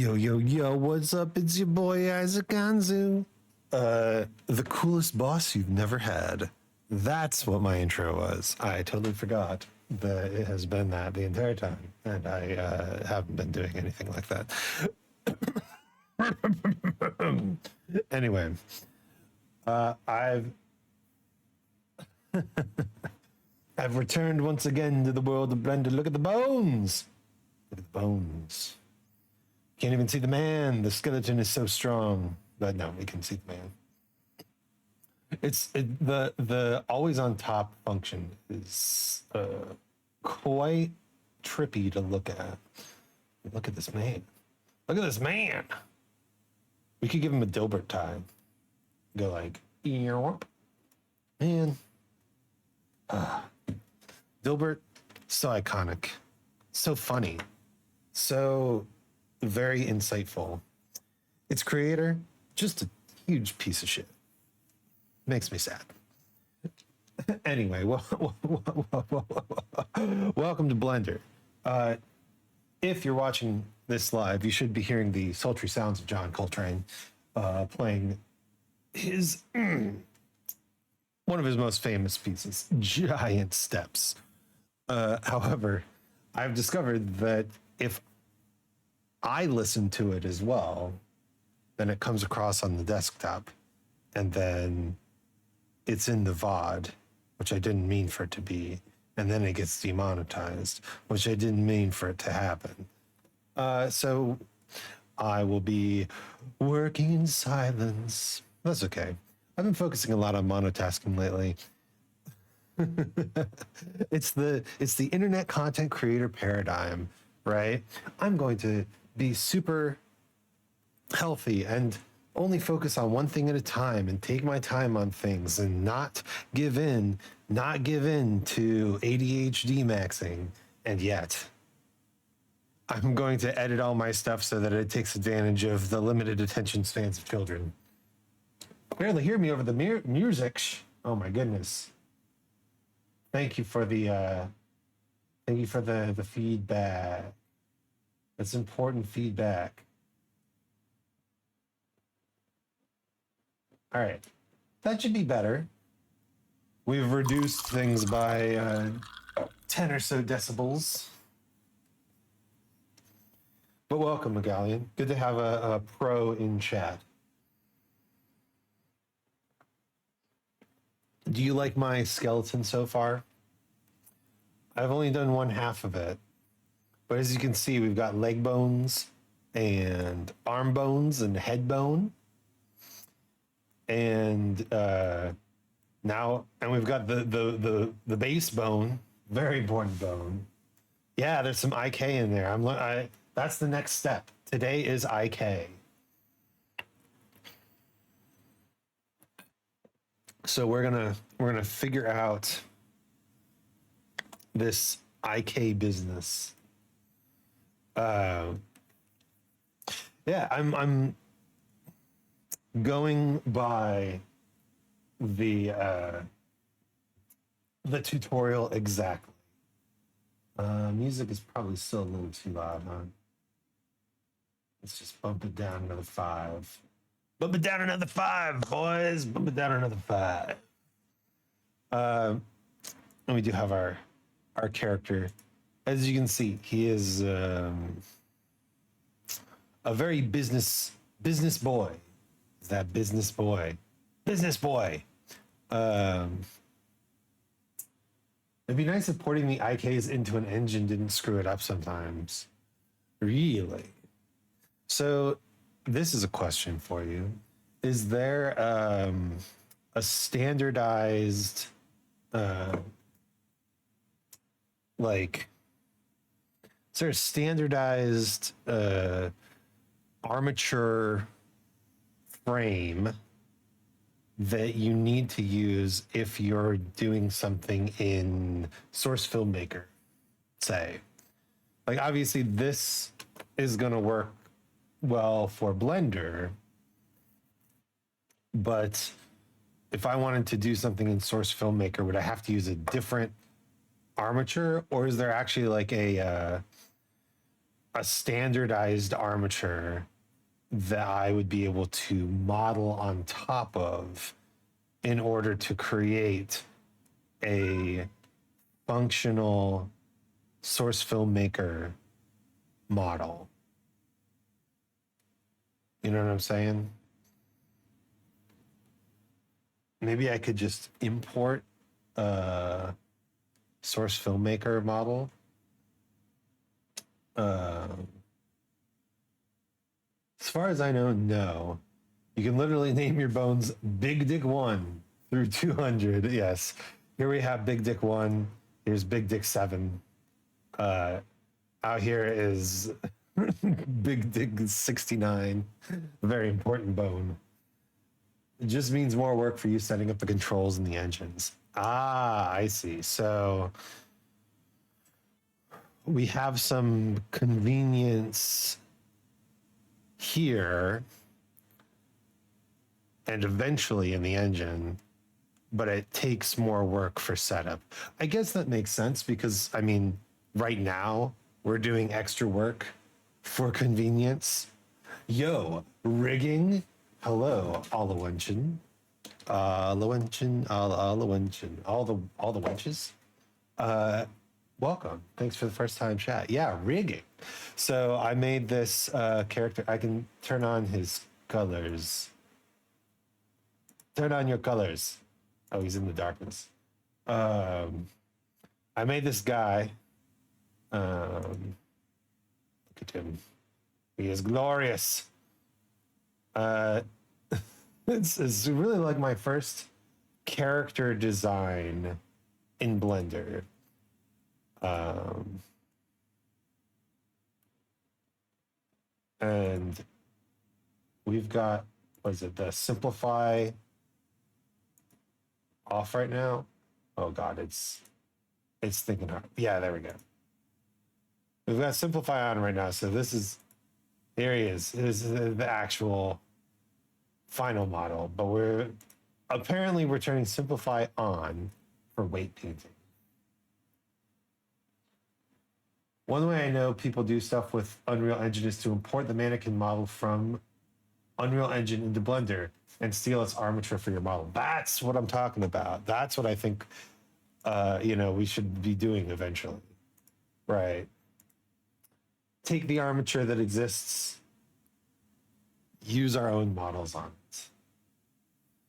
Yo, yo, yo, what's up? It's your boy Isaac Anzu. The coolest boss you've never had. That's what my intro was. I totally forgot that it has been that the entire time, and I haven't been doing anything like that. Anyway, I've I've returned once again to the world of Blender. Look at the bones. Look at the bones. Can't even see the man. The skeleton is so strong. But no, we can see the man. The always on top function is quite trippy to look at. Look at this man. Look at this man. We could give him a Dilbert tie. Go like, man. Dilbert, so iconic, so funny, so very insightful. Its creator, just a huge piece of shit. Makes me sad. Anyway, welcome to Blender. If you're watching this live, you should be hearing the sultry sounds of John Coltrane playing his one of his most famous pieces, Giant Steps. However, I've discovered that if I listen to it as well, then it comes across on the desktop, and then it's in the VOD, which I didn't mean for it to be, and then it gets demonetized, which I didn't mean for it to happen. So I will be working in silence. That's okay. I've been focusing a lot on monotasking lately. It's the internet content creator paradigm, right? I'm going to be super healthy and only focus on one thing at a time and take my time on things and not give in to ADHD maxing. And yet I'm going to edit all my stuff so that it takes advantage of the limited attention spans of children. Barely hear me over the music. Oh my goodness. Thank you for the feedback. That's important feedback. All right, that should be better. We've reduced things by 10 or so decibels. But welcome, Megalian. Good to have a pro in chat. Do you like my skeleton so far? I've only done one half of it. But as you can see, we've got leg bones and arm bones and head bone. And now we've got the base bone, very important bone. Yeah, there's some IK in there. That's the next step. Today is IK. So we're gonna figure out this IK business. Yeah, I'm going by the tutorial exactly. Music is probably still a little too loud, huh? Let's just bump it down another 5. Bump it down another 5, boys. Bump it down another 5. And we do have our character. As you can see, he is a very business boy. Is that business boy? Business boy. It'd be nice if porting the IKs into an engine didn't screw it up sometimes. Really? So this is a question for you. Is there a standardized is there a standardized armature frame that you need to use if you're doing something in Source Filmmaker, say? Like, obviously this is going to work well for Blender, but if I wanted to do something in Source Filmmaker, would I have to use a different armature, or is there actually like a a standardized armature that I would be able to model on top of in order to create a functional source filmmaker model. You know what I'm saying? Maybe I could just import a source filmmaker model. As far as I know, no. You can literally name your bones Big Dick 1 through 200. Yes. Here we have Big Dick 1. Here's Big Dick 7. Out here is Big Dick 69. A very important bone. It just means more work for you setting up the controls and the engines. Ah, I see. So we have some convenience here and eventually in the engine, but it takes more work for setup. I guess that makes sense because, I mean, right now we're doing extra work for convenience. Yo, rigging. Hello, all the wenchen. All the wenchen. All the wenches. Welcome. Thanks for the first time chat. Yeah, rigging. So I made this character. I can turn on his colors. Turn on your colors. Oh, he's in the darkness. I made this guy. Look at him. He is glorious. It's really like my first character design in Blender. And we've got, what is it, the simplify off right now? Oh God, it's thinking hard. Yeah, there we go. We've got simplify on right now. So this is, here he is. This is the actual final model, but we're turning simplify on for weight painting. One way I know people do stuff with Unreal Engine is to import the mannequin model from Unreal Engine into Blender and steal its armature for your model. That's what I'm talking about. That's what I think, we should be doing eventually. Right. Take the armature that exists, use our own models on it.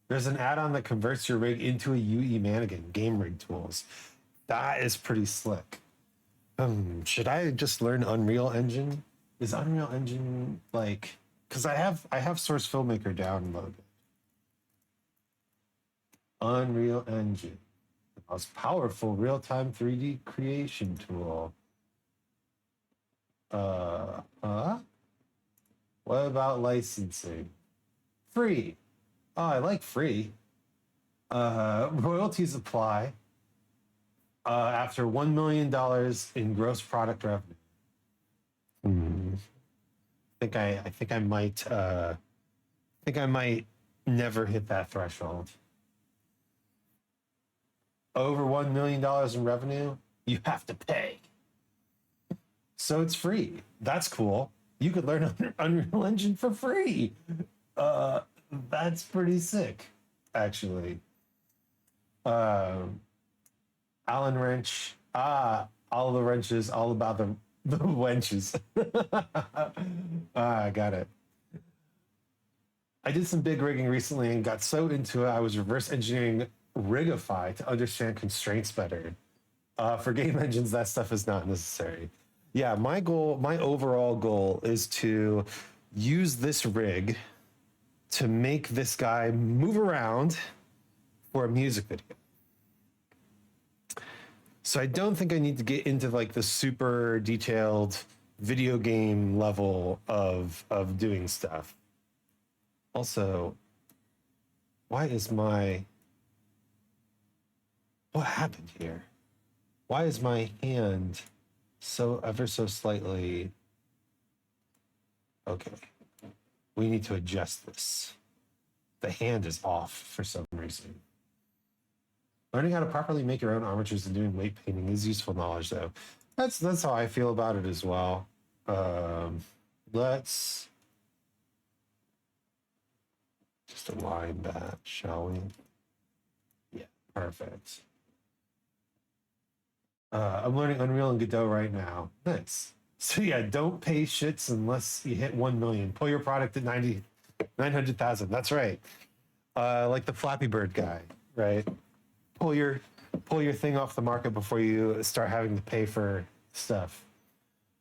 There's an add-on that converts your rig into a UE mannequin, Game Rig Tools. That is pretty slick. Should I just learn Unreal Engine? Is Unreal Engine like, because I have Source Filmmaker downloaded. Unreal Engine, the most powerful real-time 3D creation tool. What about licensing? Free. Oh, I like free. Royalties apply after $1 million in gross product revenue. I think I might never hit that threshold. Over $1 million in revenue, you have to pay. So it's free. That's cool. You could learn Unreal Engine for free. That's pretty sick, actually. Allen wrench. All the wrenches, all about the wenches. I got it. I did some big rigging recently and got so into it, I was reverse engineering Rigify to understand constraints better. For game engines, that stuff is not necessary. Yeah, my overall goal is to use this rig to make this guy move around for a music video. So I don't think I need to get into like the super detailed video game level of doing stuff. Also, what happened here? Why is my hand so ever so slightly? Okay, we need to adjust this. The hand is off for some reason. Learning how to properly make your own armatures and doing weight painting is useful knowledge, though. That's how I feel about it as well. Um, let's just align that, shall we? Yeah, perfect. I'm learning Unreal and Godot right now. Nice. So yeah, don't pay shits unless you hit 1 million. Pull your product at 900,000. That's right. Like the Flappy Bird guy, right? Pull your pull your thing off the market before you start having to pay for stuff.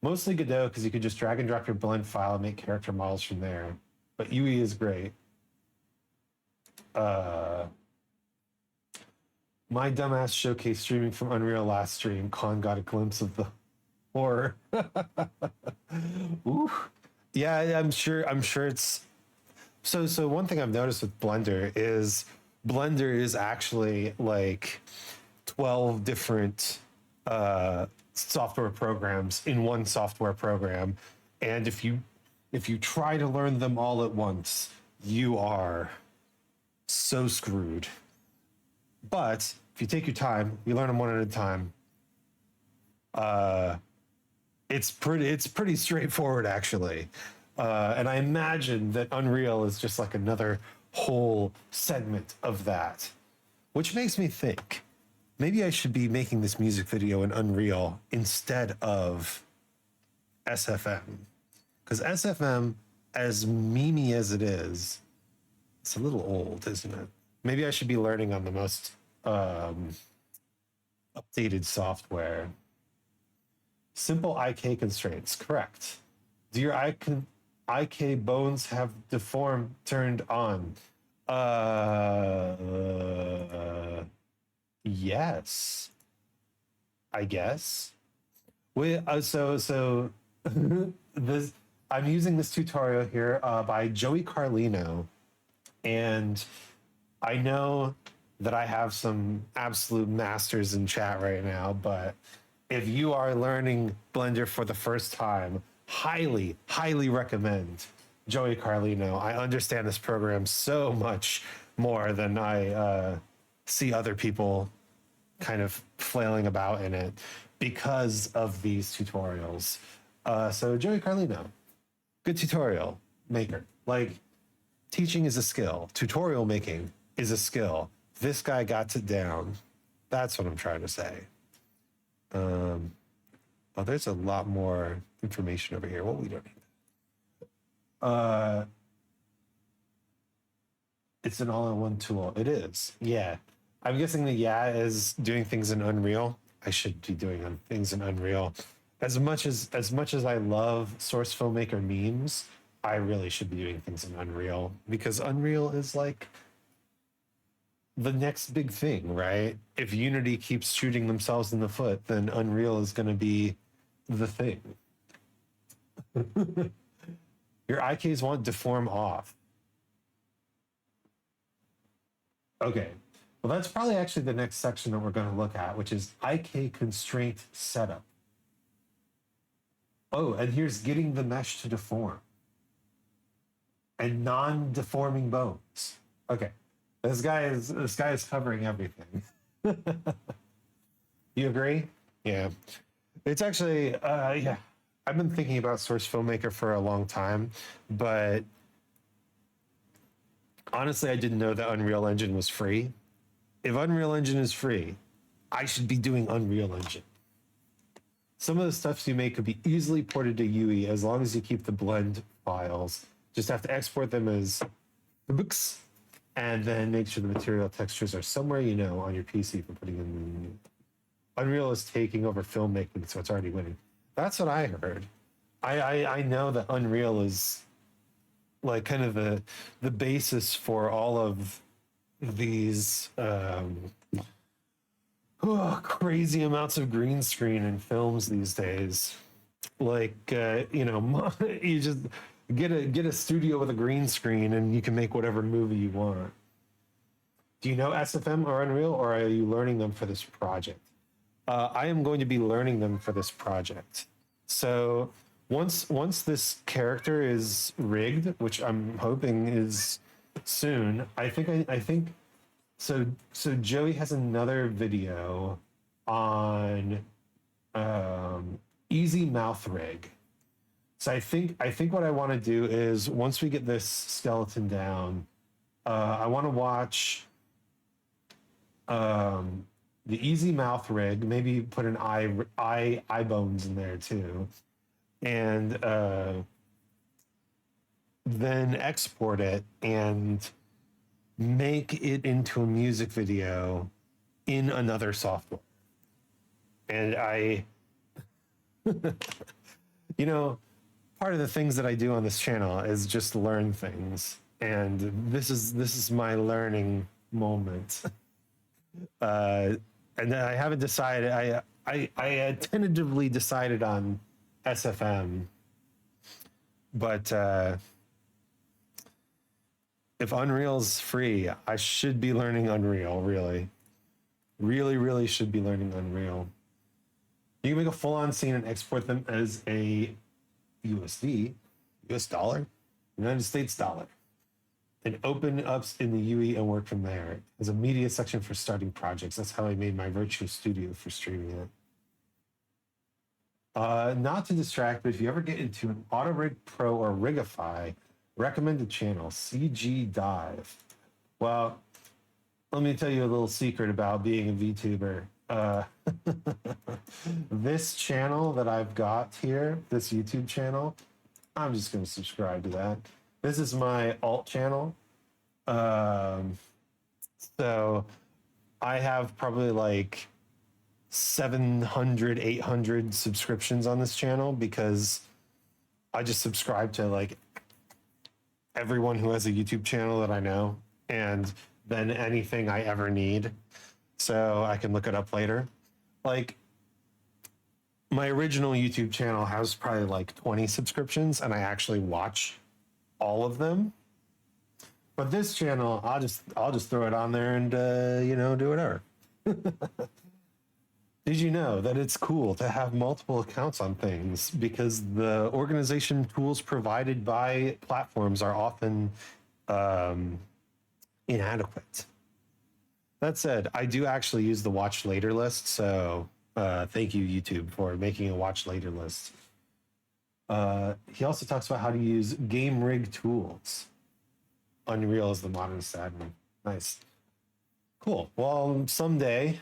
Mostly Godot because you could just drag and drop your blend file and make character models from there. But UE is great. Uh, my dumbass showcase streaming from Unreal last stream. Con got a glimpse of the horror. Ooh. Yeah, I'm sure. I'm sure it's so. So one thing I've noticed with Blender is actually like 12 different software programs in one software program, and if you try to learn them all at once, you are so screwed. But if you take your time, you learn them one at a time. Uh, it's pretty straightforward actually, and I imagine that Unreal is just like another whole segment of that, which makes me think maybe I should be making this music video in Unreal instead of SFM, because SFM, as memey as it is, it's a little old, isn't it? Maybe I should be learning on the most um, updated software. Simple IK constraints, correct. Do your IK bones have deform turned on? Yes, I guess. So this I'm using this tutorial here by Joey Carlino, and I know that I have some absolute masters in chat right now, but if you are learning Blender for the first time, highly recommend Joey Carlino. I understand this program so much more than I see other people kind of flailing about in it because of these tutorials. So Joey Carlino, good tutorial maker. Like, teaching is a skill. Tutorial making is a skill. This guy got it down. That's what I'm trying to say. Oh, there's a lot more information over here. Well, we don't need that. It's an all-in-one tool. It is. Yeah. I'm guessing the yeah is doing things in Unreal. I should be doing things in Unreal. As much as I love Source Filmmaker memes, I really should be doing things in Unreal because Unreal is like the next big thing, right? If Unity keeps shooting themselves in the foot, then Unreal is going to be the thing. Your IKs want deform off. Okay. Well, that's probably actually the next section that we're going to look at, which is IK constraint setup. Oh, and here's getting the mesh to deform and non-deforming bones. Okay. This guy is covering everything. You agree? Yeah. It's actually yeah. I've been thinking about Source Filmmaker for a long time, but honestly, I didn't know that Unreal Engine was free. If Unreal Engine is free, I should be doing Unreal Engine. Some of the stuff you make could be easily ported to UE as long as you keep the blend files. Just have to export them as books and then make sure the material textures are somewhere you know on your PC for putting in. Unreal is taking over filmmaking, so it's already winning. That's what I heard. I know that Unreal is like kind of the basis for all of these crazy amounts of green screen in films these days. Like you just get a studio with a green screen and you can make whatever movie you want. Do you know SFM or Unreal, or are you learning them for this project? I am going to be learning them for this project. So once this character is rigged, which I'm hoping is soon, I think so Joey has another video on easy mouth rig. So I think what I want to do is once we get this skeleton down, I want to watch the easy mouth rig. Maybe put an eye bones in there too, and then export it and make it into a music video in another software. And you know, part of the things that I do on this channel is just learn things, and this is my learning moment. And I haven't decided. I had tentatively decided on SFM, but if Unreal's free, I should be learning Unreal. Really should be learning Unreal. You can make a full-on scene and export them as a USD, US dollar, United States dollar, and open ups in the UE and work from there. There's a media section for starting projects. That's how I made my virtual studio for streaming it. Not to distract, but if you ever get into an Autorig Pro or Rigify, recommend the channel CG Dive. Well, let me tell you a little secret about being a VTuber. This channel that I've got here, this YouTube channel, I'm just going to subscribe to that. This is my alt channel. So I have probably like 700, 800 subscriptions on this channel because I just subscribe to like everyone who has a YouTube channel that I know, and then anything I ever need so I can look it up later. Like my original YouTube channel has probably like 20 subscriptions and I actually watch all of them. But this channel, I'll just throw it on there and do whatever. Did you know that it's cool to have multiple accounts on things because the organization tools provided by platforms are often inadequate? That said, I do actually use the watch later list, so thank you, YouTube, for making a watch later list. He also talks about how to use game rig tools. Unreal is the modern admin. Nice. Cool. Well, someday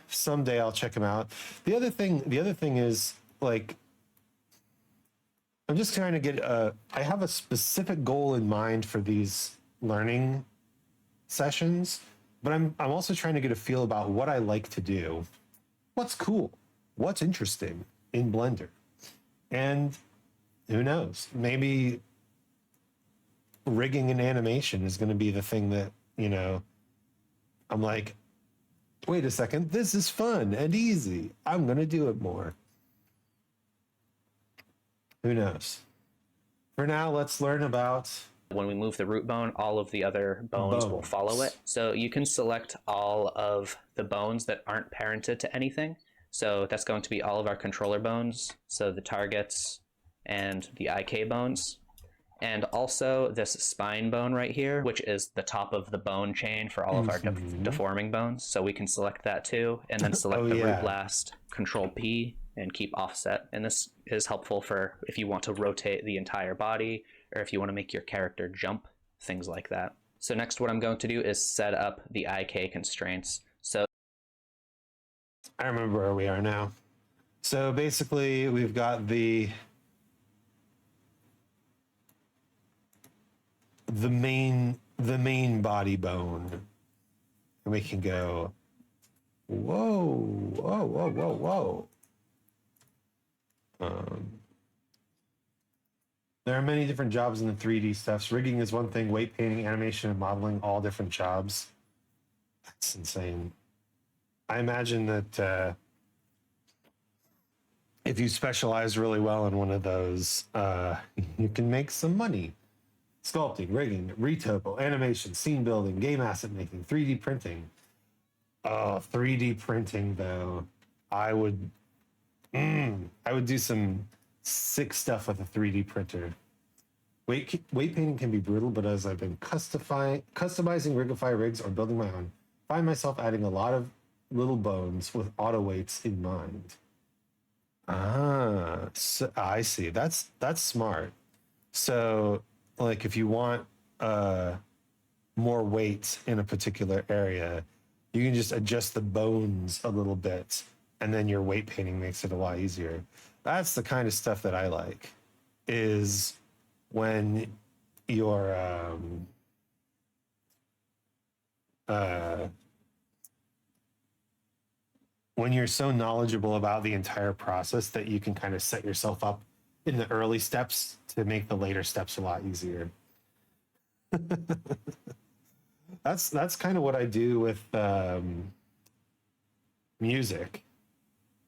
I'll check him out. The other thing is like, I'm just trying to get I have a specific goal in mind for these learning sessions, but I'm also trying to get a feel about what I like to do, what's cool, what's interesting in Blender, and who knows, maybe rigging and animation is going to be the thing that I'm like, wait a second, this is fun and easy. I'm going to do it more. Who knows? For now, let's learn about... When we move the root bone, all of the other bones will follow it. So you can select all of the bones that aren't parented to anything. So that's going to be all of our controller bones, so the targets and the IK bones. And also this spine bone right here, which is the top of the bone chain for all of our deforming bones. So we can select that too, and then select root blast, Control P, and keep offset. And this is helpful for if you want to rotate the entire body, or if you want to make your character jump, things like that. So next what I'm going to do is set up the IK constraints. So I remember where we are now. So basically we've got the main body bone, and we can go whoa. There are many different jobs in the 3D stuff. Rigging is one thing, weight painting, animation, and modeling, all different jobs. That's insane. I imagine that if you specialize really well in one of those, you can make some money. Sculpting, rigging, retopo, animation, scene building, game asset making, 3D printing. Oh, 3D printing though. I would do some sick stuff with a 3D printer. Weight painting can be brutal, but as I've been customizing Rigify rigs or building my own, I find myself adding a lot of little bones with auto weights in mind. So I see. That's smart. So, like, if you want more weight in a particular area, you can just adjust the bones a little bit, and then your weight painting makes it a lot easier. That's the kind of stuff that I like. Is when you're uh, when you're so knowledgeable about the entire process that you can kind of set yourself up in the early steps to make the later steps a lot easier. That's kind of what I do with music.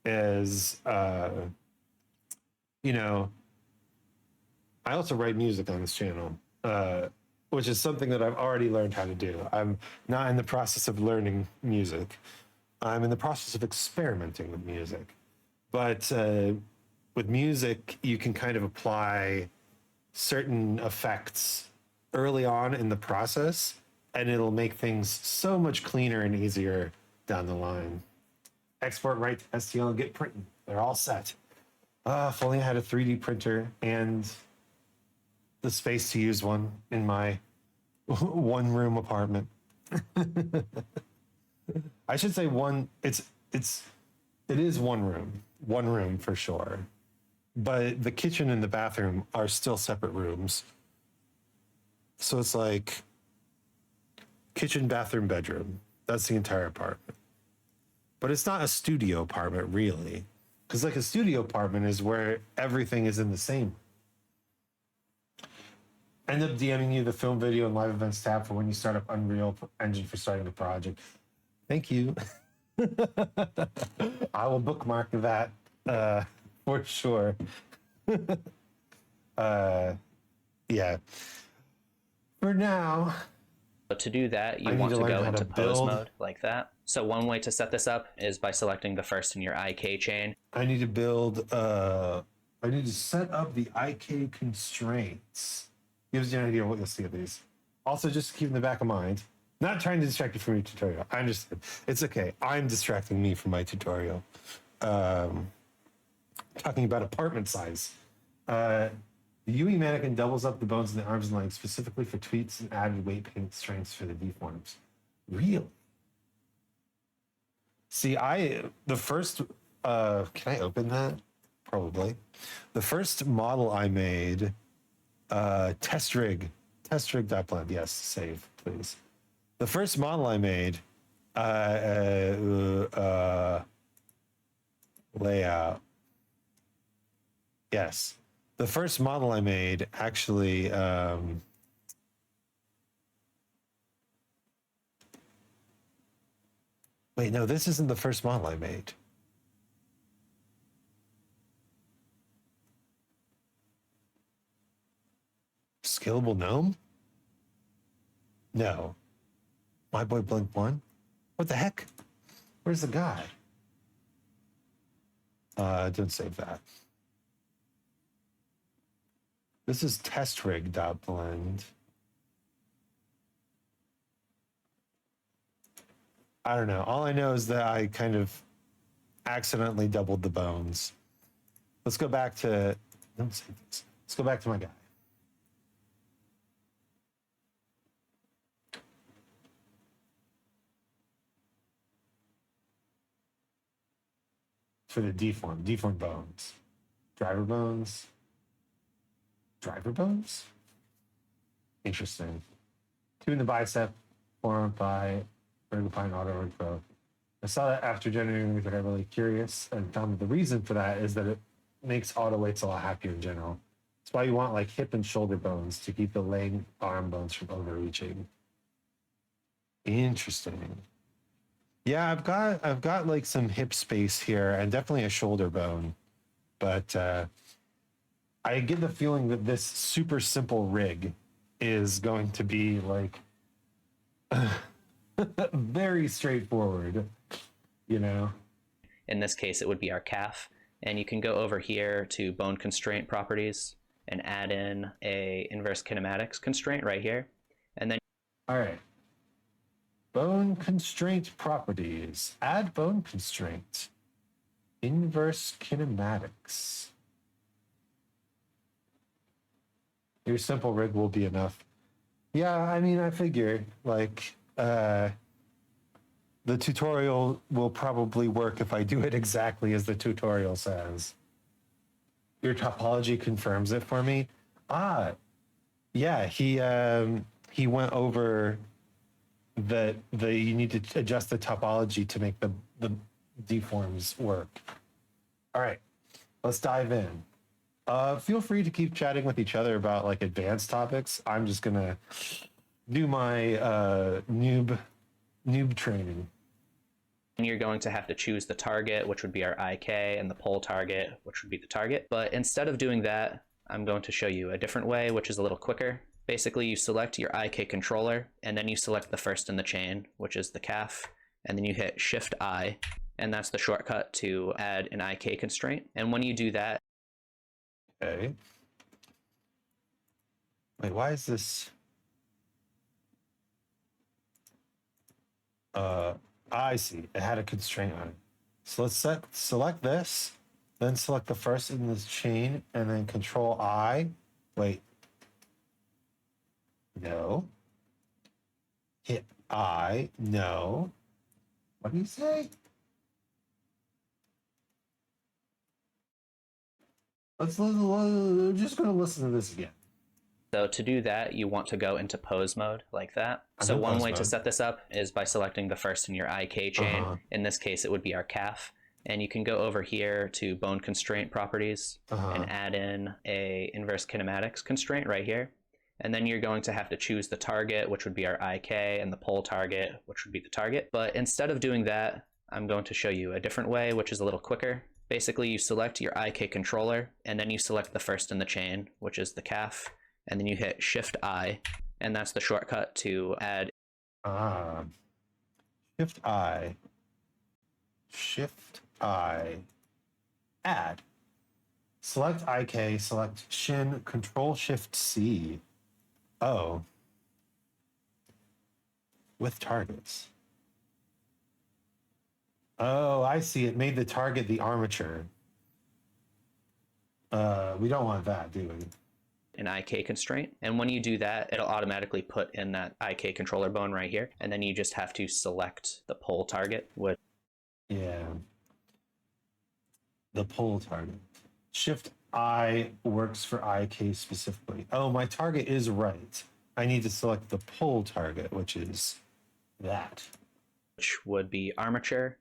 Is you know, I also write music on this channel, which is something that I've already learned how to do. I'm not in the process of learning music. I'm in the process of experimenting with music. But with music, you can kind of apply certain effects early on in the process, and it'll make things so much cleaner and easier down the line. Export right to STL and get printing. They're all set. If only I had a 3D printer and the space to use one in my one room apartment. I should say one. It is one room for sure, but the kitchen and the bathroom are still separate rooms. So it's like kitchen, bathroom, bedroom. That's the entire apartment. But it's not a studio apartment really, because like a studio apartment is where everything is in the same. End up DMing you the film, video, and live events tab for when you start up Unreal Engine for starting the project. Thank you. I will bookmark that for sure. Yeah. For now. To do that, you want to go into pose mode like that. So one way to set this up is by selecting the first in your IK chain. I need to build, I need to set up the IK constraints. Gives you an idea of what you'll see of these. Also, just keep in the back of mind, not trying to distract you from your tutorial. I understand. It's okay. I'm distracting me from my tutorial. Talking about apartment size. The UE mannequin doubles up the bones in the arms and legs specifically for tweets and added weight paint strengths for the deforms. Really? See, the first, can I open that? Probably. The first model I made, test rig.blend. Yes, save, please. The first model I made, layout. Yes. The first model I made actually, wait, no, this isn't the first model I made. Scalable gnome? No. My boy Blink One? What the heck? Where's the guy? Don't save that. This is testrig.blend. I don't know. All I know is that I kind of accidentally doubled the bones. Let's go back to, don't save this. Let's go back to my guy. For the deformed bones. Driver bones. Interesting. 2 in the bicep, 4 on thigh, vertical pine auto growth. I saw that after generating these, I got really curious and found that the reason for that is that it makes auto weights a lot happier in general. That's why you want like hip and shoulder bones to keep the leg arm bones from overreaching. Interesting. Yeah, I've got like some hip space here and definitely a shoulder bone, but I get the feeling that this super simple rig is going to be like very straightforward, you know? In this case, it would be our calf. And you can go over here to bone constraint properties and add in a inverse kinematics constraint right here. And then, all right. Bone constraint properties. Add bone constraint. Inverse kinematics. Your simple rig will be enough. Yeah, I mean, I figure like the tutorial will probably work if I do it exactly as the tutorial says. Your topology confirms it for me. Ah, yeah, he went over that you need to adjust the topology to make the deforms work. All right, let's dive in. Feel free to keep chatting with each other about like advanced topics. I'm just gonna do my noob training. And you're going to have to choose the target, which would be our IK, and the pole target, which would be the target. But instead of doing that, I'm going to show you a different way, which is a little quicker. Basically, you select your IK controller, and then you select the first in the chain, which is the calf, and then you hit Shift-I, and that's the shortcut to add an IK constraint. And when you do that... Okay. Wait, why is this? I see. It had a constraint on it. So let's select this, then select the first in this chain, and then Control I. Wait. No. Hit I. No. What do you say? We're just going to listen to this again. So to do that, you want to go into pose mode like that. So one way to set this up is by selecting the first in your IK chain. In this case, it would be our calf. And you can go over here to bone constraint properties and add in a inverse kinematics constraint right here. And then you're going to have to choose the target, which would be our IK, and the pole target, which would be the target. But instead of doing that, I'm going to show you a different way, which is a little quicker. Basically, you select your IK controller, and then you select the first in the chain, which is the calf, and then you hit Shift-I, and that's the shortcut to add. Shift-I. Shift-I. Add. Select IK, select Shin, Control-Shift-C. Oh. With targets. Oh, I see. It made the target the armature. We don't want that, do we? An IK constraint. And when you do that, it'll automatically put in that IK controller bone right here. And then you just have to select the pole target. Yeah. The pole target. Shift I works for IK specifically. Oh, my target is right. I need to select the pole target, which is that. Which would be armature.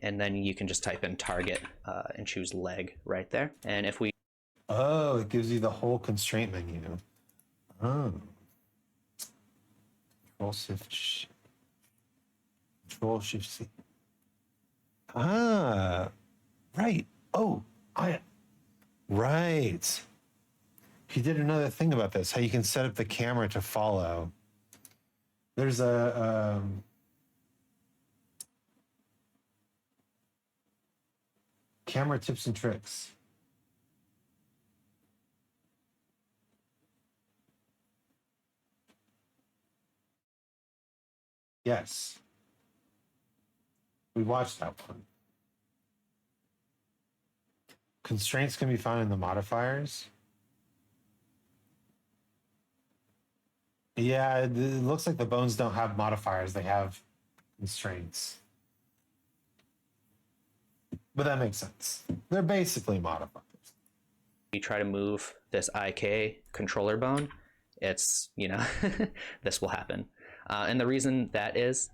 And then you can just type in target and choose leg right there. And if we... Oh, it gives you the whole constraint menu. Oh. Control Shift C. Ah, right. Oh, right. He did another thing about this, how you can set up the camera to follow. There's a camera tips and tricks. Yes. We watched that one. Constraints can be found in the modifiers. Yeah, it looks like the bones don't have modifiers. They have constraints. But that makes sense. They're basically modifiers. You try to move this IK controller bone, it's, this will happen. And the reason that is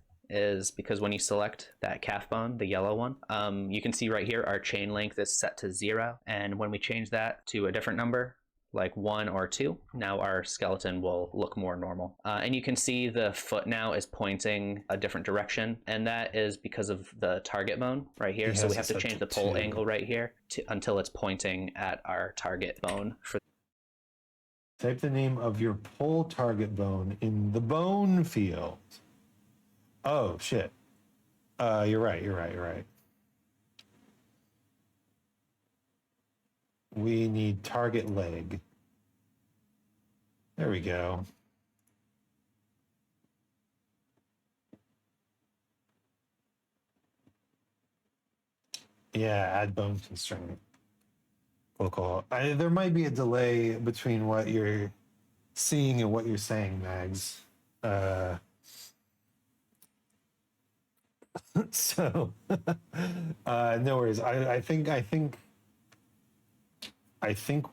because when you select that calf bone, the yellow one, you can see right here our chain length is set to 0. And when we change that to a different number, like 1 or 2, now our skeleton will look more normal. And you can see the foot now is pointing a different direction, and that is because of the target bone right here. So we have to change the pole angle right here until it's pointing at our target bone. Type the name of your pole target bone in the bone field. Oh, shit. You're right. We need target leg. There we go. Yeah, add bone constraint. Cool. There might be a delay between what you're seeing in what you're saying, Mags. So no worries. I think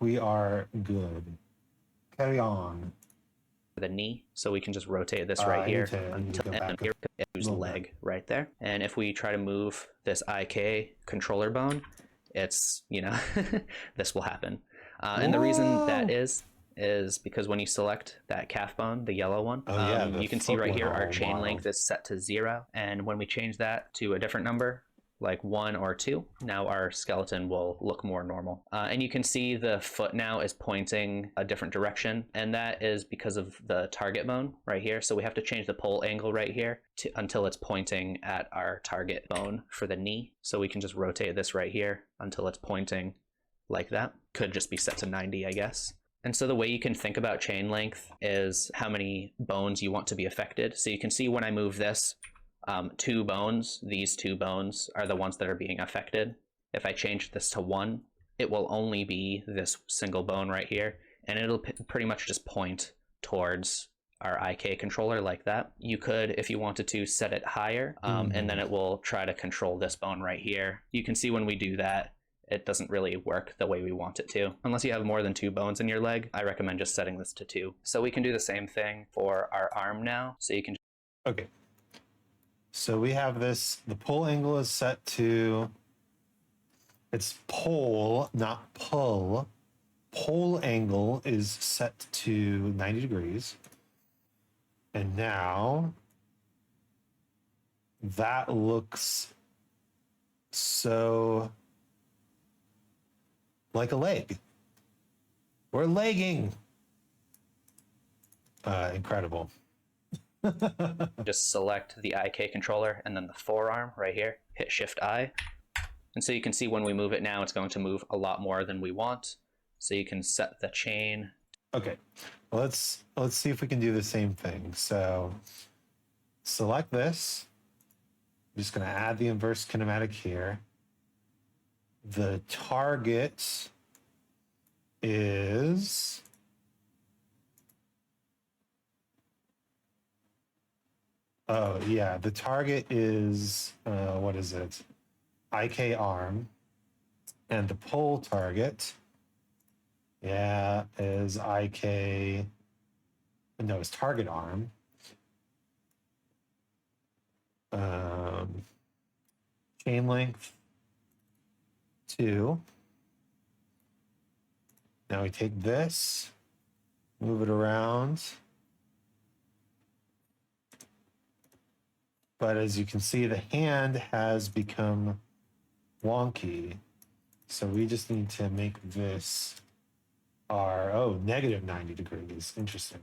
we are good. Carry on. The knee, so we can just rotate this I right here need to go and back here use little leg bit. right there. And if we try to move this IK controller bone, it's, you know, this will happen. And the reason that is because when you select that calf bone, the yellow one, Oh yeah, you can see foot right went here our all chain wild. length is set to 0, and when we change that to a different number, like 1 or 2, now our skeleton will look more normal. And you can see the foot now is pointing a different direction, and that is because of the target bone right here. So we have to change the pole angle right here until it's pointing at our target bone for the knee. So we can just rotate this right here until it's pointing like that. Could just be set to 90, I guess. And so the way you can think about chain length is how many bones you want to be affected. So you can see when I move this, 2 bones, these 2 bones are the ones that are being affected. If I change this to 1, it will only be this single bone right here, and it'll pretty much just point towards our IK controller like that. You could, if you wanted to, set it higher, and then it will try to control this bone right here. You can see when we do that, it doesn't really work the way we want it to. Unless you have more than 2 bones in your leg, I recommend just setting this to 2. So we can do the same thing for our arm now. So you can... Okay. So we have this, the pull angle is set to, it's pull, not pull. Pull angle is set to 90 degrees. And now that looks so like a leg. We're legging. Incredible. Just select the IK controller and then the forearm right here, hit Shift I. And so you can see when we move it now, it's going to move a lot more than we want. So you can set the chain. Okay, let's see if we can do the same thing. So select this. I'm just going to add the inverse kinematic here. The target is the target is what is it? IK arm, and the pole target, is IK. No, it's target arm. Chain length 2. Now we take this, move it around. But as you can see, the hand has become wonky. So we just need to make this our, negative 90 degrees. Interesting.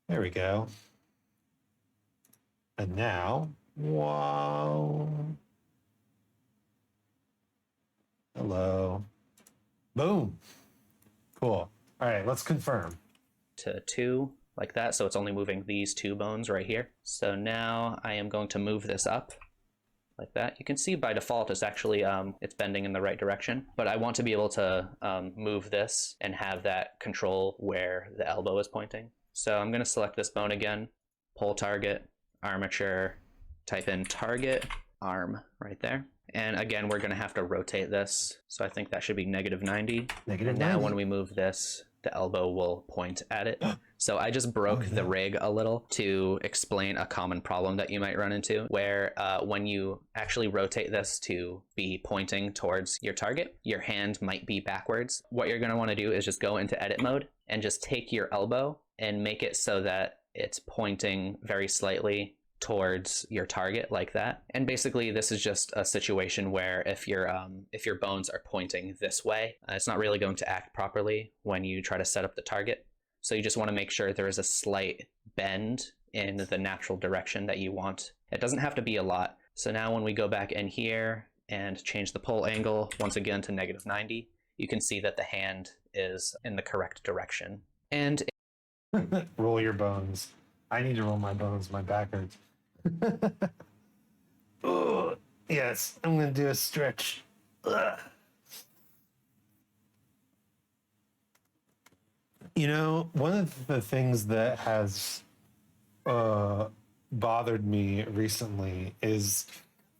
There we go. And now, wow. Hello. Boom. Cool. All right, let's confirm. To 2, like that. So it's only moving these 2 bones right here. So now I am going to move this up like that. You can see by default it's actually it's bending in the right direction, but I want to be able to move this and have that control where the elbow is pointing. So I'm going to select this bone again, pull target, armature, type in target, arm right there. And again, we're going to have to rotate this. So I think that should be negative 90. Negative and now 90. when we move this, the elbow will point at it. So I just broke the rig a little to explain a common problem that you might run into, where when you actually rotate this to be pointing towards your target, your hand might be backwards. What you're going to want to do is just go into edit mode and just take your elbow and make it so that it's pointing very slightly towards your target like that. And basically this is just a situation where if your bones are pointing this way, it's not really going to act properly when you try to set up the target. So you just want to make sure there is a slight bend in the natural direction that you want. It doesn't have to be a lot. So now when we go back in here and change the pull angle once again to negative 90, you can see that the hand is in the correct direction. And roll your bones. I need to roll my bones. My back hurts. Oh, yes, I'm going to do a stretch. Ugh. You know, one of the things that has bothered me recently is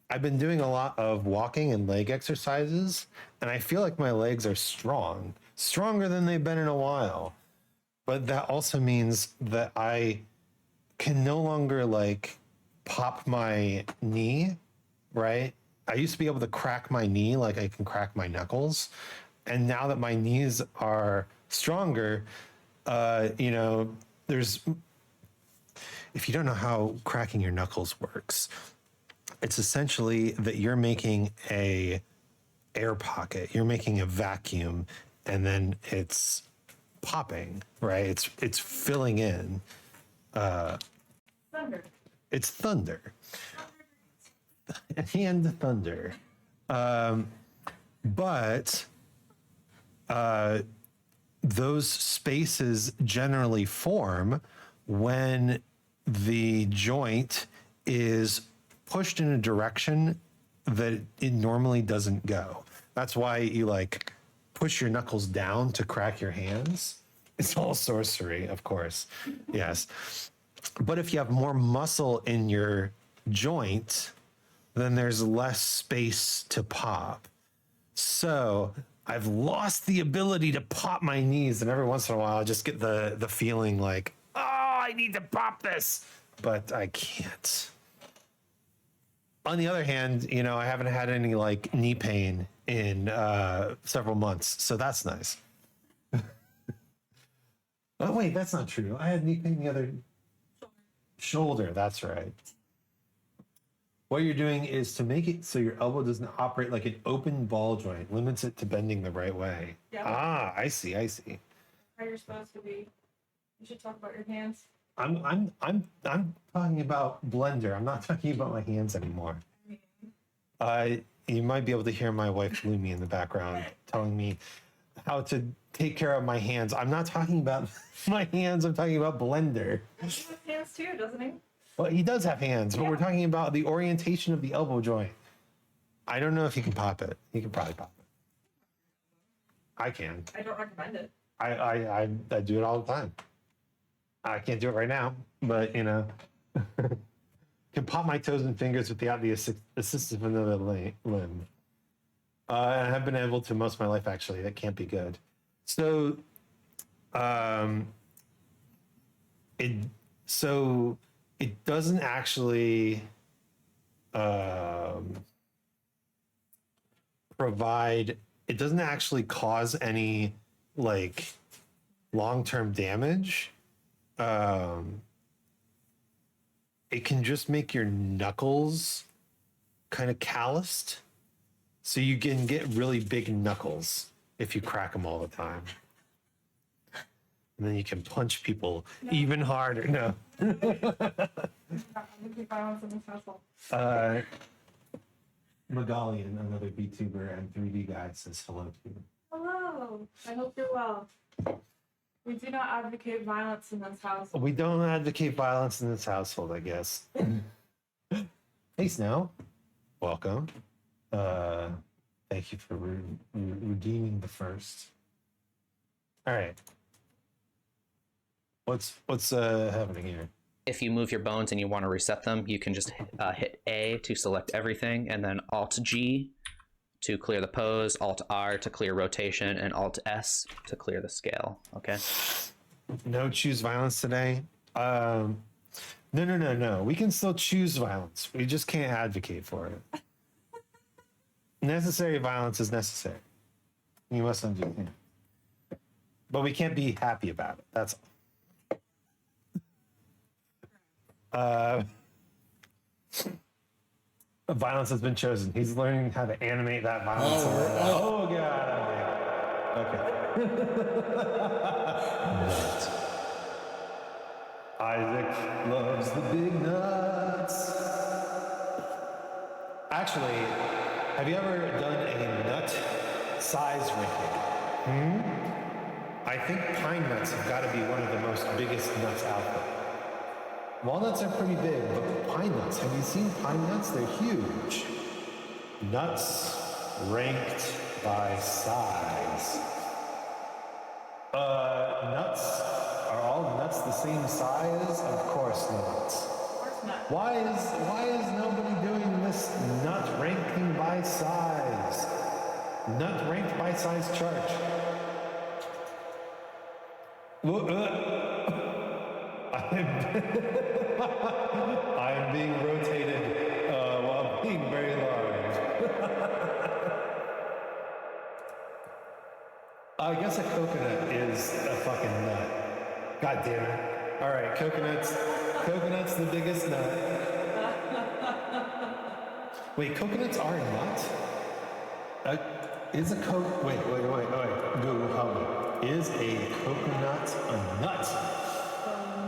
I've been doing a lot of walking and leg exercises, and I feel like my legs are strong, stronger than they've been in a while. But that also means that I can no longer like pop my knee, right? I used to be able to crack my knee like I can crack my knuckles. And now that my knees are stronger, you know, there's, if you don't know how cracking your knuckles works, it's essentially that you're making a air pocket, you're making a vacuum, and then it's popping, right? It's filling in. Thunder. It's thunder. And thunder. But those spaces generally form when the joint is pushed in a direction that it normally doesn't go. That's why you like push your knuckles down to crack your hands. It's all sorcery, of course. Yes. But if you have more muscle in your joint, then there's less space to pop. So I've lost the ability to pop my knees, and every once in a while I just get the feeling like, oh, I need to pop this, but I can't. On the other hand, you know, I haven't had any like knee pain in several months, so that's nice. Oh wait, that's not true. I had knee pain the other shoulder. That's right. What you're doing is to make it so your elbow doesn't operate like an open ball joint, limits it to bending the right way. Yeah. Ah, I see. How you're supposed to be. You should talk about your hands. I'm talking about blender. I'm not talking about my hands anymore. You might be able to hear my wife Lumi in the background telling me how to take care of my hands. I'm not talking about my hands. I'm talking about blender. He has hands too, doesn't he? Well, he does have hands, but Yeah. we're talking about the orientation of the elbow joint. I don't know if he can pop it. He can probably pop it. I can. I don't recommend it. I do it all the time. I can't do it right now, but you know, can pop my toes and fingers without the assistance of another limb. And I have been able to most of my life actually. That can't be good. So, it doesn't actually provide. It doesn't actually cause any like long-term damage. It can just make your knuckles kind of calloused. So you can get really big knuckles if you crack them all the time. And then you can punch people even harder. No. Violence in this household. Megalian, another VTuber and 3D guy, says hello to you. Hello. I hope you're well. We do not advocate violence in this house. We don't advocate violence in this household, I guess. Hey, Snow. Welcome. Thank you for redeeming the first. All right. What's happening here? If you move your bones and you want to reset them, you can just hit A to select everything, and then Alt G to clear the pose, Alt R to clear rotation, and Alt S to clear the scale. Okay. No choose violence today. No. We can still choose violence. We just can't advocate for it. Necessary violence is necessary. You must understand. But we can't be happy about it. That's all. Violence has been chosen. He's learning how to animate that violence. Oh God. Okay. Isaac loves the big nuts. Actually, have you ever done a nut size ranking? I think pine nuts have got to be one of the most biggest nuts out there. Walnuts are pretty big, but pine nuts, have you seen pine nuts? They're huge. Nuts ranked by size. Nuts. Are all nuts the same size? Of course not. Of course not. Why is nobody doing this nut ranking by size? Nut ranked by size chart. I'm being rotated while being very large. I guess a coconut is a fucking nut. God damn it. All right, coconut's the biggest nut. Wait, coconuts are a nut? Is a wait, Google, help me. Is a coconut a nut?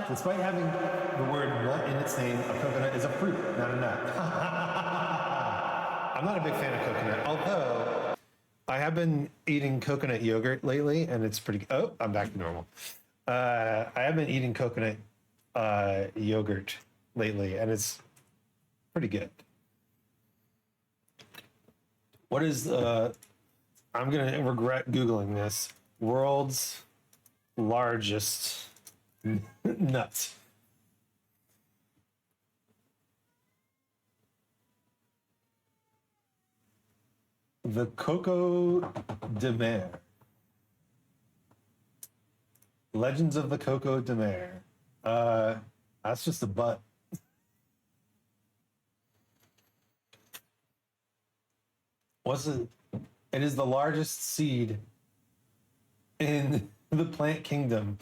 Despite having the word nut in its name, a coconut is a fruit, not a nut. I'm not a big fan of coconut, although I have been eating coconut yogurt lately, and it's pretty. Oh, I'm back to normal. I have been eating coconut yogurt lately, and it's pretty good. What is I'm gonna regret Googling this. World's largest nut. The Coco de Mer. Legends of the Coco de Mer. That's just a butt. What's it? It is the largest seed in the plant kingdom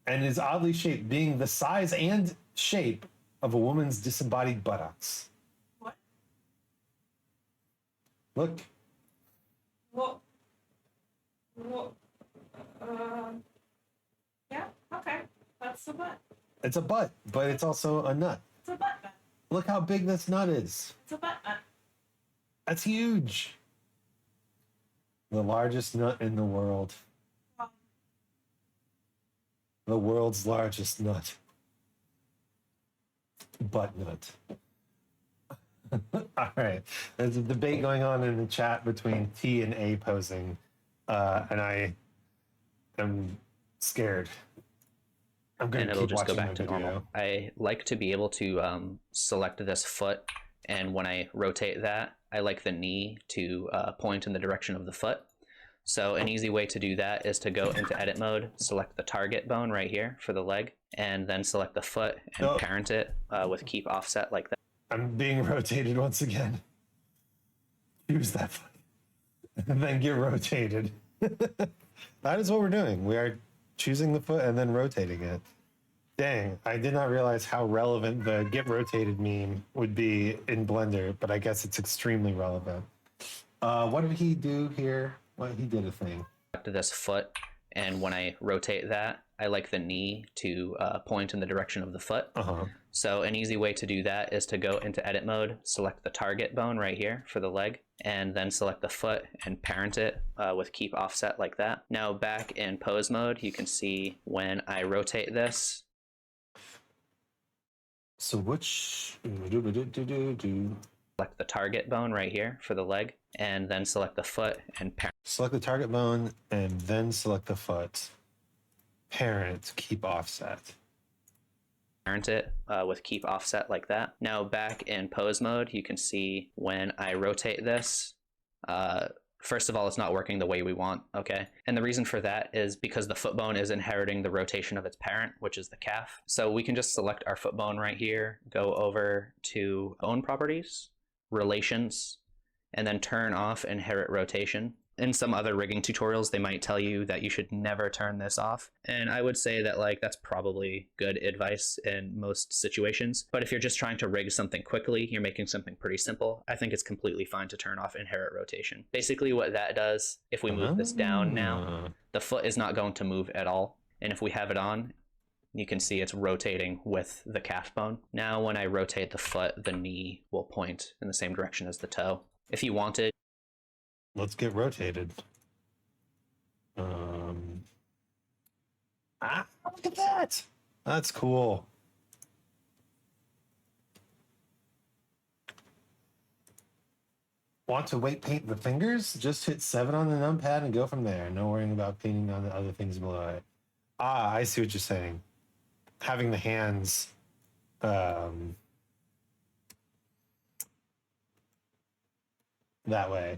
and is oddly shaped, being the size and shape of a woman's disembodied buttocks. What? Look. Well, yeah, okay. That's a butt. It's a butt, but it's also a nut. It's a butt nut. Look how big this nut is. It's a butt nut. That's huge. The largest nut in the world. Well, The world's largest nut. Butt nut. All right. There's a debate going on in the chat between T and A posing. And I am scared. I'm going And to it'll keep just go watching back the to video. normal. I like to be able to select this foot, and when I rotate that, I like the knee to point in the direction of the foot. So an easy way to do that is to go into edit mode, select the target bone right here for the leg, and then select the foot and parent it with keep offset like that. I'm being rotated once again. Use that foot. And then get rotated. That is what we're doing. We are choosing the foot and then rotating it. Dang, I did not realize how relevant the get rotated meme would be in Blender, but I guess it's extremely relevant. What did he do here? Well, he did a thing. To this foot, and when I rotate that, I like the knee to point in the direction of the foot. So an easy way to do that is to go into edit mode, select the target bone right here for the leg, and then select the foot and parent it with keep offset like that. Now back in pose mode, you can see when I rotate this. So which... Select the target bone right here for the leg, and then select the foot and parent. Select the target bone and then select the foot. Parent, keep offset. Parent it with keep offset like that. Now back in pose mode, you can see when I rotate this, first of all, it's not working the way we want, okay? And the reason for that is because the foot bone is inheriting the rotation of its parent, which is the calf. So we can just select our foot bone right here, go over to bone properties, relations, and then turn off inherit rotation. In some other rigging tutorials, they might tell you that you should never turn this off. And I would say that that's probably good advice in most situations. But if you're just trying to rig something quickly, you're making something pretty simple, I think it's completely fine to turn off inherit rotation. Basically what that does, if we move this down now, the foot is not going to move at all. And if we have it on, you can see it's rotating with the calf bone. Now when I rotate the foot, the knee will point in the same direction as the toe. If you wanted, let's get rotated. Look at that. That's cool. Want to weight paint the fingers? Just hit 7 on the numpad and go from there. No worrying about painting on the other things below it. Ah, I see what you're saying. Having the hands that way.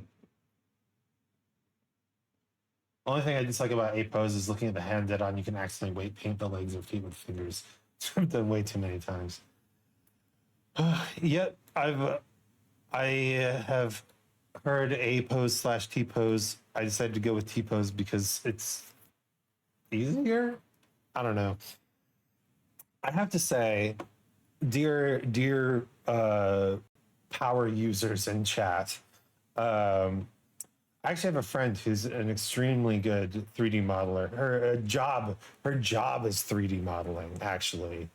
Only thing I dislike about A pose is looking at the hand dead on. You can accidentally weight paint the legs or feet with fingers. I've done way too many times. Yep, I have heard A pose / T pose. I decided to go with T pose because it's easier. I don't know. I have to say, dear power users in chat, I actually have a friend who's an extremely good 3D modeler. Her job is 3D modeling, actually,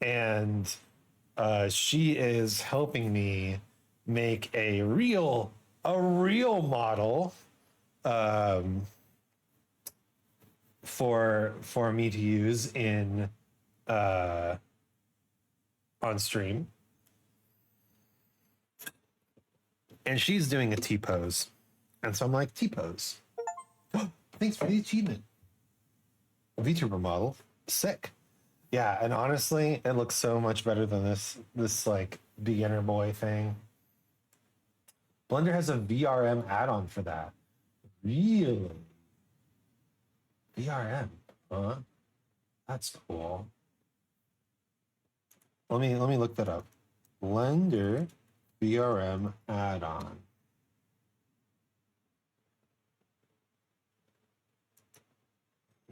and she is helping me make a real model for me to use in on stream. And she's doing a T pose. And so I'm like, T pose. Thanks for the achievement. VTuber model. Sick. Yeah, and honestly, it looks so much better than this like beginner boy thing. Blender has a VRM add-on for that. Really? VRM, huh? That's cool. Let me look that up. Blender VRM add-on.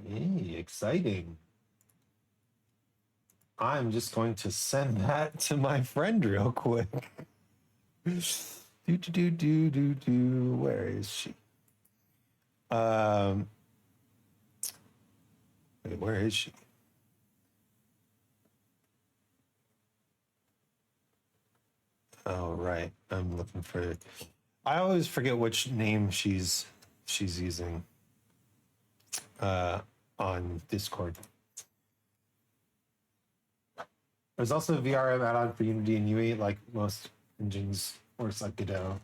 Hey, exciting. I'm just going to send that to my friend real quick. Where is she? Wait, where is she? Oh, right. I'm looking for. I always forget which name she's using on Discord. There's also a VRM add-on for Unity and UE, like most engines works like Godot.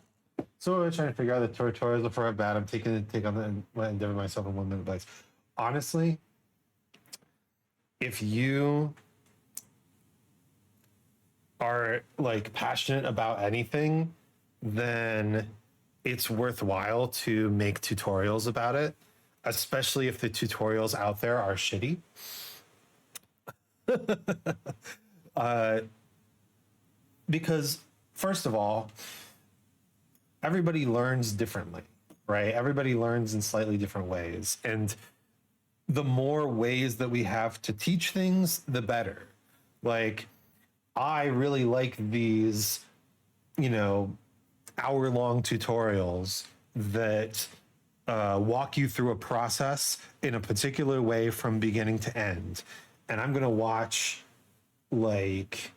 So we're trying to figure out the tutorials before I'm bad. I'm taking the take on the endeavor myself in 1 minute bites. Honestly, if you are like passionate about anything, then it's worthwhile to make tutorials about it, especially if the tutorials out there are shitty. Because first of all, everybody learns differently, right? Everybody learns in slightly different ways. And the more ways that we have to teach things, the better. Like, I really like these, hour-long tutorials that walk you through a process in a particular way from beginning to end. And I'm going to watch like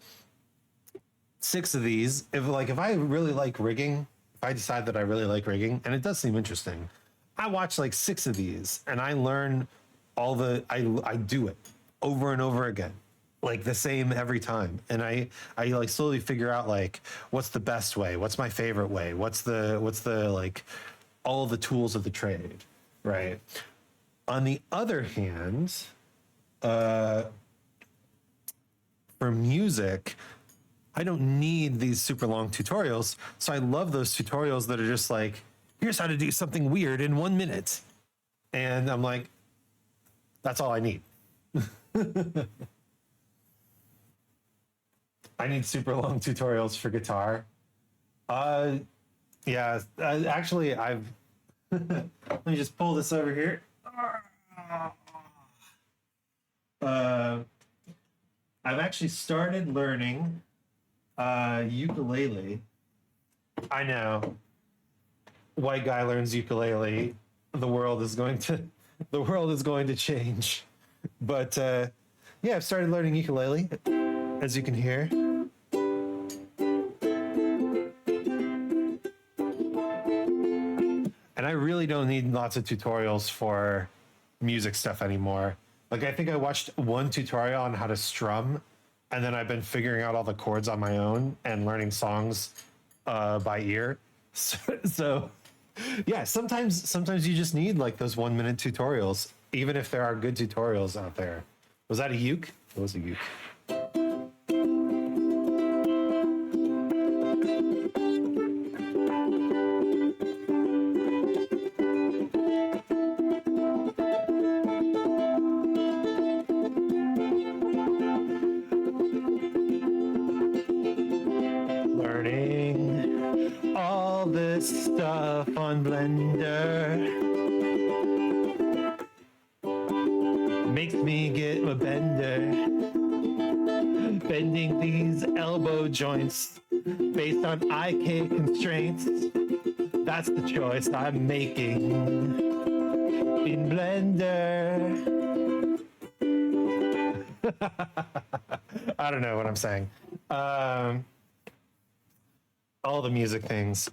6 of these. If I really like rigging, if I decide that I really like rigging, and it does seem interesting, I watch like 6 of these and I learn I do it over and over again, like the same every time. And I like slowly figure out like, what's the best way? What's my favorite way? What's the like all of the tools of the trade, right? On the other hand, for music, I don't need these super long tutorials. So I love those tutorials that are just like, here's how to do something weird in 1 minute. And I'm like, that's all I need. I need super long tutorials for guitar. Yeah, actually, I've, let me just pull this over here. I've actually started learning ukulele. I know. White guy learns ukulele. The world is going to change. But yeah, I've started learning ukulele, as you can hear. And I really don't need lots of tutorials for music stuff anymore. Like, I think I watched one tutorial on how to strum, and then I've been figuring out all the chords on my own and learning songs by ear. So yeah, sometimes you just need like those 1 minute tutorials, even if there are good tutorials out there. Was that a uke? It was a uke. Learning all this stuff on Blender makes me get a bender. Bending these elbow joints based on IK constraints. That's the choice I'm making in Blender. I don't know what I'm saying. All the music things.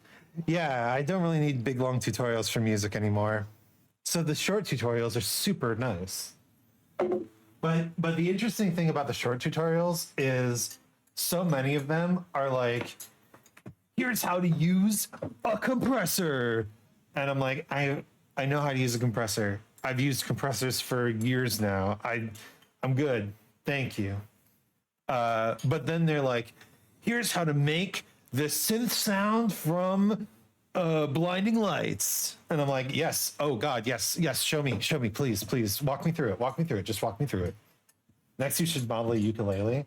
Yeah, I don't really need big long tutorials for music anymore. So the short tutorials are super nice. But the interesting thing about the short tutorials is so many of them are like, here's how to use a compressor. And I'm like, I know how to use a compressor. I've used compressors for years now. I'm good. Thank you. But then they're like, here's how to make the synth sound from blinding lights. And I'm like, yes. Oh God, yes. Show me, please. Walk me through it. Just walk me through it. Next, you should model a ukulele.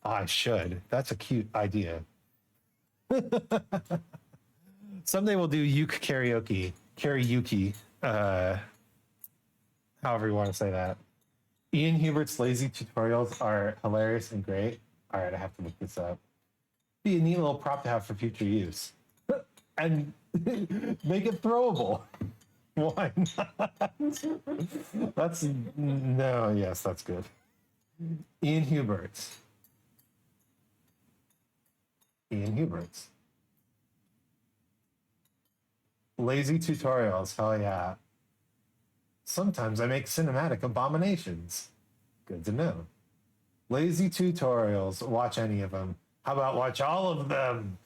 I should. That's a cute idea. Someday we'll do uke karaoke. However you want to say that. Ian Hubert's lazy tutorials are hilarious and great. All right, I have to look this up. Be a neat little prop to have for future use. And make it throwable. Why not? That's good. Ian Hubert's. Lazy tutorials, hell yeah. Sometimes I make cinematic abominations. Good to know. Lazy tutorials, watch any of them. How about watch all of them?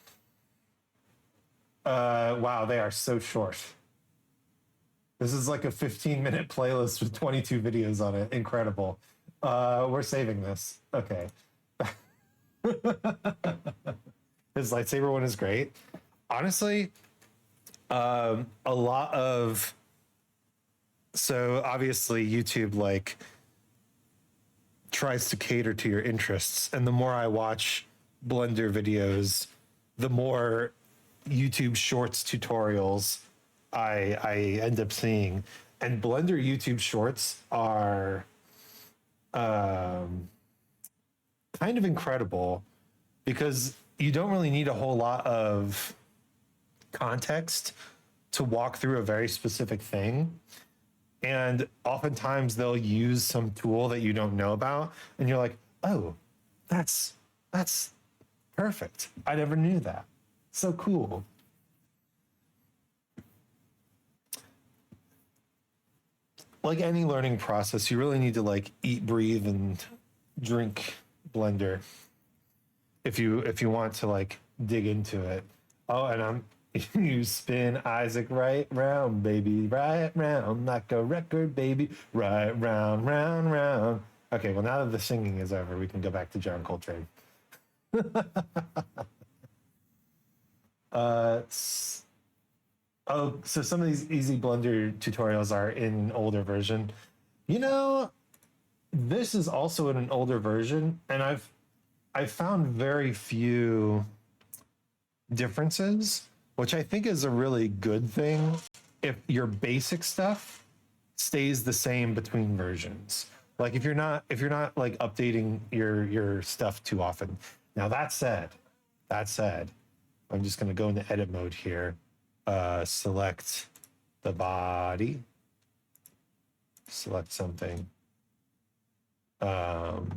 Wow, they are so short. This is like a 15-minute playlist with 22 videos on it. Incredible. We're saving this. Okay. His lightsaber one is great. Honestly, a lot of... So obviously YouTube like tries to cater to your interests. And the more I watch Blender videos, the more YouTube Shorts tutorials I end up seeing. And Blender YouTube Shorts are kind of incredible because you don't really need a whole lot of context to walk through a very specific thing. And oftentimes they'll use some tool that you don't know about, and you're like, oh, that's perfect. I never knew that. So cool. Like any learning process, you really need to like eat, breathe, and drink Blender if you want to like dig into it. Oh, and you spin Isaac right round, baby, right round, like a record, baby, right round, round, round. Okay, well, now that the singing is over, we can go back to John Coltrane. So some of these easy Blender tutorials are in an older version. You know, this is also in an older version, and I've found very few differences, which I think is a really good thing if your basic stuff stays the same between versions. Like if you're not like updating your stuff too often. Now that said, I'm just gonna go into edit mode here. Select the body. Select something. What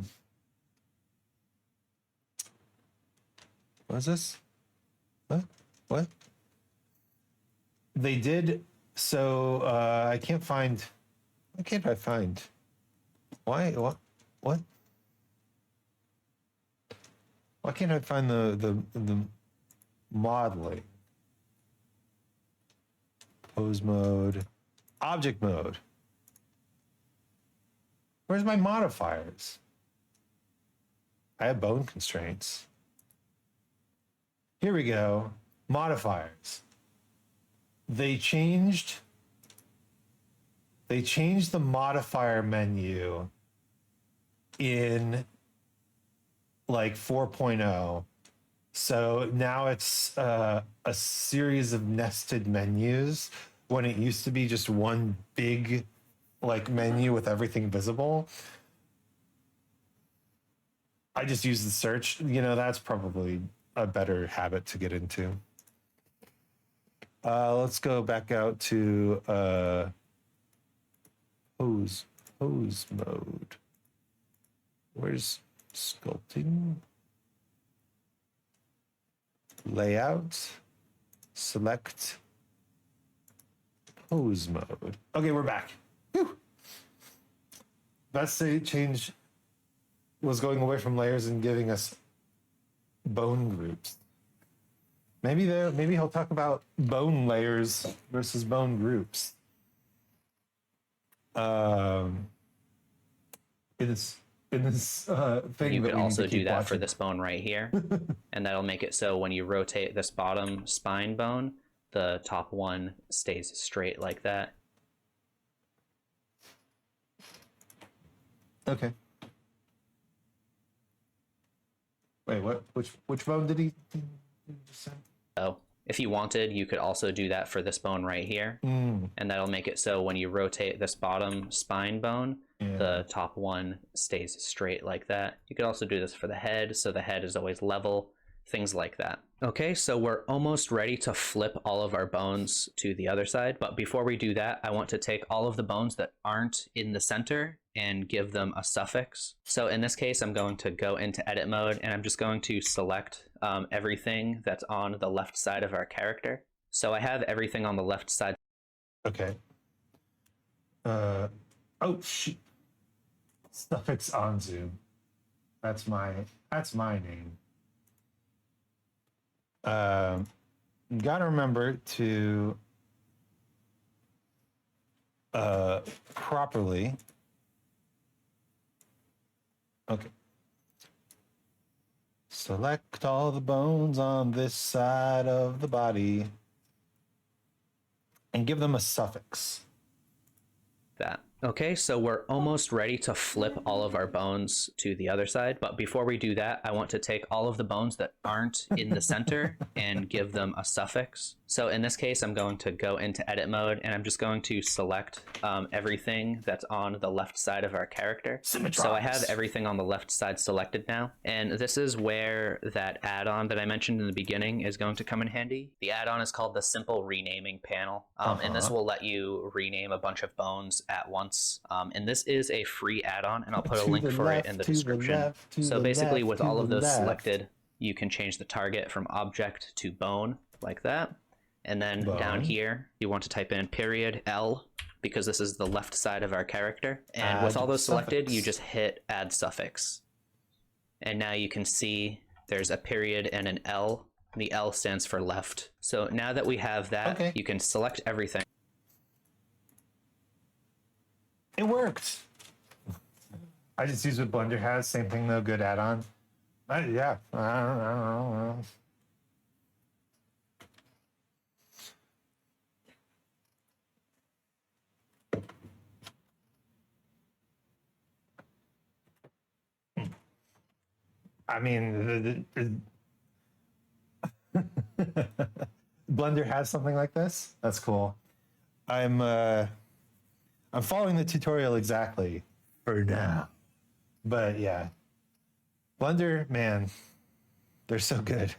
is this? What? They did so. I can't find. Why can't I find? Why? What? Why can't I find the modeling, pose mode, object mode. Where's my modifiers? I have bone constraints. Here we go. Modifiers. They changed the modifier menu in like 4.0. So now it's a series of nested menus when it used to be just one big like menu with everything visible. I just use the search. That's probably a better habit to get into. Let's go back out to pose mode. Where's sculpting? Layout, select pose mode. Okay, we're back. Whew. That's the change was going away from layers and giving us bone groups. Maybe he'll talk about bone layers versus bone groups. In this thing, you could also do that for this bone right here, and that'll make it so when you rotate this bottom spine bone, the top one stays straight like that. Okay. Wait, what? Which bone did he just say? So if you wanted, you could also do that for this bone right here, and that'll make it so when you rotate this bottom spine bone, the top one stays straight like that. You could also do this for the head, so the head is always level, things like that. Okay, so we're almost ready to flip all of our bones to the other side, but before we do that, I want to take all of the bones that aren't in the center and give them a suffix. So in this case, I'm going to go into edit mode, and I'm just going to select everything that's on the left side of our character. So I have everything on the left side. Okay. Oh, shoot. Suffix Anzu. That's my name. Gotta remember to properly. Okay. Select all the bones on this side of the body and give them a suffix. That. Okay, so we're almost ready to flip all of our bones to the other side, but before we do that, I want to take all of the bones that aren't in the center and give them a suffix. So in this case, I'm going to go into edit mode, and I'm just going to select everything that's on the left side of our character. So I have everything on the left side selected now, and this is where that add-on that I mentioned in the beginning is going to come in handy. The add-on is called the Simple Renaming panel, and this will let you rename a bunch of bones at once. And this is a free add-on, and I'll put a link for it in the description. So basically, with all of those selected, you can change the target from object to bone like that. And then down here, you want to type in period L, because this is the left side of our character. And with all those selected, you just hit add suffix. And now you can see there's a period and an L. The L stands for left. So now that we have that, you can select everything. It worked. I just use what Blender has. Same thing though. Good add-on. Yeah. I don't know. I mean, Blender has something like this. That's cool. I'm following the tutorial exactly for now, but yeah, Blender, man, they're so good.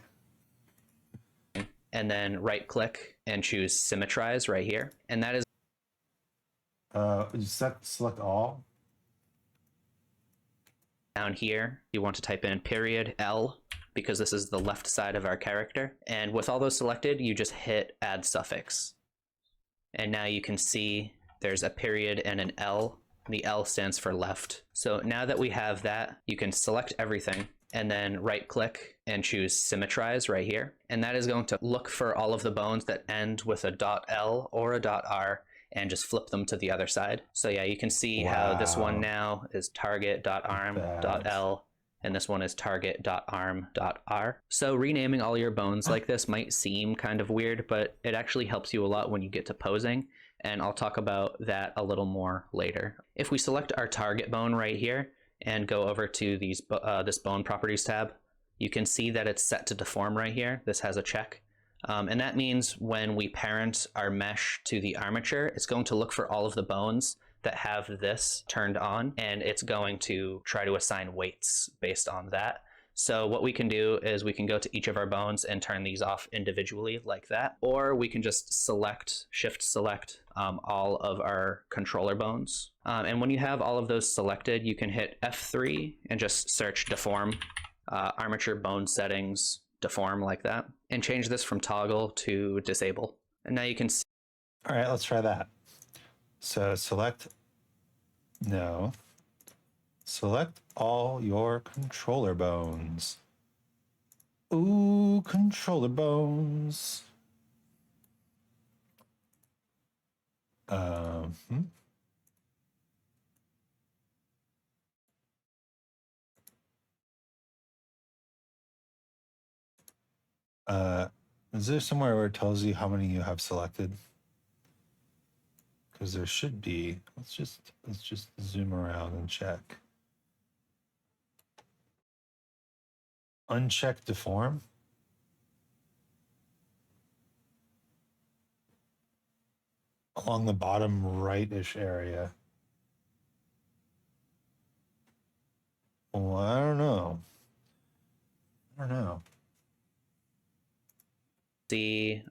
And then right click and choose symmetrize right here, and that is select all. Down here, you want to type in period L, because this is the left side of our character. And with all those selected, you just hit add suffix. And now you can see there's a period and an L. The L stands for left. So now that we have that, you can select everything. and then right click and choose Symmetrize right here. And that is going to look for all of the bones that end with a .L or a .R and just flip them to the other side. So yeah, you can see how this one now is target.arm.L and this one is target.arm.R. So renaming all your bones like this might seem kind of weird, but it actually helps you a lot when you get to posing, and I'll talk about that a little more later. If we select our target bone right here and go over to these this bone properties tab, you can see that it's set to deform right here. This has a check. And that means when we parent our mesh to the armature, it's going to look for all of the bones that have this turned on, and it's going to try to assign weights based on that. So what we can do is we can go to each of our bones and turn these off individually like that, or we can just select, shift select all of our controller bones. And when you have all of those selected, you can hit F3 and just search deform, armature bone settings, deform like that, and change this from toggle to disable. And now you can see. All right, let's try that. So select all your controller bones. Ooh, controller bones. Is there somewhere where it tells you how many you have selected? Because there should be. Let's just zoom around and check. Uncheck deform. Along the bottom right-ish area. Well, I don't know. See,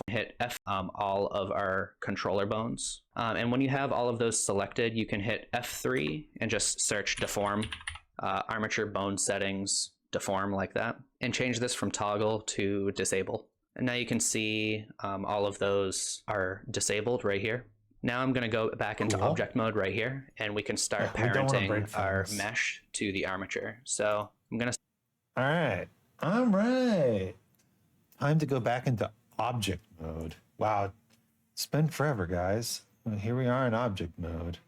hit F all of our controller bones. And when you have all of those selected, you can hit F3 and just search deform, armature bone settings, deform like that, and change this from toggle to disable. And now you can see all of those are disabled right here. Now I'm going to go back into object mode right here, and we can start parenting our mesh to the armature. So I'm going to. All right. Time to go back into object mode. Wow. It's been forever, guys. Well, here we are in object mode.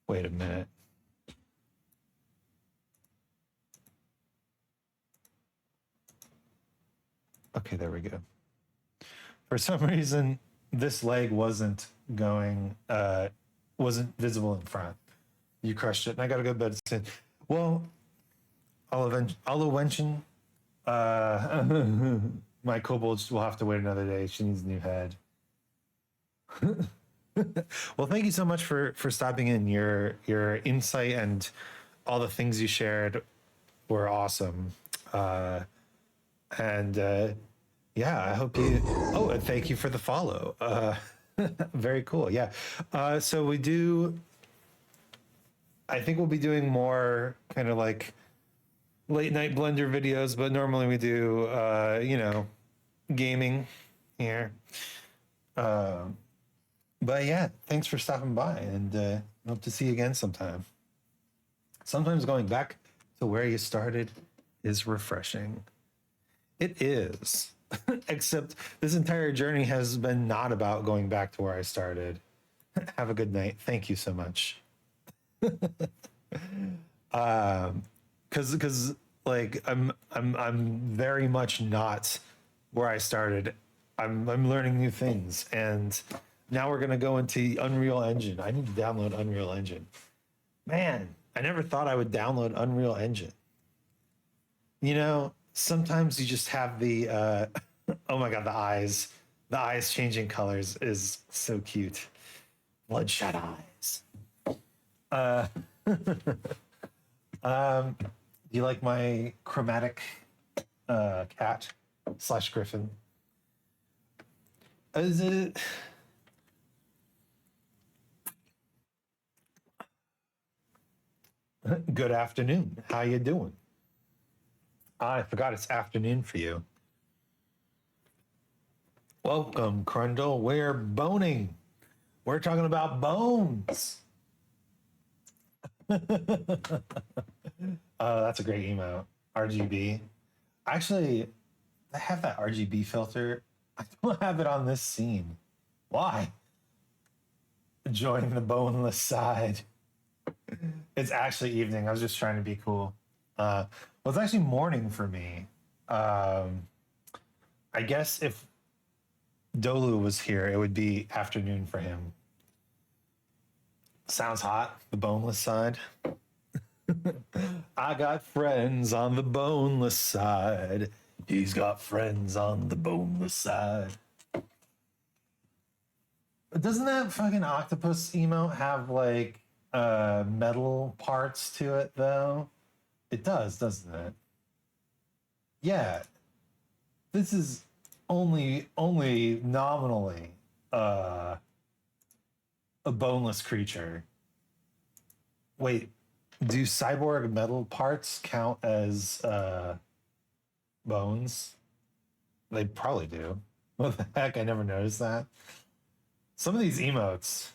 Wait a minute. Okay, there we go. For some reason, this leg wasn't visible in front. You crushed it, and I gotta go to bed soon. Well, I'll mention my kobold will have to wait another day. She needs a new head. Well, thank you so much for stopping in. Your insight and all the things you shared were awesome. Yeah, I hope you. Oh, and thank you for the follow. Very cool. Yeah. So we do. I think we'll be doing more kind of like late night Blender videos, but normally we do, gaming here. But yeah, thanks for stopping by, and hope to see you again sometime. Sometimes going back to where you started is refreshing. It is. Except this entire journey has been not about going back to where I started. Have a good night. Thank you so much. Because like I'm very much not where I started. I'm learning new things, and now we're gonna go into Unreal Engine. I need to download Unreal Engine. Man, I never thought I would download Unreal Engine. You know, sometimes you just have the oh my god, the eyes changing colors is so cute. Bloodshot eyes. Do you like my chromatic cat / griffin? Is it? Good afternoon. How you doing? I forgot it's afternoon for you. Welcome, Crundle. We're boning. We're talking about bones. That's a great email. RGB. Actually, I have that RGB filter. I don't have it on this scene. Why? Join the boneless side. It's actually evening. I was just trying to be cool. Well, it's actually morning for me. I guess if Dolu was here, it would be afternoon for him. Sounds hot. The boneless side. I got friends on the boneless side. He's got friends on the boneless side. But doesn't that fucking octopus emote have like metal parts to it though? It does, doesn't it? Yeah. This is only nominally a boneless creature. Wait, do cyborg metal parts count as bones? They probably do. What the heck? I never noticed that. Some of these emotes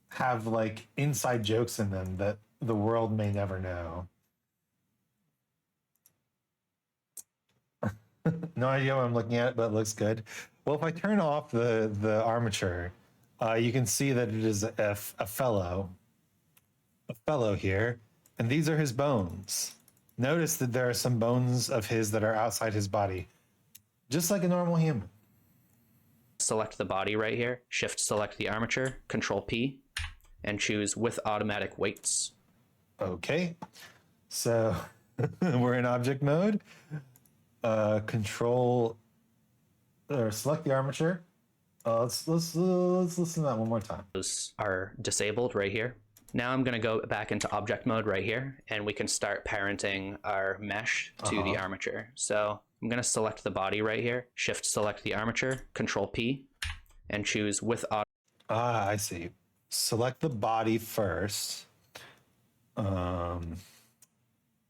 have like inside jokes in them that the world may never know. No idea what I'm looking at, but it looks good. Well, if I turn off the armature, you can see that it is a fellow here, and these are his bones. Notice that there are some bones of his that are outside his body, just like a normal human. Select the body right here, shift select the armature, control P, and choose with automatic weights. Okay, so we're in object mode. Control or select the armature. Let's listen to that one more time. Those are disabled right here. Now I'm going to go back into object mode right here, and we can start parenting our mesh to the armature. So I'm going to select the body right here, shift select the armature, control P, and choose with auto. I see. Select the body first.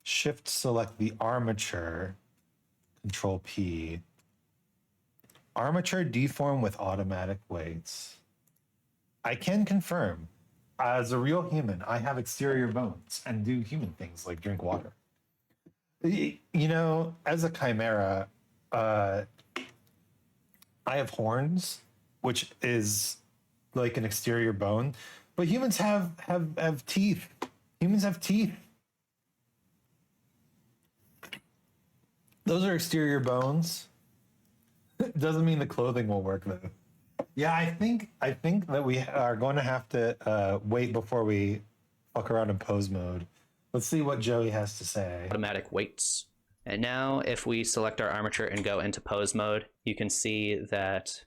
Shift select the armature, control P. Armature deform with automatic weights. I can confirm, as a real human, I have exterior bones and do human things like drink water. You know, as a chimera, I have horns, which is like an exterior bone, but humans have teeth. Humans have teeth. Those are exterior bones. Doesn't mean the clothing will work though. Yeah, I think that we are going to have to wait before we fuck around in pose mode. Let's see what Joey has to say. Automatic weights. And now if we select our armature and go into pose mode, you can see that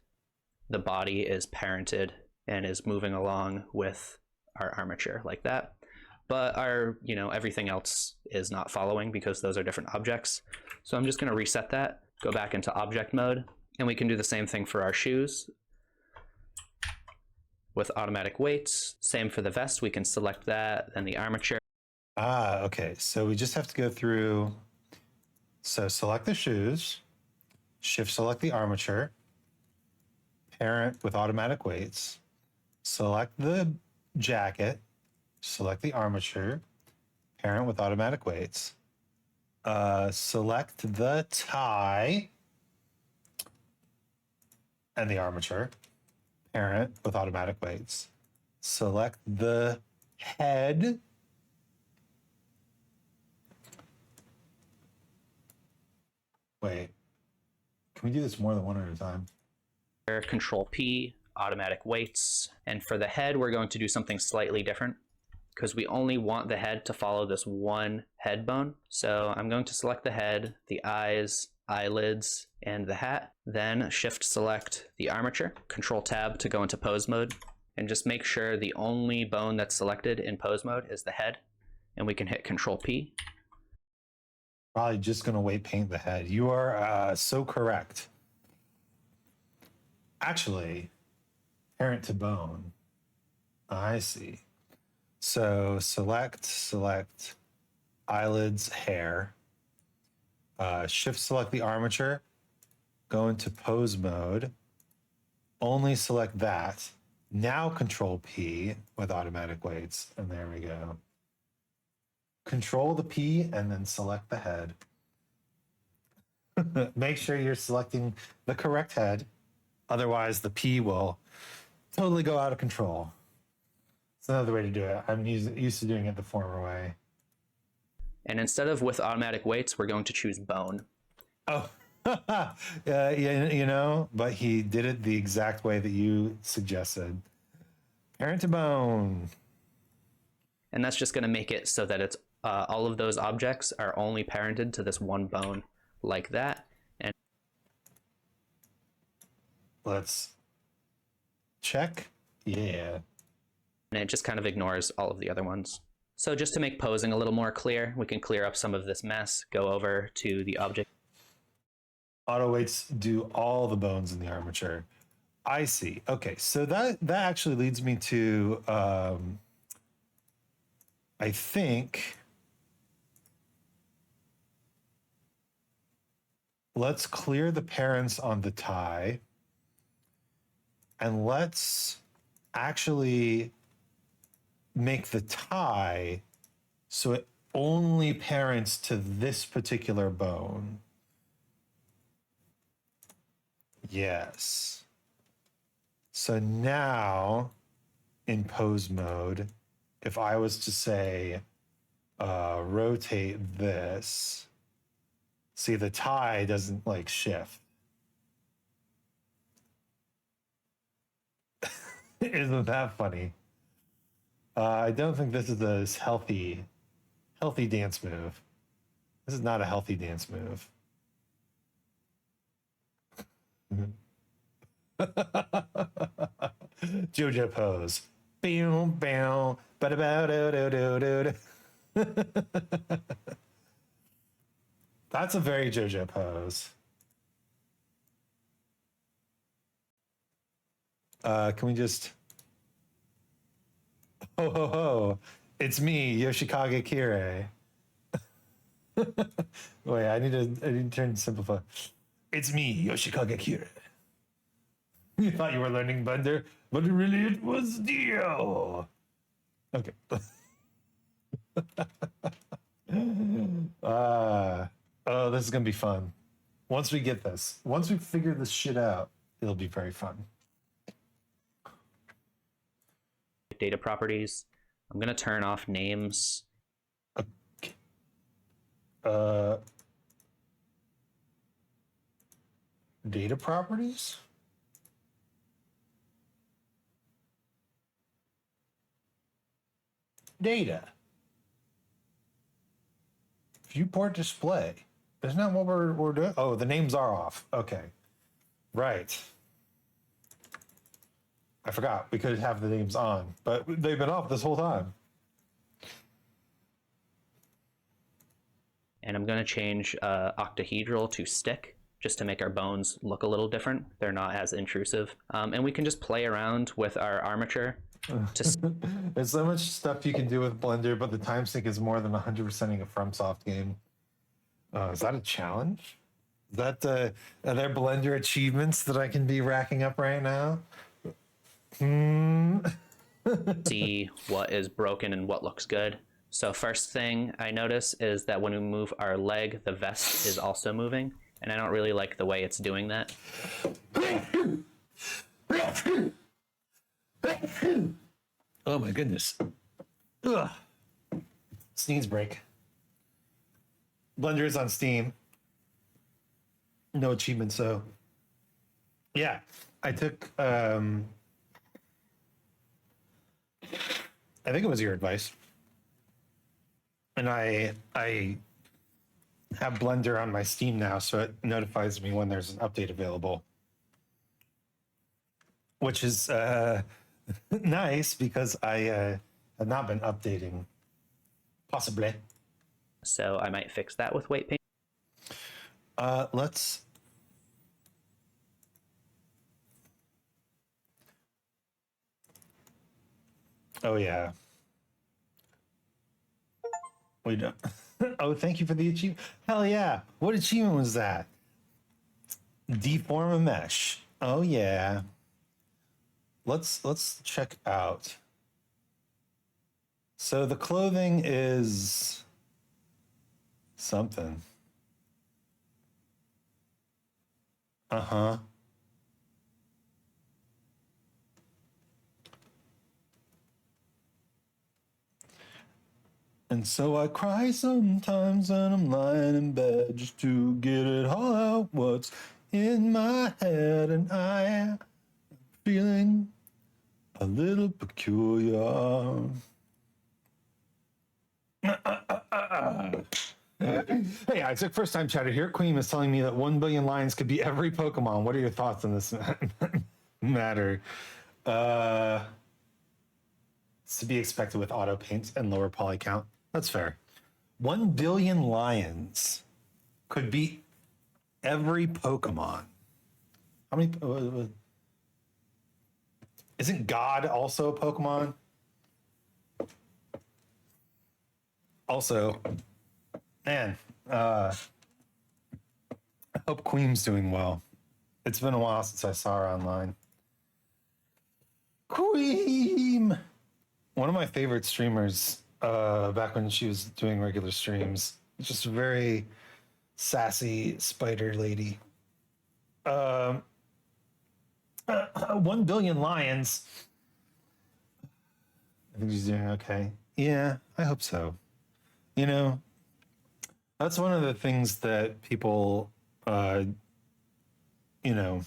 the body is parented and is moving along with our armature like that. But our, everything else is not following because those are different objects. So I'm just going to reset that, go back into object mode, and we can do the same thing for our shoes with automatic weights. Same for the vest, we can select that and the armature. Okay, so we just have to go through. So select the shoes, shift select the armature, parent with automatic weights, select the jacket, select the armature, parent with automatic weights, select the tie and the armature, parent with automatic weights, select the head, wait, can we do this more than one at a time? Control P, automatic weights. And for the head, we're going to do something slightly different because we only want the head to follow this one head bone. So I'm going to select the head, the eyes, eyelids, and the hat. Then shift select the armature, control tab to go into pose mode, and just make sure the only bone that's selected in pose mode is the head. And we can hit control P. Probably just going to weight paint the head. You are so correct. Actually, parent to bone. I see. So select eyelids, hair. Shift select the armature. Go into pose mode. Only select that. Now control P with automatic weights. And there we go. Control the P and then select the head. Make sure you're selecting the correct head. Otherwise, the P will totally go out of control. It's another way to do it. I'm used to doing it the former way. And instead of with automatic weights, we're going to choose bone. Oh, yeah, but he did it the exact way that you suggested. Parent to bone. And that's just going to make it so that it's all of those objects are only parented to this one bone, like that. And Let's check. Yeah. and it just kind of ignores all of the other ones. So just to make posing a little more clear, we can clear up some of this mess, go over to the object. Auto weights do all the bones in the armature. I see. Okay, so that actually leads me to I think let's clear the parents on the tie, and let's actually make the tie so it only parents to this particular bone. Yes. So now in pose mode, if I was to say rotate this, see the tie doesn't like shift. Isn't that funny? I don't think this is a healthy dance move. This is not a healthy dance move. JoJo pose. Bow, bow, ba-da-bow-do-do-do-do. That's a very JoJo pose. Can we just... Ho, ho, ho. It's me, Yoshikage Kirei. Wait, I need to turn simplify. It's me, Yoshikage Kirei. You thought you were learning Blender, but really it was Dio. Okay. Oh, this is gonna be fun. Once we figure this shit out, it'll be very fun. Data properties. I'm going to turn off names. Data properties? Data. Viewport display. Isn't that what we're doing? Oh, the names are off. Okay. Right. I forgot. We could have the names on, but they've been off this whole time. And I'm going to change octahedral to stick, just to make our bones look a little different. They're not as intrusive. And we can just play around with our armature. There's so much stuff you can do with Blender, but the time sync is more than 100%ing a FromSoft game. Is that a challenge? Is that are there Blender achievements that I can be racking up right now? See what is broken and what looks good. So first thing I notice is that when we move our leg, the vest is also moving, and I don't really like the way it's doing that. Oh my goodness. Ugh. Sneeze break. Blender is on Steam. No achievements, so yeah. I took I think it was your advice. And I have Blender on my Steam now, so it notifies me when there's an update available. Which is nice because I have not been updating. Possibly. So I might fix that with weight paint. Let's... Oh, yeah. We don't... Oh, thank you for the achievement. Hell yeah. What achievement was that? Deform a mesh. Oh, yeah. Let's check out. So the clothing is something. Uh-huh. And so I cry sometimes when I'm lying in bed just to get it all out what's in my head, and I am feeling a little peculiar. Hey, Isaac, first time chatter here. Queen is telling me that 1 billion lions could be every Pokemon. What are your thoughts on this matter? It's to be expected with auto paint and lower poly count. That's fair. 1 billion lions could be every Pokemon. How many? Isn't God also a Pokemon? Also, man, I hope Queen's doing well. It's been a while since I saw her online. Queen! One of my favorite streamers back when she was doing regular streams. Just a very sassy spider lady. 1 billion lions. I think she's doing okay. Yeah, I hope so. You know, that's one of the things that people, you know,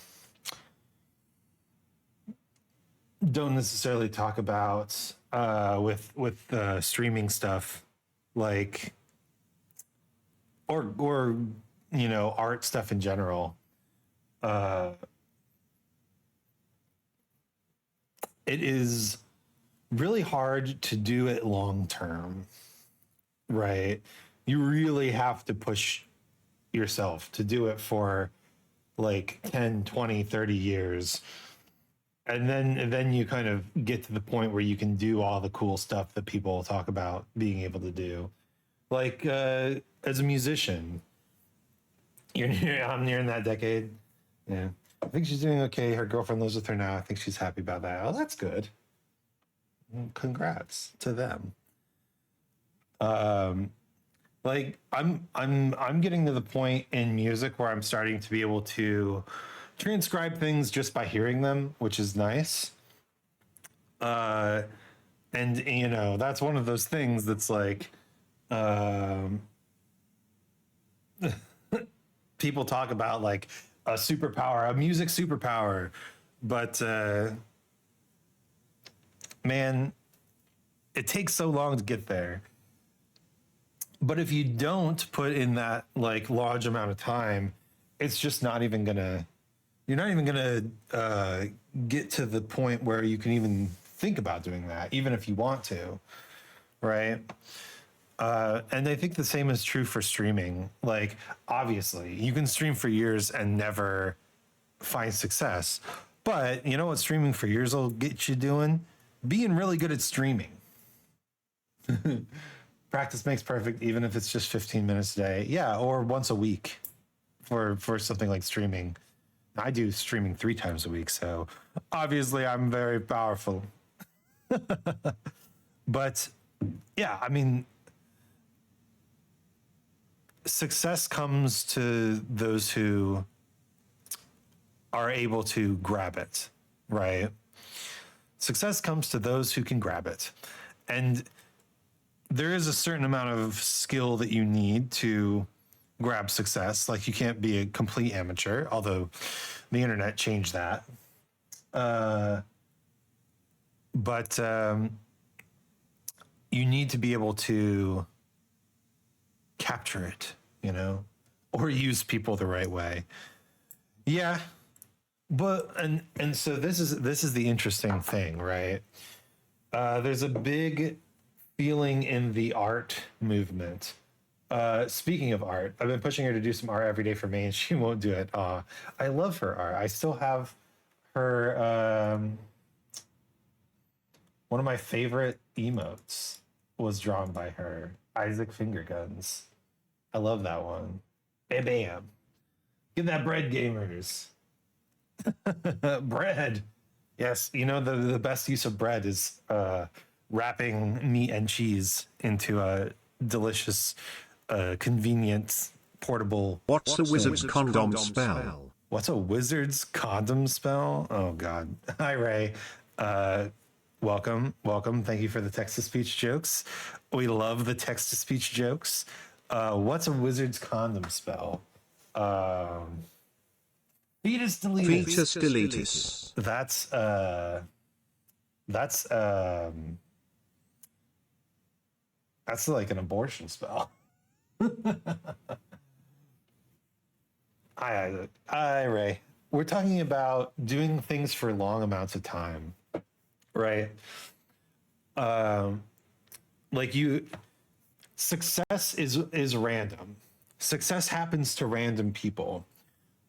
don't necessarily talk about with streaming stuff, like, or you know, art stuff in general. It is really hard to do it long term, right? You really have to push yourself to do it for like 10, 20, 30 years. And then you kind of get to the point where you can do all the cool stuff that people talk about being able to do. Like as a musician, I'm nearing that decade. Yeah. I think she's doing okay. Her girlfriend lives with her now. I think she's happy about that. Oh, that's good. Congrats to them. Like I'm getting to the point in music where I'm starting to be able to transcribe things just by hearing them, which is nice. And you know, that's one of those things that's like people talk about like a superpower, a music superpower, but man, it takes so long to get there. But if you don't put in that like large amount of time, it's just not even gonna, you're not even gonna get to the point where you can even think about doing that, even if you want to, right? And I think the same is true for streaming. Like, obviously, you can stream for years and never find success. But you know what streaming for years will get you doing? Being really good at streaming. Practice makes perfect, even if it's just 15 minutes a day. Yeah, or once a week for something like streaming. I do streaming 3 times a week, so obviously I'm very powerful. But yeah, I mean, success comes to those who are able to grab it, right? Success comes to those who can grab it. And there is a certain amount of skill that you need to grab success. Like, you can't be a complete amateur, although the internet changed that. But you need to be able to capture it, you know, or use people the right way. Yeah. But and so this is the interesting thing, right? There's a big feeling in the art movement. Speaking of art, I've been pushing her to do some art every day for me, and she won't do it. I love her art. I still have her. One of my favorite emotes was drawn by her, Isaac Fingerguns. I love that one. Bam, bam. Get that bread, gamers. Bread. Yes, you know, the best use of bread is wrapping meat and cheese into a delicious, convenient, portable. What's the wizard's condom spell? What's a wizard's condom spell? Oh God. Hi Ray. Welcome. Thank you for the text to speech jokes. We love the text to speech jokes. What's a wizard's condom spell? Fetus deletus. Fetus deletus. That's like an abortion spell. Hi, Ray. We're talking about doing things for long amounts of time, right? Like success is random. Success happens to random people,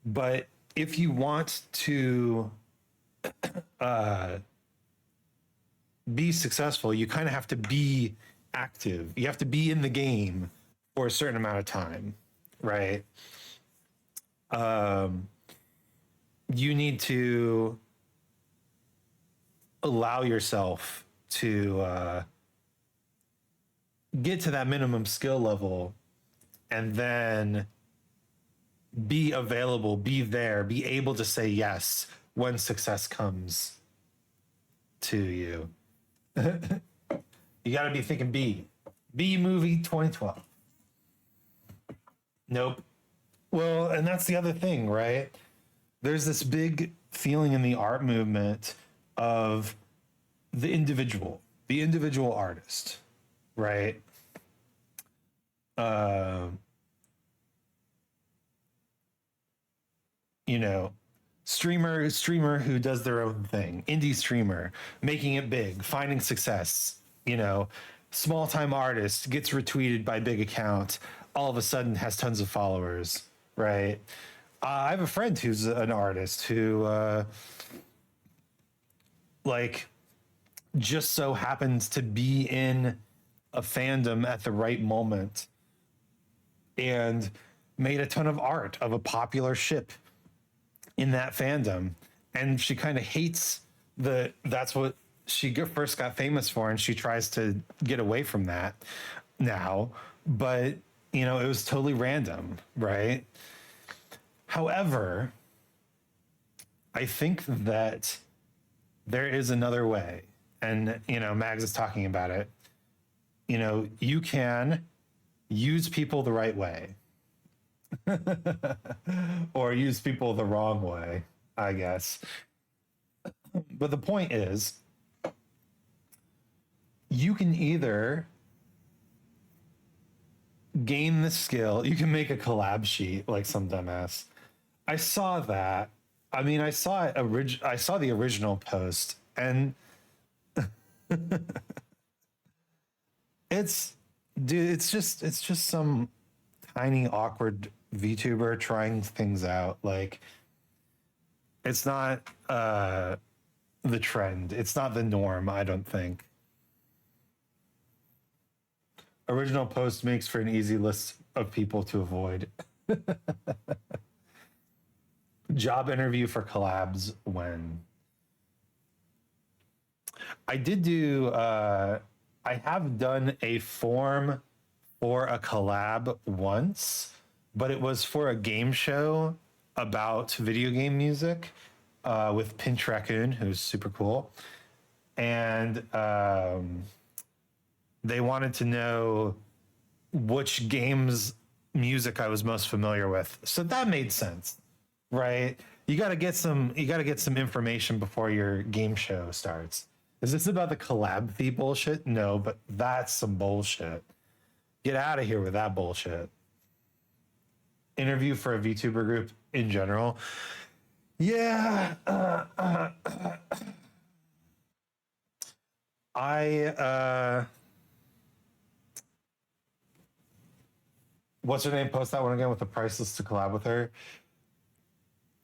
but if you want to be successful, you kind of have to be active. You have to be in the game for a certain amount of time, right? You need to allow yourself to get to that minimum skill level and then be available, be there, be able to say yes when success comes to you. You got to be thinking B movie 2012. Nope. Well, and that's the other thing, right? There's this big feeling in the art movement of the individual artist, right? You know, streamer who does their own thing, indie streamer, making it big, finding success, you know, small time artist gets retweeted by big account, all of a sudden has tons of followers, right? I have a friend who's an artist who like just so happens to be in a fandom at the right moment and made a ton of art of a popular ship in that fandom, and she kind of hates that's what she first got famous for, and she tries to get away from that now, but you know, it was totally random, right? However, I think that there is another way, and you know, Mags is talking about it. You know, you can use people the right way or use people the wrong way, I guess. But the point is, you can either gain the skill, you can make a collab sheet like some dumbass. I saw that. I mean, I saw the original post, and it's just some tiny awkward VTuber trying things out. Like, it's not the trend. It's not the norm, I don't think. Original post makes for an easy list of people to avoid. Job interview for collabs when. I did do, I have done a form for a collab once, but it was for a game show about video game music with Pinch Raccoon, who's super cool. And they wanted to know which games music I was most familiar with. So that made sense, right? You got to get some information before your game show starts. Is this about the collab fee bullshit? No, but that's some bullshit. Get out of here with that bullshit. Interview for a VTuber group in general. Yeah. What's her name? Post that one again with the price list to collab with her.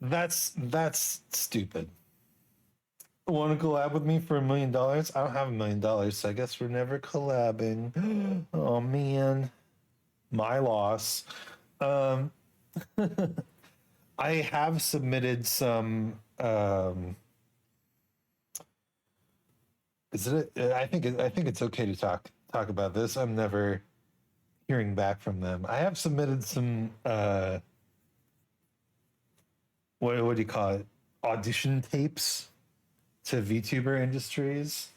That's stupid. Want to collab with me for $1 million? I don't have $1 million, so I guess we're never collabing. Oh man, my loss. I have submitted some. Is it? I think it's okay to talk about this. I'm never hearing back from them. I have submitted some what do you call it? Audition tapes to VTuber Industries.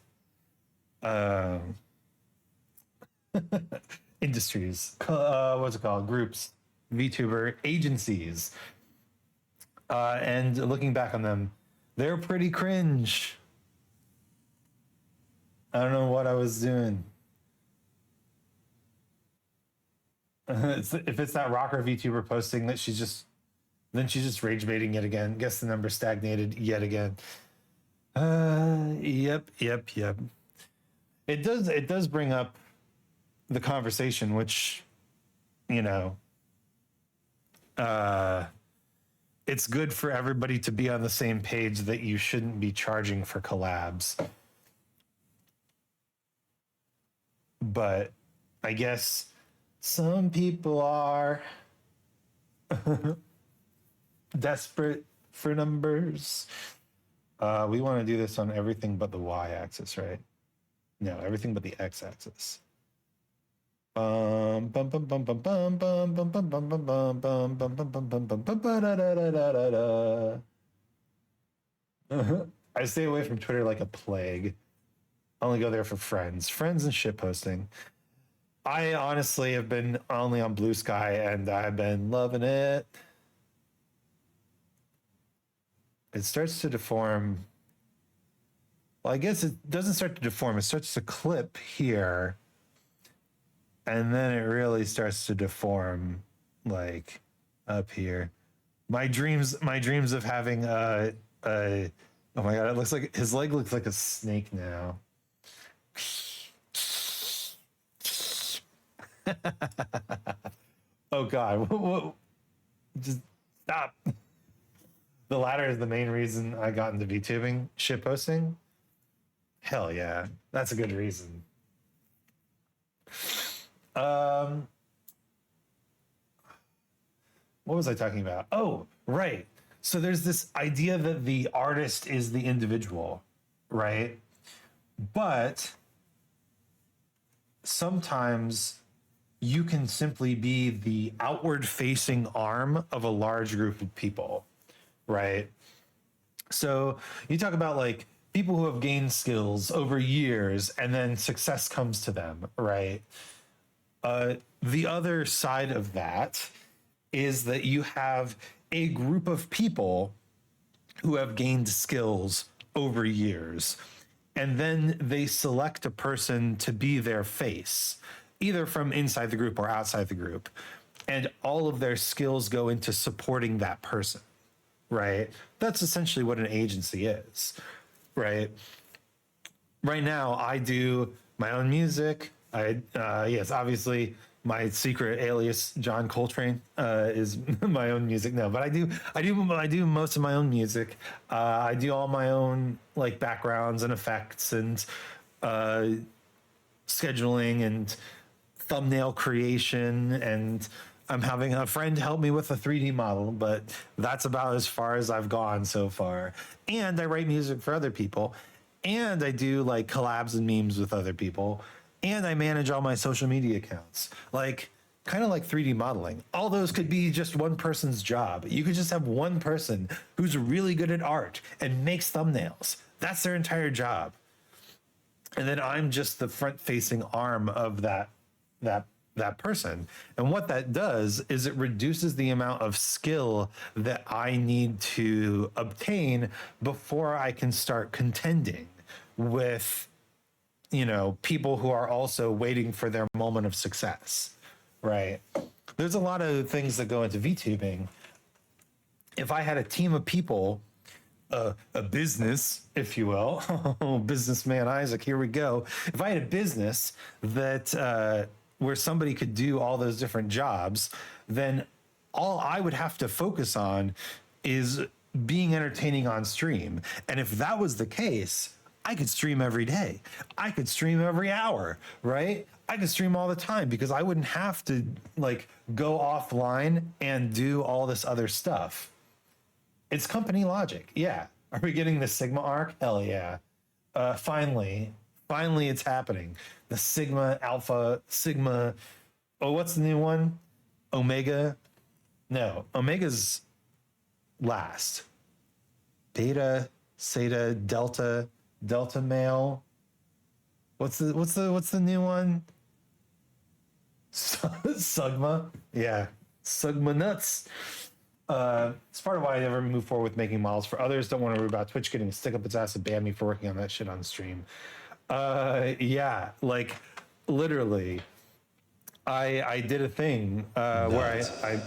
Industries. What's it called? Groups, VTuber agencies. And looking back on them, they're pretty cringe. I don't know what I was doing. If it's that rocker VTuber posting that she's just rage baiting yet again. Guess the number stagnated yet again. Yep. It does bring up the conversation, which, you know, it's good for everybody to be on the same page that you shouldn't be charging for collabs. But I guess some people are desperate for numbers. We want to do this on everything but the y-axis, right? No, everything but the x-axis. I stay away from Twitter like a plague. I only go there for friends and shit posting. I honestly have been only on Blue Sky and I've been loving it. It starts to deform. Well, I guess it doesn't start to deform. It starts to clip here. And then it really starts to deform, like up here. My dreams of having oh my God, it looks like his leg looks like a snake now. Oh God, just stop. The latter is the main reason I got into VTubing, shitposting. Hell yeah, that's a good reason. What was I talking about? Oh, right. So there's this idea that the artist is the individual, right? But sometimes you can simply be the outward facing arm of a large group of people, right? So you talk about like people who have gained skills over years and then success comes to them, right? The other side of that is that you have a group of people who have gained skills over years, and then they select a person to be their face, either from inside the group or outside the group, and all of their skills go into supporting that person, right? That's essentially what an agency is, right? Right now, I do my own music. Yes, obviously my secret alias John Coltrane is my own music. No, but I do most of my own music. I do all my own like backgrounds and effects and scheduling and thumbnail creation, and I'm having a friend help me with a 3D model, but that's about as far as I've gone so far. And I write music for other people, and I do like collabs and memes with other people. And I manage all my social media accounts, like kind of like 3D modeling. All those could be just one person's job. You could just have one person who's really good at art and makes thumbnails. That's their entire job. And then I'm just the front-facing arm of that person. And what that does is it reduces the amount of skill that I need to obtain before I can start contending with, you know, people who are also waiting for their moment of success, right? There's a lot of things that go into VTubing. If I had a team of people, a business, if you will, businessman Isaac, here we go. If I had a business that where somebody could do all those different jobs, then all I would have to focus on is being entertaining on stream. And if that was the case, I could stream every day. I could stream every hour, right? I could stream all the time because I wouldn't have to like go offline and do all this other stuff. It's company logic. Yeah. Are we getting the Sigma arc? Hell yeah. Finally it's happening. The Sigma, Alpha, Sigma. Oh, what's the new one? Omega. No, Omega's last. Beta, Zeta, Delta, Delta male. What's the new one? Sugma. Yeah. Sugma nuts. It's part of why I never moved forward with making models for others. Don't want to worry about Twitch getting a stick up its ass and ban me for working on that shit on stream. Yeah, like literally, I did a thing where I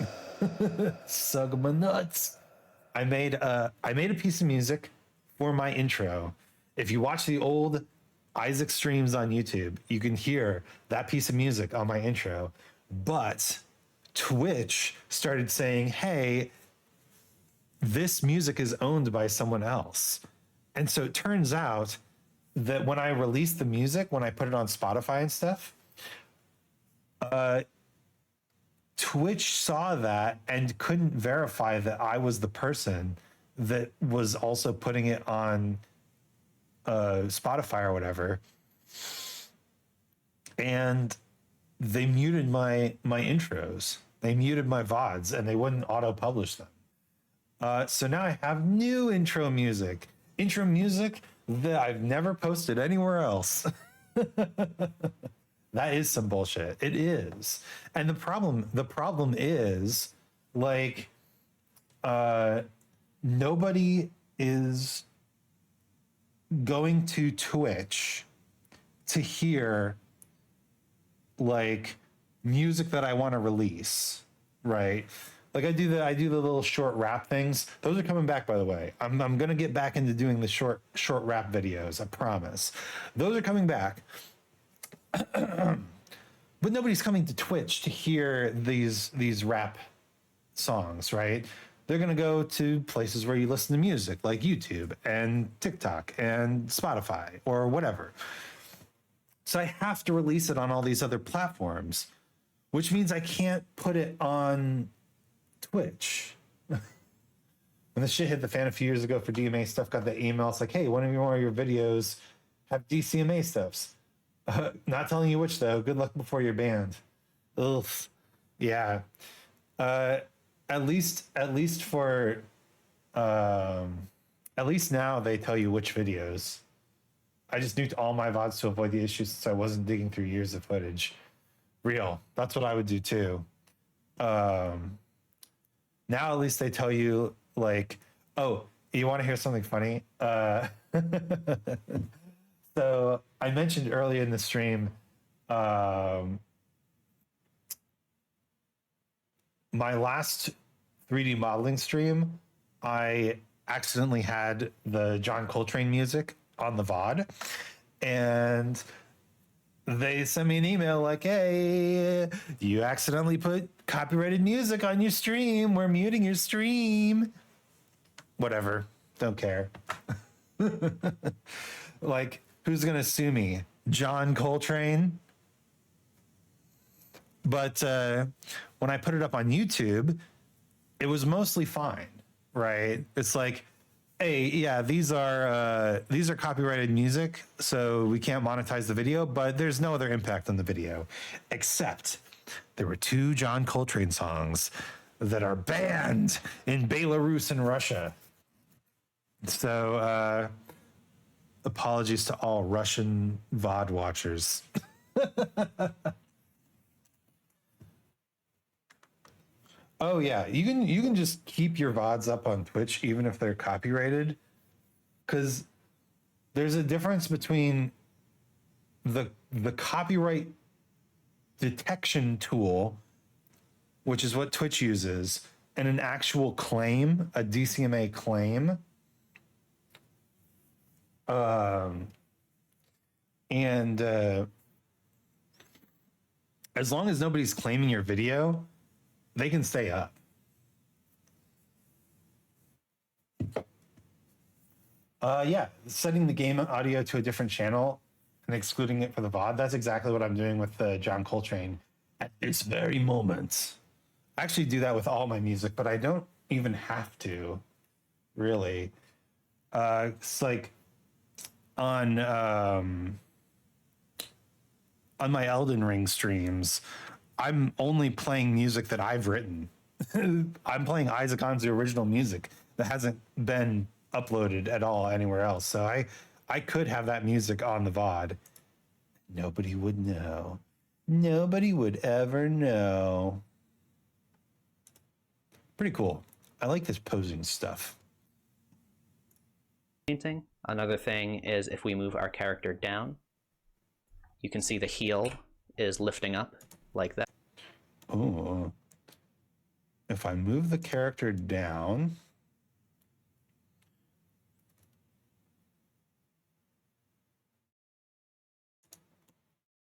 sug my nuts. I made a piece of music for my intro. If you watch the old Isaac streams on YouTube, you can hear that piece of music on my intro. But Twitch started saying, hey, this music is owned by someone else. And so it turns out that when I released the music, when I put it on Spotify and stuff, Twitch saw that and couldn't verify that I was the person that was also putting it on Spotify or whatever. And they muted my intros. They muted my VODs and they wouldn't auto-publish them. So now I have new intro music that I've never posted anywhere else. That is some bullshit. It is. And the problem is like, nobody is going to Twitch to hear like music that I want to release, right? Like I do the little short rap things. Those are coming back, by the way. I'm gonna get back into doing the short rap videos. I promise. Those are coming back. But nobody's coming to Twitch to hear these rap songs, right? They're gonna go to places where you listen to music, like YouTube and TikTok and Spotify or whatever. So I have to release it on all these other platforms, which means I can't put it on Twitch. When the shit hit the fan a few years ago for DMA stuff, got the email. It's like, hey, one of your videos have DCMA stuffs. Not telling you which though. Good luck before you're banned. Ugh. Yeah. At least for at least now they tell you which videos. I just nuked all my VODs to avoid the issues since I wasn't digging through years of footage. Real. That's what I would do too. Now at least they tell you like, oh, you want to hear something funny? So I mentioned earlier in the stream, my last 3D modeling stream, I accidentally had the John Coltrane music on the VOD, and they sent me an email like, hey, you accidentally put copyrighted music on your stream. We're muting your stream. Whatever. Don't care. Like, who's going to sue me? John Coltrane? But when I put it up on YouTube, it was mostly fine, right? It's like, hey, yeah, these are copyrighted music, so we can't monetize the video, but there's no other impact on the video, except there were 2 John Coltrane songs that are banned in Belarus and Russia. So apologies to all Russian VOD watchers. Oh yeah, you can just keep your VODs up on Twitch even if they're copyrighted, because there's a difference between the copyright detection tool, which is what Twitch uses, and an actual claim, a DCMA claim. And as long as nobody's claiming your video, they can stay up. Yeah, setting the game audio to a different channel and excluding it for the VOD. That's exactly what I'm doing with John Coltrane at this very moment. I actually do that with all my music, but I don't even have to, really. It's like on my Elden Ring streams, I'm only playing music that I've written. I'm playing Isaac Anzu original music that hasn't been uploaded at all anywhere else. So I could have that music on the VOD. Nobody would know. Nobody would ever know. Pretty cool. I like this posing stuff. Painting. Another thing is if we move our character down, you can see the heel is lifting up like that. Oh. If I move the character down,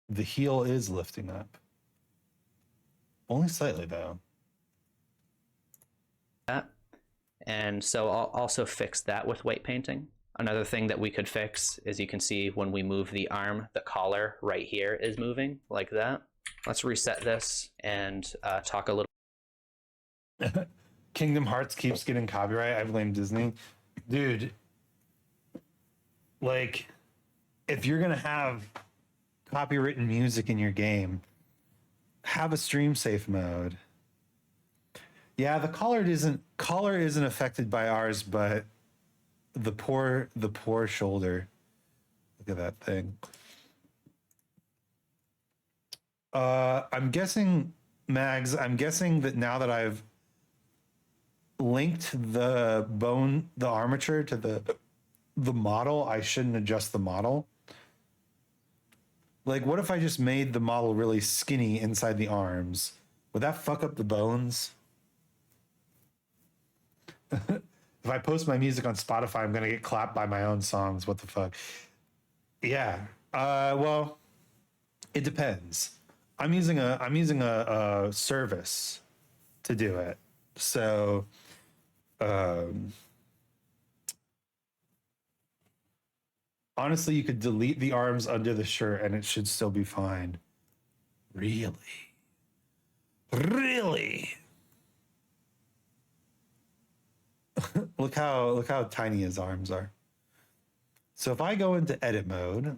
the heel is lifting up. Only slightly, though. That. And so I'll also fix that with weight painting. Another thing that we could fix is you can see when we move the arm, the collar right here is moving like that. Let's reset this and talk a little. Kingdom Hearts keeps getting copyright. I blame Disney. Dude, like, if you're going to have copywritten music in your game, have a stream safe mode. Yeah, the collar isn't affected by ours, but the poor shoulder. Look at that thing. I'm guessing, Mags, I'm guessing that now that I've linked the armature to the model, I shouldn't adjust the model. Like, what if I just made the model really skinny inside the arms? Would that fuck up the bones? If I post my music on Spotify, I'm gonna get clapped by my own songs. What the fuck? Yeah. Well, it depends. I'm using a service to do it. So, honestly, you could delete the arms under the shirt and it should still be fine. Really? Really? Look how tiny his arms are. So if I go into edit mode,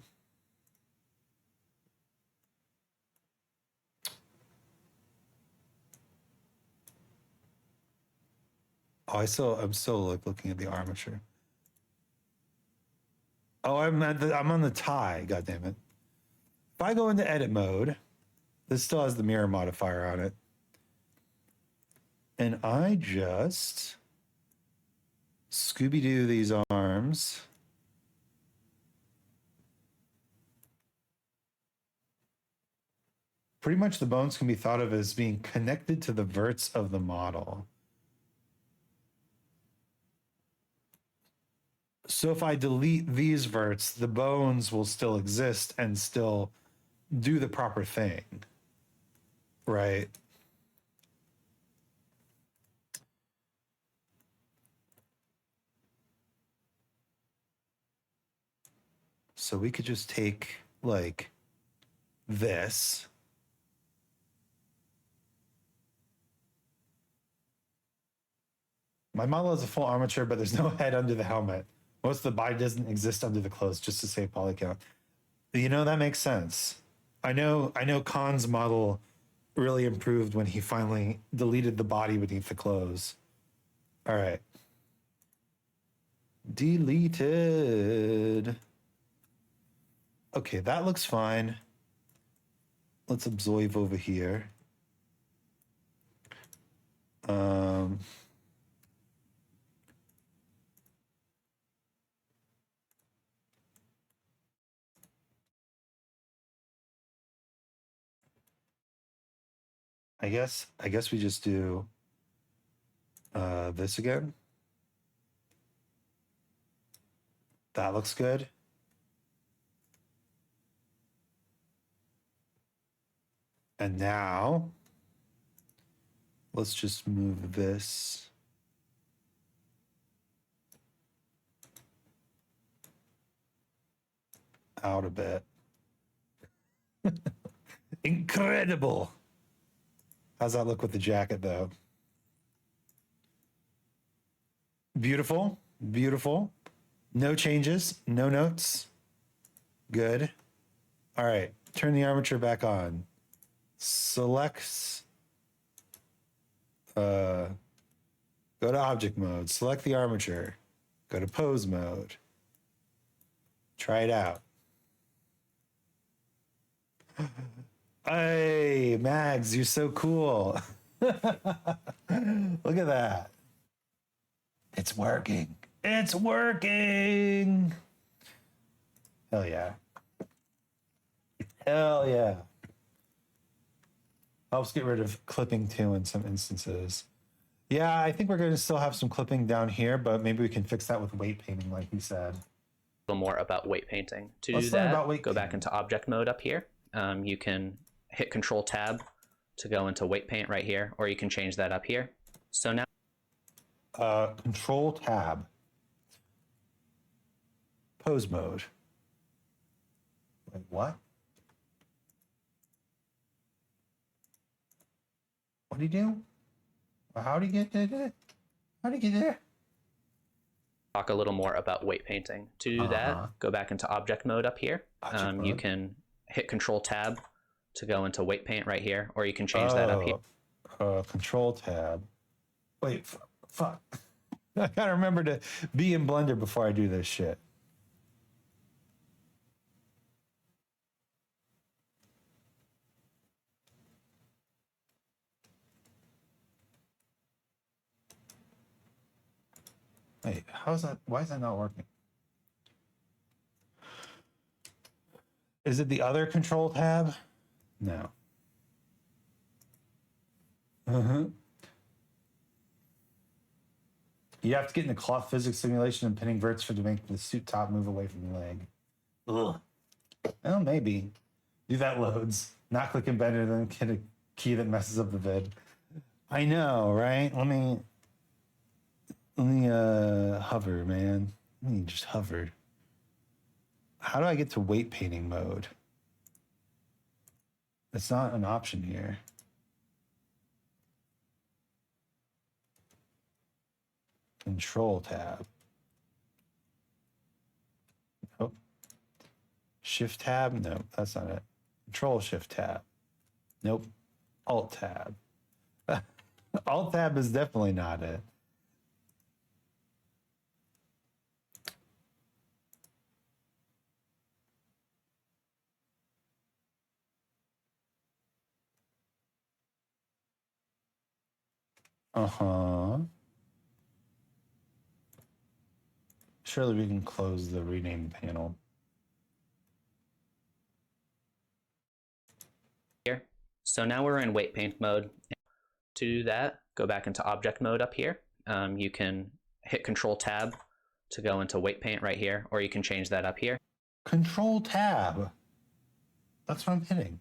I'm still like looking at the armature. Oh, I'm on the tie. God damn it! If I go into edit mode, this still has the mirror modifier on it, and I just Scooby-Doo these arms. Pretty much the bones can be thought of as being connected to the verts of the model. So if I delete these verts, the bones will still exist and still do the proper thing, right? So we could just take like this. My model has a full armature, but there's no head under the helmet. Most of the body doesn't exist under the clothes, just to save poly count. You know, that makes sense. I know Khan's model really improved when he finally deleted the body beneath the clothes. All right. Deleted. Okay, that looks fine. Let's observe over here. I guess we just do this again. That looks good. And now let's just move this out a bit. Incredible. How's that look with the jacket, though? Beautiful, beautiful. No changes, no notes. Good. All right, turn the armature back on. Selects Go to object mode. Select the armature. Go to pose mode. Try it out. Hey, Mags, you're so cool. Look at that. It's working. It's working. Hell yeah. Hell yeah. Helps get rid of clipping too in some instances. Yeah, I think we're going to still have some clipping down here, but maybe we can fix that with weight painting, like you said. A little more about weight painting. To Let's do learn that, about weight go back painting. into object mode up here. You can hit Control Tab to go into weight paint right here, or you can change that up here. So now Control Tab. Pose mode. Wait, what? What do you do? How do you get there? How do you get there? talk a little more about weight painting. To do that, go back into object mode up here. You can hit Control Tab to go into weight paint right here, or you can change that up here. Control Tab. Wait, fuck. I gotta remember to be in Blender before I do this shit. Wait, how's that? Why is that not working? Is it the other Control Tab? No. You have to get in the cloth physics simulation and pinning verts for to make the suit top move away from the leg. Ugh. Well, maybe. Do that loads. Not clicking better than hit a key that messes up the vid. I know, right? Let me hover, man. Let me just hover. How do I get to weight painting mode? It's not an option here. Control Tab. Nope. Shift Tab? No, that's not it. Control Shift Tab. Nope. Alt Tab. Alt Tab is definitely not it. Uh-huh. Surely we can close the rename panel. Here. So now we're in weight paint mode. To do that, go back into object mode up here. You can hit Control Tab to go into weight paint right here, or you can change that up here. Control Tab. That's what I'm hitting.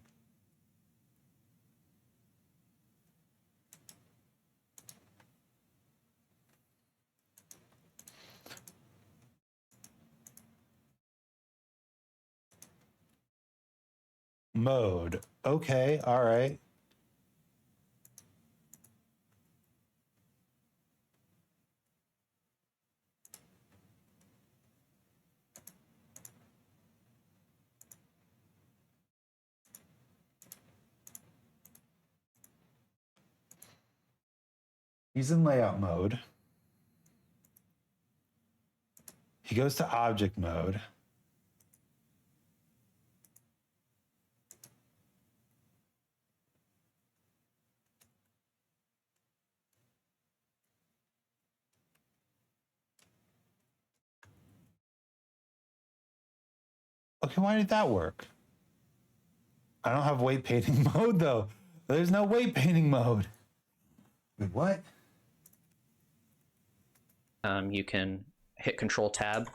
Mode. Okay, all right. He's in layout mode. He goes to object mode. Okay, why did that work? I don't have weight painting mode though. There's no weight painting mode. Wait, what? You can hit Control Tab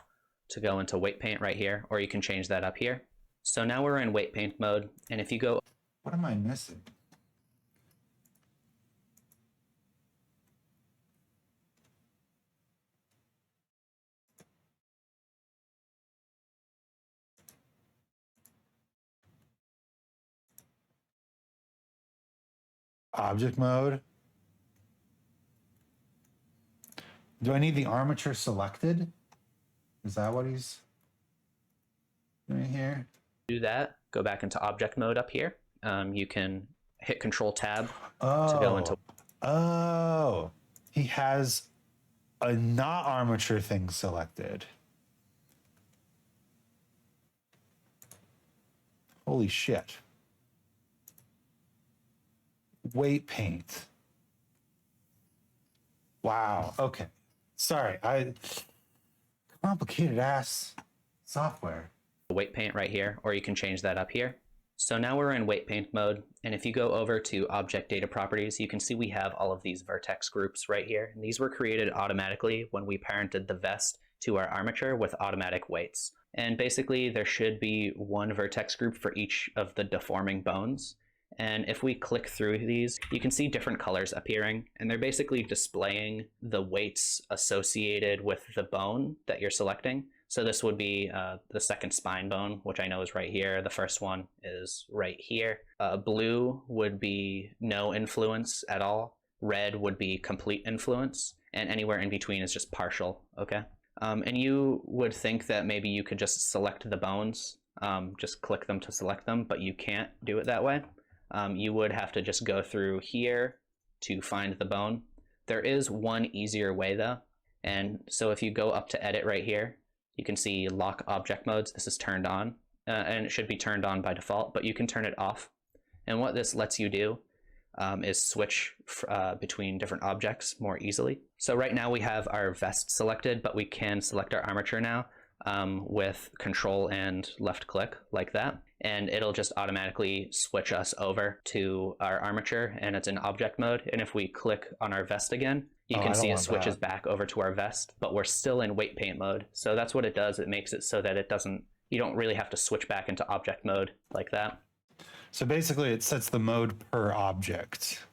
to go into weight paint right here, or you can change that up here. So now we're in weight paint mode, and if you go... What am I missing? Object mode. Do I need the armature selected? Is that what he's doing here? Do that, go back into object mode up here. You can hit Control Tab Oh. to go into... Oh. He has a not armature thing selected. Holy shit. Weight paint. Wow. Okay. Sorry. Complicated ass software. Weight paint right here, or you can change that up here. So now we're in weight paint mode, and if you go over to object data properties, you can see we have all of these vertex groups right here. And these were created automatically when we parented the vest to our armature with automatic weights. And basically there should be one vertex group for each of the deforming bones. And if we click through these, you can see different colors appearing, and they're basically displaying the weights associated with the bone that you're selecting. So this would be the second spine bone, which I know is right here. The first one is right here. Blue would be no influence at all. Red would be complete influence, and anywhere in between is just partial, okay? And you would think that maybe you could just select the bones, just click them to select them, but you can't do it that way. You would have to just go through here to find the bone. There is one easier way though. And so if you go up to edit right here, you can see lock object modes. This is turned on, and it should be turned on by default, but you can turn it off. And what this lets you do is switch between different objects more easily. So right now we have our vest selected, but we can select our armature now with control and left click like that. And it'll just automatically switch us over to our armature, and it's in object mode. And if we click on our vest again, you can see it switches back over to our vest, but we're still in weight paint mode. So that's what it does. It makes it so that you don't really have to switch back into object mode like that. So basically it sets the mode per object.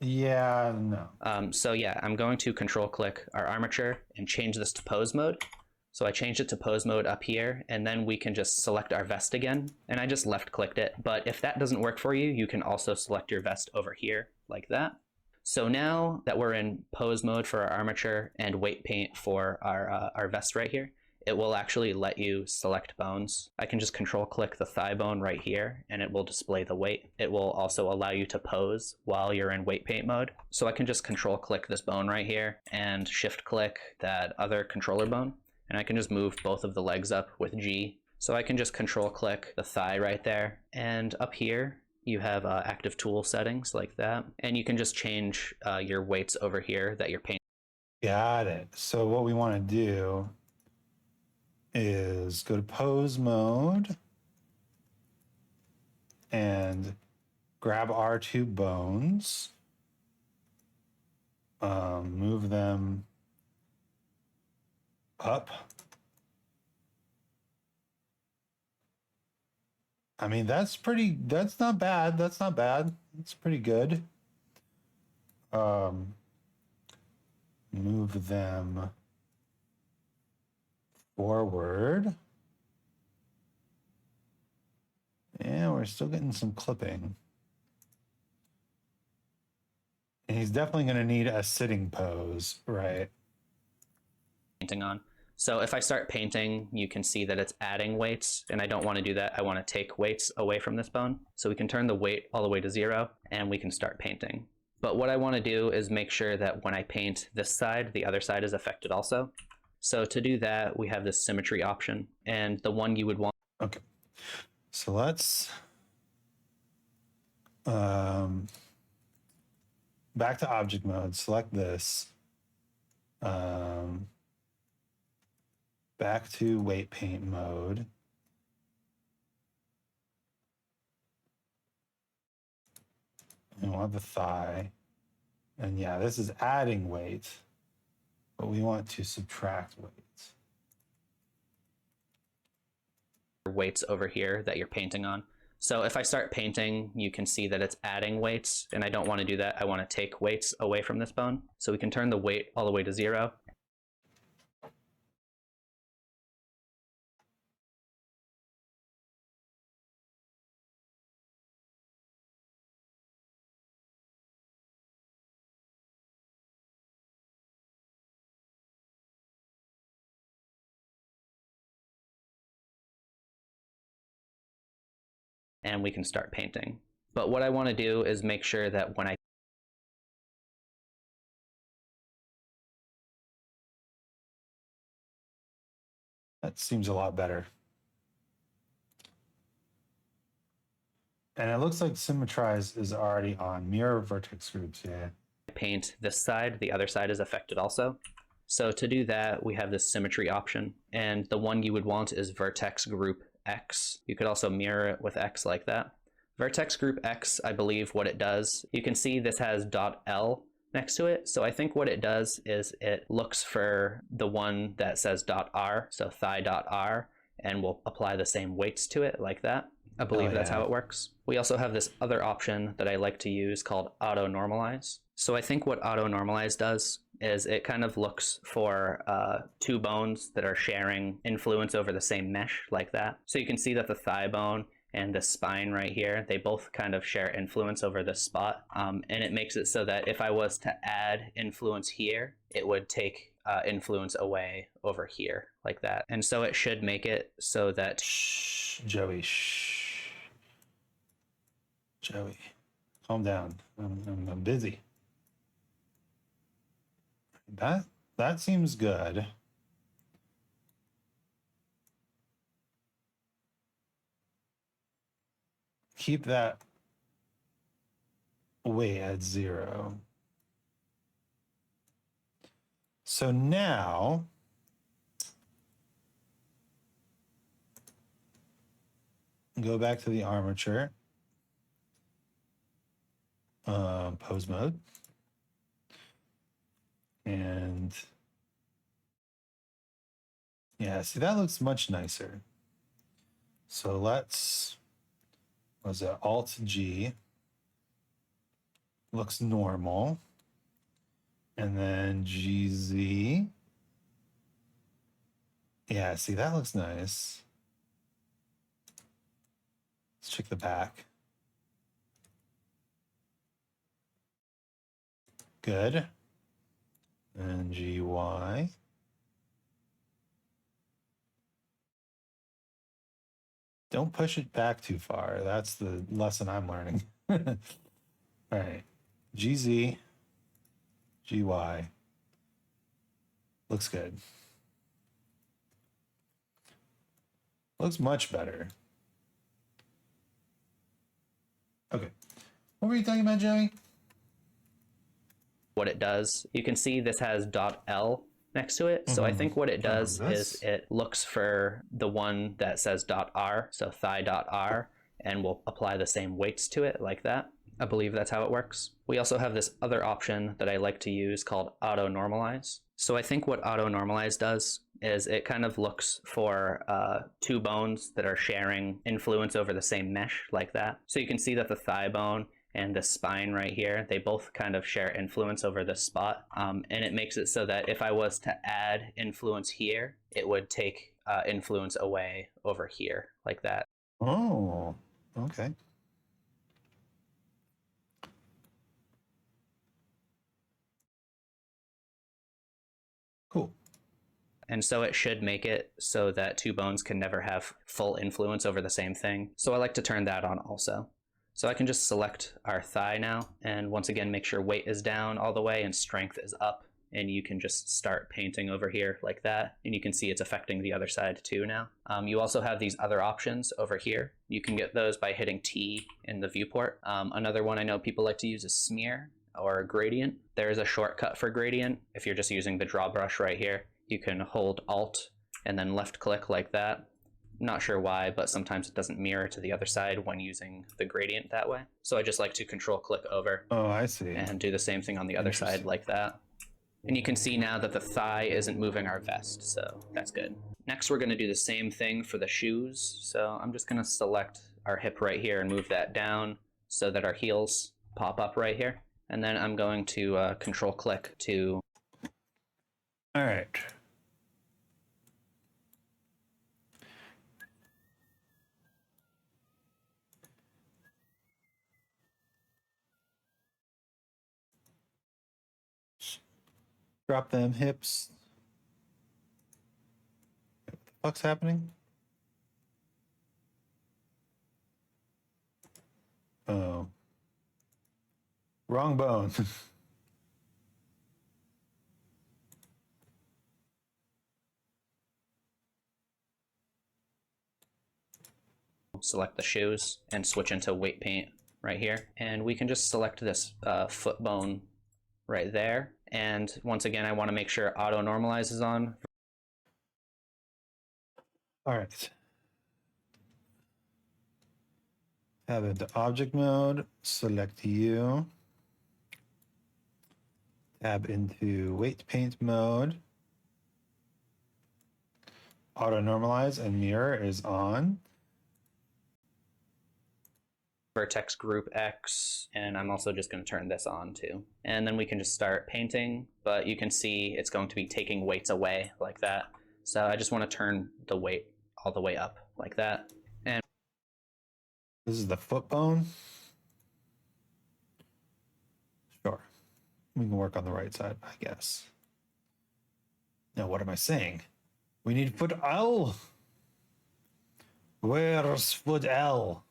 Yeah, no. So yeah, I'm going to control click our armature and change this to pose mode. So I changed it to pose mode up here, and then we can just select our vest again. And I just left clicked it. But if that doesn't work for you, you can also select your vest over here like that. So now that we're in pose mode for our armature and weight paint for our vest right here, it will actually let you select bones. I can just control click the thigh bone right here, and it will display the weight. It will also allow you to pose while you're in weight paint mode. So I can just control click this bone right here and shift click that other controller bone. And I can just move both of the legs up with G. So I can just control click the thigh right there. And up here, you have active tool settings like that. And you can just change your weights over here that you're painting. Got it. So what we want to do is go to pose mode and grab our two bones, move them up. I mean, that's not bad. That's not bad. It's pretty good. Move them forward. Yeah, we're still getting some clipping. And he's definitely going to need a sitting pose, right? Painting on. So if I start painting, you can see that it's adding weights, and I don't want to do that. I want to take weights away from this bone. So we can turn the weight all the way to 0, and we can start painting. But what I want to do is make sure that when I paint this side, the other side is affected also. So to do that, we have this symmetry option, and the one you would want. Okay. So let's back to object mode, select this. Back to weight paint mode. And we'll have the thigh. And yeah, this is adding weight, but we want to subtract weight. Weights over here that you're painting on. So if I start painting, you can see that it's adding weights, and I don't want to do that. I want to take weights away from this bone. So we can turn the weight all the way to 0. And we can start painting. But what I want to do is make sure that when I That seems a lot better. And it looks like Symmetrize is already on. Mirror vertex groups, yeah. Paint this side, the other side is affected also. So to do that, we have this symmetry option, and the one you would want is vertex group X. You could also mirror it with X like that. Vertex group X, I believe what it does, you can see this has .L next to it. So I think what it does is it looks for the one that says .R, so thigh.R, and will apply the same weights to it like that. I believe that's how it works. We also have this other option that I like to use called auto normalize. So I think what auto normalize does is it kind of looks for two bones that are sharing influence over the same mesh like that. So you can see that the thigh bone and the spine right here, they both kind of share influence over this spot. And it makes it so that if I was to add influence here, it would take influence away over here like that. And so it should make it so that... Shh, Joey, shh. Joey, calm down. I'm busy. That seems good. Keep that weight at 0. So now go back to the armature. Pose mode. And yeah, see, that looks much nicer. So let's, was it Alt G? Looks normal. And then GZ. Yeah, see, that looks nice. Let's check the back. Good. And GY. Don't push it back too far. That's the lesson I'm learning. All right. GZ. GY. Looks good. Looks much better. Okay. What were you talking about, Joey? What it does, you can see this has .L next to it. So I think what it does is it looks for the one that says .R, so thigh.R, and will apply the same weights to it like that. I believe that's how it works. We also have this other option that I like to use called auto normalize. So I think what auto normalize does is it kind of looks for two bones that are sharing influence over the same mesh like that. So you can see that the thigh bone and the spine right here, they both kind of share influence over this spot. And it makes it so that if I was to add influence here, it would take influence away over here like that. Oh, okay. Cool. And so it should make it so that two bones can never have full influence over the same thing. So I like to turn that on also. So I can just select our thigh now, and once again, make sure weight is down all the way and strength is up, and you can just start painting over here like that, and you can see it's affecting the other side too now. You also have these other options over here. You can get those by hitting T in the viewport. Another one I know people like to use is smear or gradient. There is a shortcut for gradient. If you're just using the draw brush right here, you can hold Alt and then left click like that. Not sure why, but sometimes it doesn't mirror to the other side when using the gradient that way. So I just like to control click over. Oh, I see. And do the same thing on the other side like that. And you can see now that the thigh isn't moving our vest, so that's good. Next, we're gonna do the same thing for the shoes. So I'm just gonna select our hip right here and move that down so that our heels pop up right here. And then I'm going to control click to... All right. Drop them hips. What the fuck's happening? Oh. Wrong bone. select the shoes and switch into weight paint right here. And we can just select this foot bone right there. And once again, I want to make sure auto normalize is on. All right. Tab into object mode, select you. Tab into weight paint mode. Auto normalize and mirror is on. Vertex group X, and I'm also just going to turn this on too. And then we can just start painting, but you can see it's going to be taking weights away like that. So I just want to turn the weight all the way up like that. And this is the foot bone. Sure. We can work on the right side, I guess. Now, what am I saying? We need foot L. Where's foot L?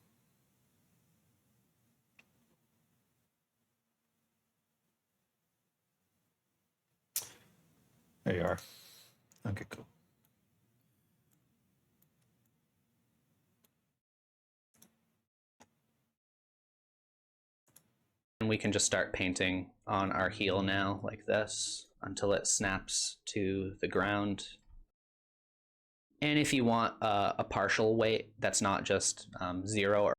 There you are. Okay, cool. And we can just start painting on our heel now like this until it snaps to the ground. And if you want a partial weight that's not just 0 or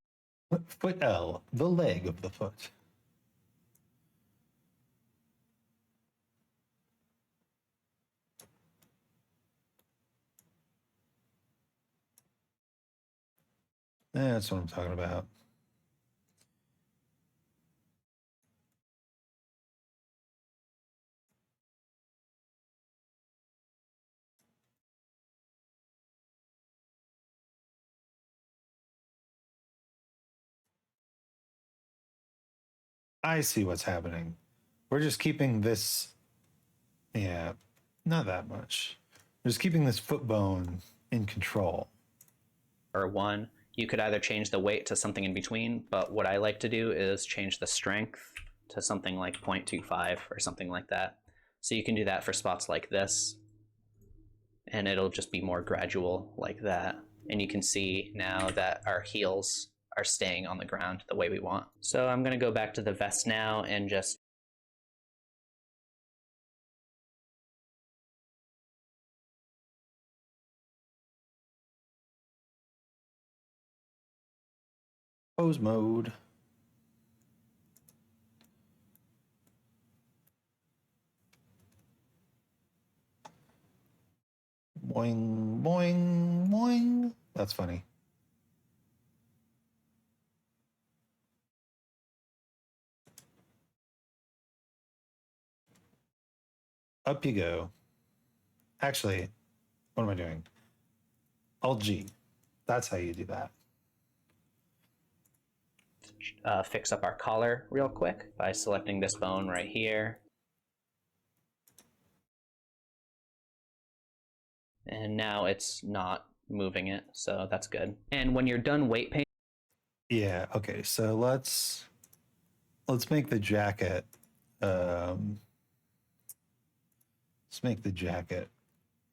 Foot L, the leg of the foot. That's what I'm talking about. I see what's happening. We're just keeping this, yeah, not that much. We're just keeping this foot bone in control. 1. You could either change the weight to something in between, but what I like to do is change the strength to something like 0.25 or something like that. So you can do that for spots like this, and it'll just be more gradual like that. And you can see now that our heels are staying on the ground the way we want. So I'm going to go back to the vest now and just Pose mode. Boing, boing, boing. That's funny. Up you go. Actually, what am I doing? Alt G. That's how you do that. fix up our collar real quick by selecting this bone right here. And now it's not moving it, so that's good. And when you're done weight paint, Yeah, okay, so let's make the jacket let's make the jacket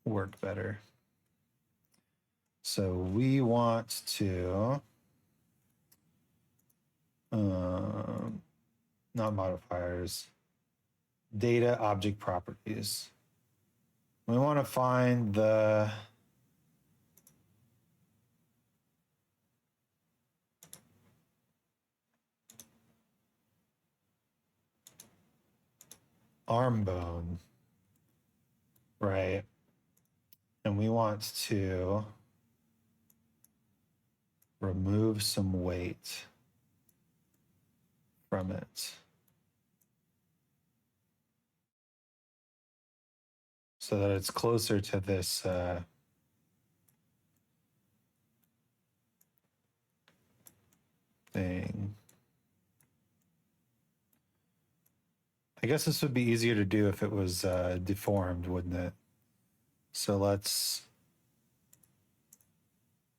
work better. So we want to not modifiers, data object properties. We want to find the arm bone, right? And we want to remove some weight from it so that it's closer to this thing. I guess this would be easier to do if it was deformed, wouldn't it? So let's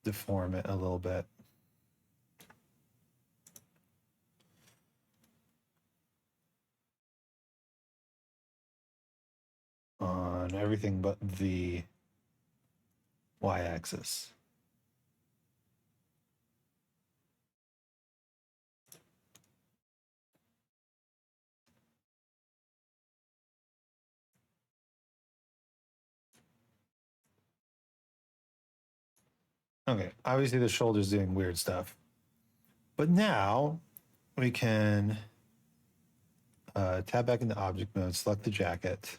deform it a little bit. On everything but the y-axis. Okay, obviously the shoulder's doing weird stuff. But now we can tab back into object mode, select the jacket,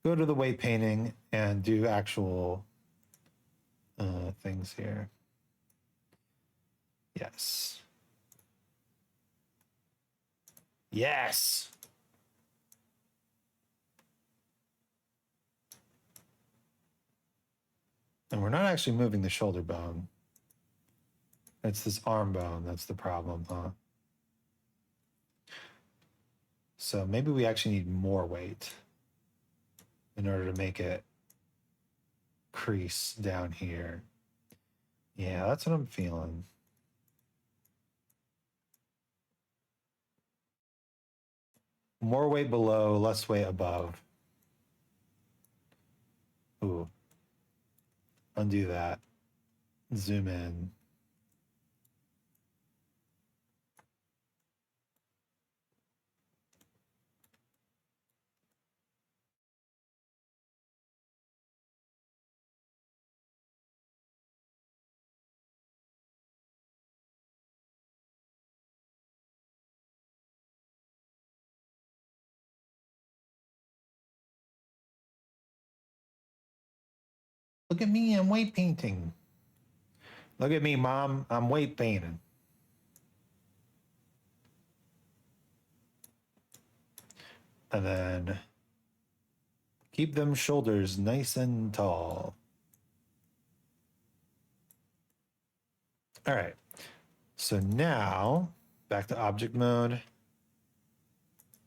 go to the weight painting, and do actual things here. Yes. Yes. And we're not actually moving the shoulder bone. It's this arm bone that's the problem, huh? So maybe we actually need more weight in order to make it crease down here. Yeah, that's what I'm feeling. More weight below, less weight above. Ooh. Undo that. Zoom in. Look at me, I'm weight painting. Look at me, Mom, I'm weight painting. And then keep them shoulders nice and tall. All right. So now back to object mode,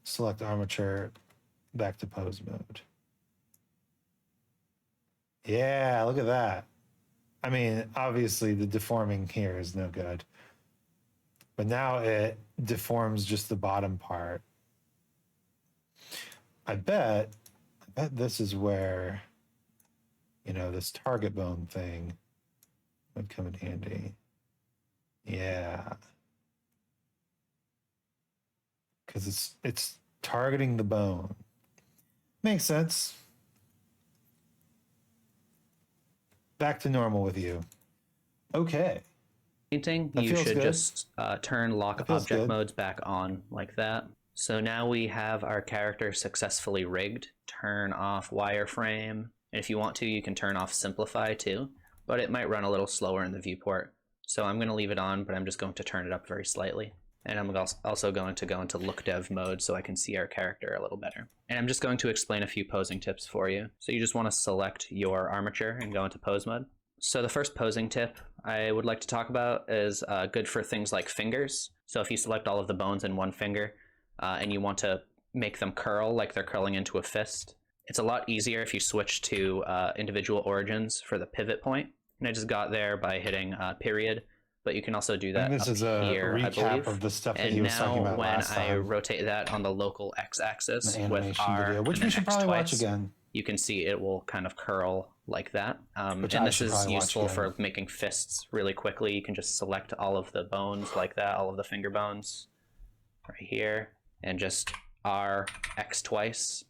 select armature, back to pose mode. Yeah, look at that. I mean, obviously the deforming here is no good, but now it deforms just the bottom part. I bet this is where, you know, this target bone thing would come in handy. Yeah. Because it's targeting the bone. Makes sense. Back to normal with you. Okay. Painting, That you feels should good. just turn lock feels object good. modes back on like that. So now we have our character successfully rigged. Turn off wireframe. And if you want to, you can turn off simplify too, but it might run a little slower in the viewport. So I'm going to leave it on, but I'm just going to turn it up very slightly. And I'm also going to go into look dev mode so I can see our character a little better. And I'm just going to explain a few posing tips for you. So you just want to select your armature and go into pose mode. So the first posing tip I would like to talk about is good for things like fingers. So if you select all of the bones in one finger and you want to make them curl like they're curling into a fist, it's a lot easier if you switch to individual origins for the pivot point. And I just got there by hitting period, but you can also do that This up is a here, I recap believe. of the stuff that And he was talking now about when last I time. rotate that on the local x-axis The with animation R video, which and we then should X probably watch twice, again. you can see it will kind of curl like that. Which and I this should is probably watch useful again. for making fists really quickly. You can just select all of the bones like that, all of the finger bones right here, and just R, X twice,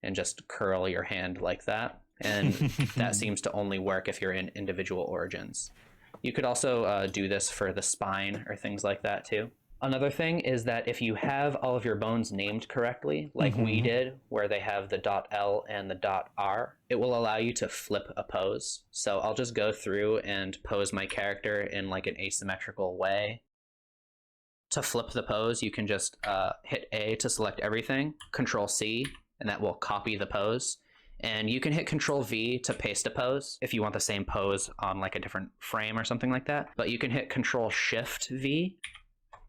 and just curl your hand like that. And that seems to only work if you're in individual origins. You could also do this for the spine or things like that too. Another thing is that if you have all of your bones named correctly, like we did, where they have the .L and the .R, it will allow you to flip a pose. So I'll just go through and pose my character in like an asymmetrical way. To flip the pose, you can just hit A to select everything, Control C, and that will copy the pose. And you can hit Control V to paste a pose if you want the same pose on like a different frame or something like that. But you can hit Control Shift V,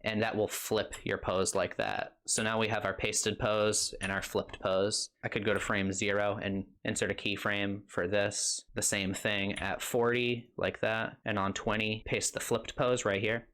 and that will flip your pose like that. So now we have our pasted pose and our flipped pose. I could go to frame 0 and insert a keyframe for this. The same thing at 40, like that. And on 20, paste the flipped pose right here.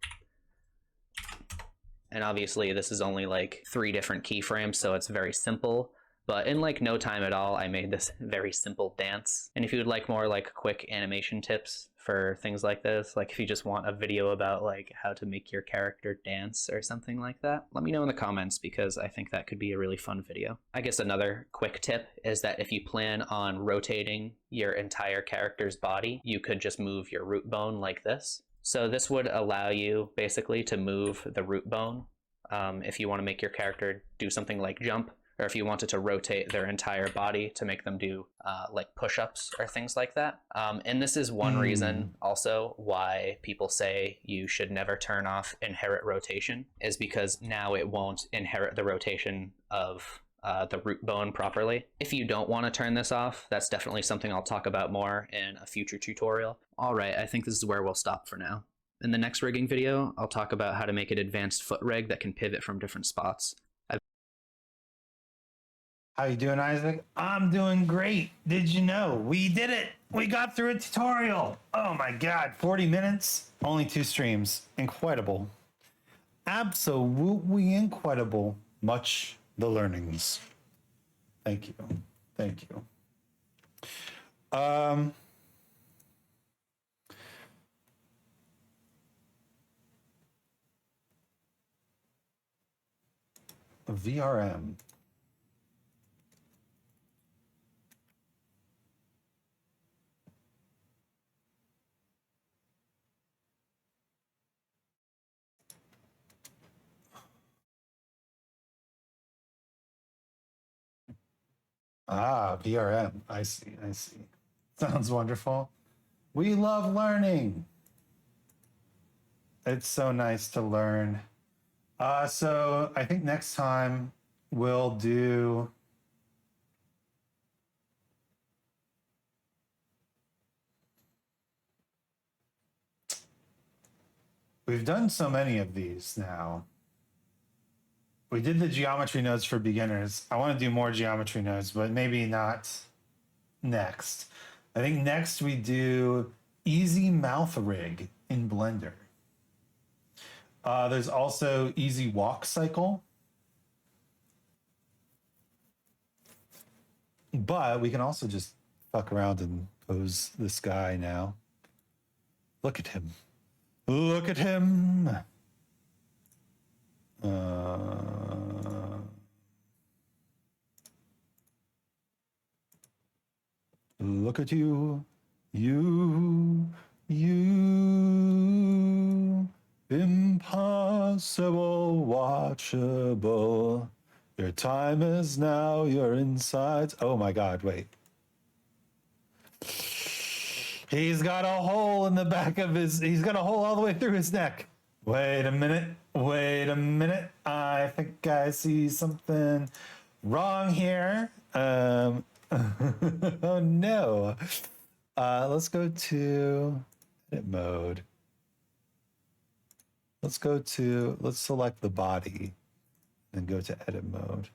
And obviously this is only like 3 different keyframes, so it's very simple. But in like no time at all, I made this very simple dance. And if you would like more like quick animation tips for things like this. Like if you just want a video about like how to make your character dance or something like that, let me know in the comments, because I think that could be a really fun video. I guess another quick tip is that if you plan on rotating your entire character's body, you could just move your root bone like this. So this would allow you basically to move the root bone if you want to make your character do something like jump, or if you wanted to rotate their entire body to make them do like push-ups or things like that. And this is one reason also why people say you should never turn off inherit rotation, is because now it won't inherit the rotation of the root bone properly. If you don't want to turn this off, that's definitely something I'll talk about more in a future tutorial. All right, I think this is where we'll stop for now. In the next rigging video, I'll talk about how to make an advanced foot rig that can pivot from different spots. How you doing, Isaac? I'm doing great. Did you know we did it? We got through a tutorial. Oh my God, 40 minutes, only 2 streams. Incredible. Absolutely incredible. Much the learnings. Thank you. Thank you. VRM. VRM. I see. I see. Sounds wonderful. We love learning. It's so nice to learn. So I think next time we'll do we've done so many of these now. We did the geometry nodes for beginners. I want to do more geometry nodes, but maybe not next. I think next we do easy mouth rig in Blender. There's also easy walk cycle. But we can also just fuck around and pose this guy now. Look at him. Look at him. Look at you. You. Impossible, watchable. Your time is now, your insides. Oh my God, wait. He's got a hole in the back of he's got a hole all the way through his neck. Wait a minute. I think I see something wrong here. Oh no. Let's go to edit mode. Let's select the body and go to edit mode.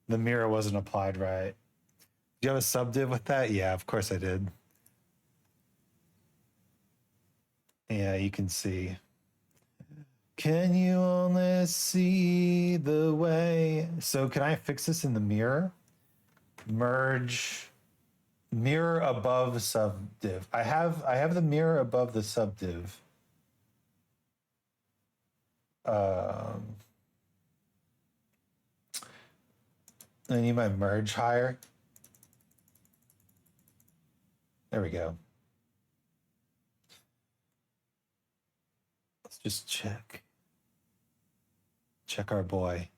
The mirror wasn't applied right. Do you have a subdiv with that? Yeah, of course I did. Yeah, you can see. Can you only see the way? So can I fix this in the mirror? Merge mirror above subdiv. I have the mirror above the subdiv. I need my merge higher. There we go. Let's just check our boy.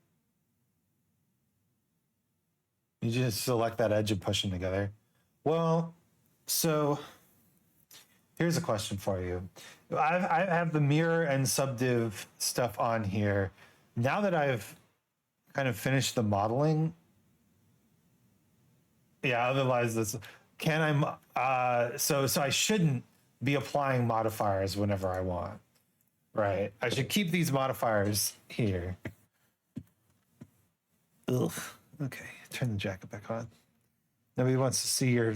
You just select that edge and push them together. Well, so here's a question for you. I have the mirror and subdiv stuff on here. Now that I've kind of finished the modeling, yeah, otherwise this so I shouldn't be applying modifiers whenever I want, right? I should keep these modifiers here. Ugh. Okay, turn the jacket back on. Nobody wants to see your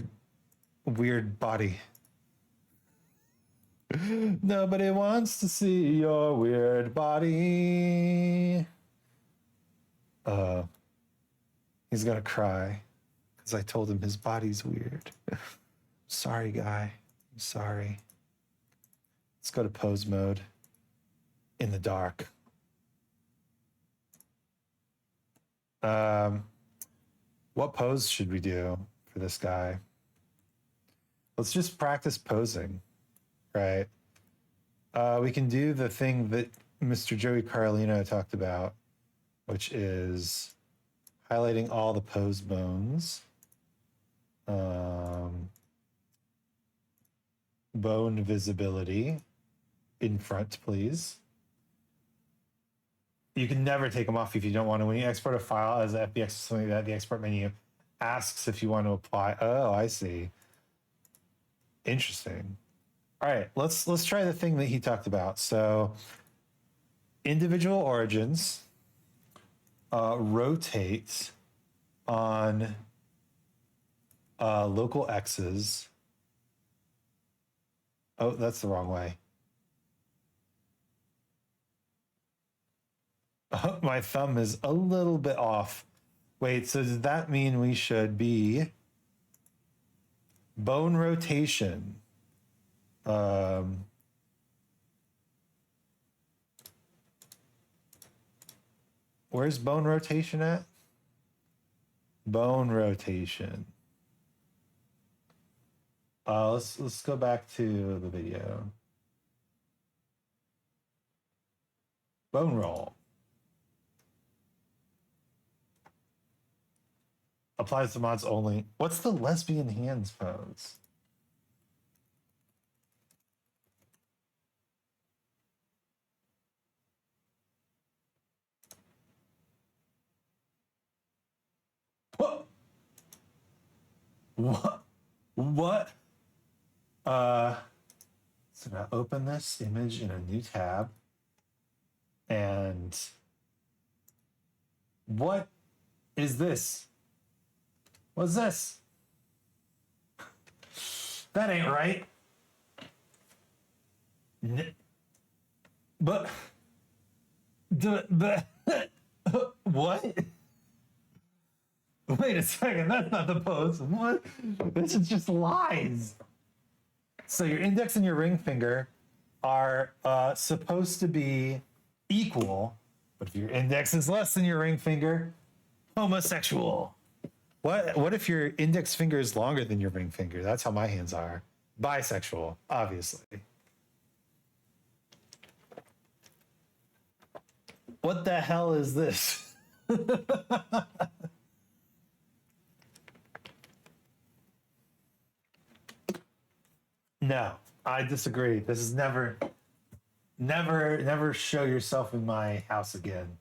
weird body. Nobody wants to see your weird body. He's gonna cry because I told him his body's weird. Sorry, guy. I'm sorry. Let's go to pose mode in the dark. What pose should we do for this guy? Let's just practice posing, right? We can do the thing that Mr. Joey Carlino talked about, which is highlighting all the pose bones. Bone visibility in front, please. You can never take them off if you don't want to. When you export a file as an FBX or something like that, the export menu asks if you want to apply. Oh, I see. Interesting. All right, let's try the thing that he talked about. So, individual origins rotate on local x's. Oh, that's the wrong way. My thumb is a little bit off. Wait, so does that mean we should be bone rotation? Where's bone rotation at? Bone rotation. Let's go back to the video. Bone roll. Applies to mods only. What's the lesbian hands pose? What? What? What? So now open this image in a new tab. And what is this? What's this? That ain't right. But what? Wait a second, that's not the pose. What? This is just lies. So your index and your ring finger are supposed to be equal, but if your index is less than your ring finger, homosexual. What if your index finger is longer than your ring finger? That's how my hands are. Bisexual, obviously. What the hell is this? No, I disagree. This is never show yourself in my house again.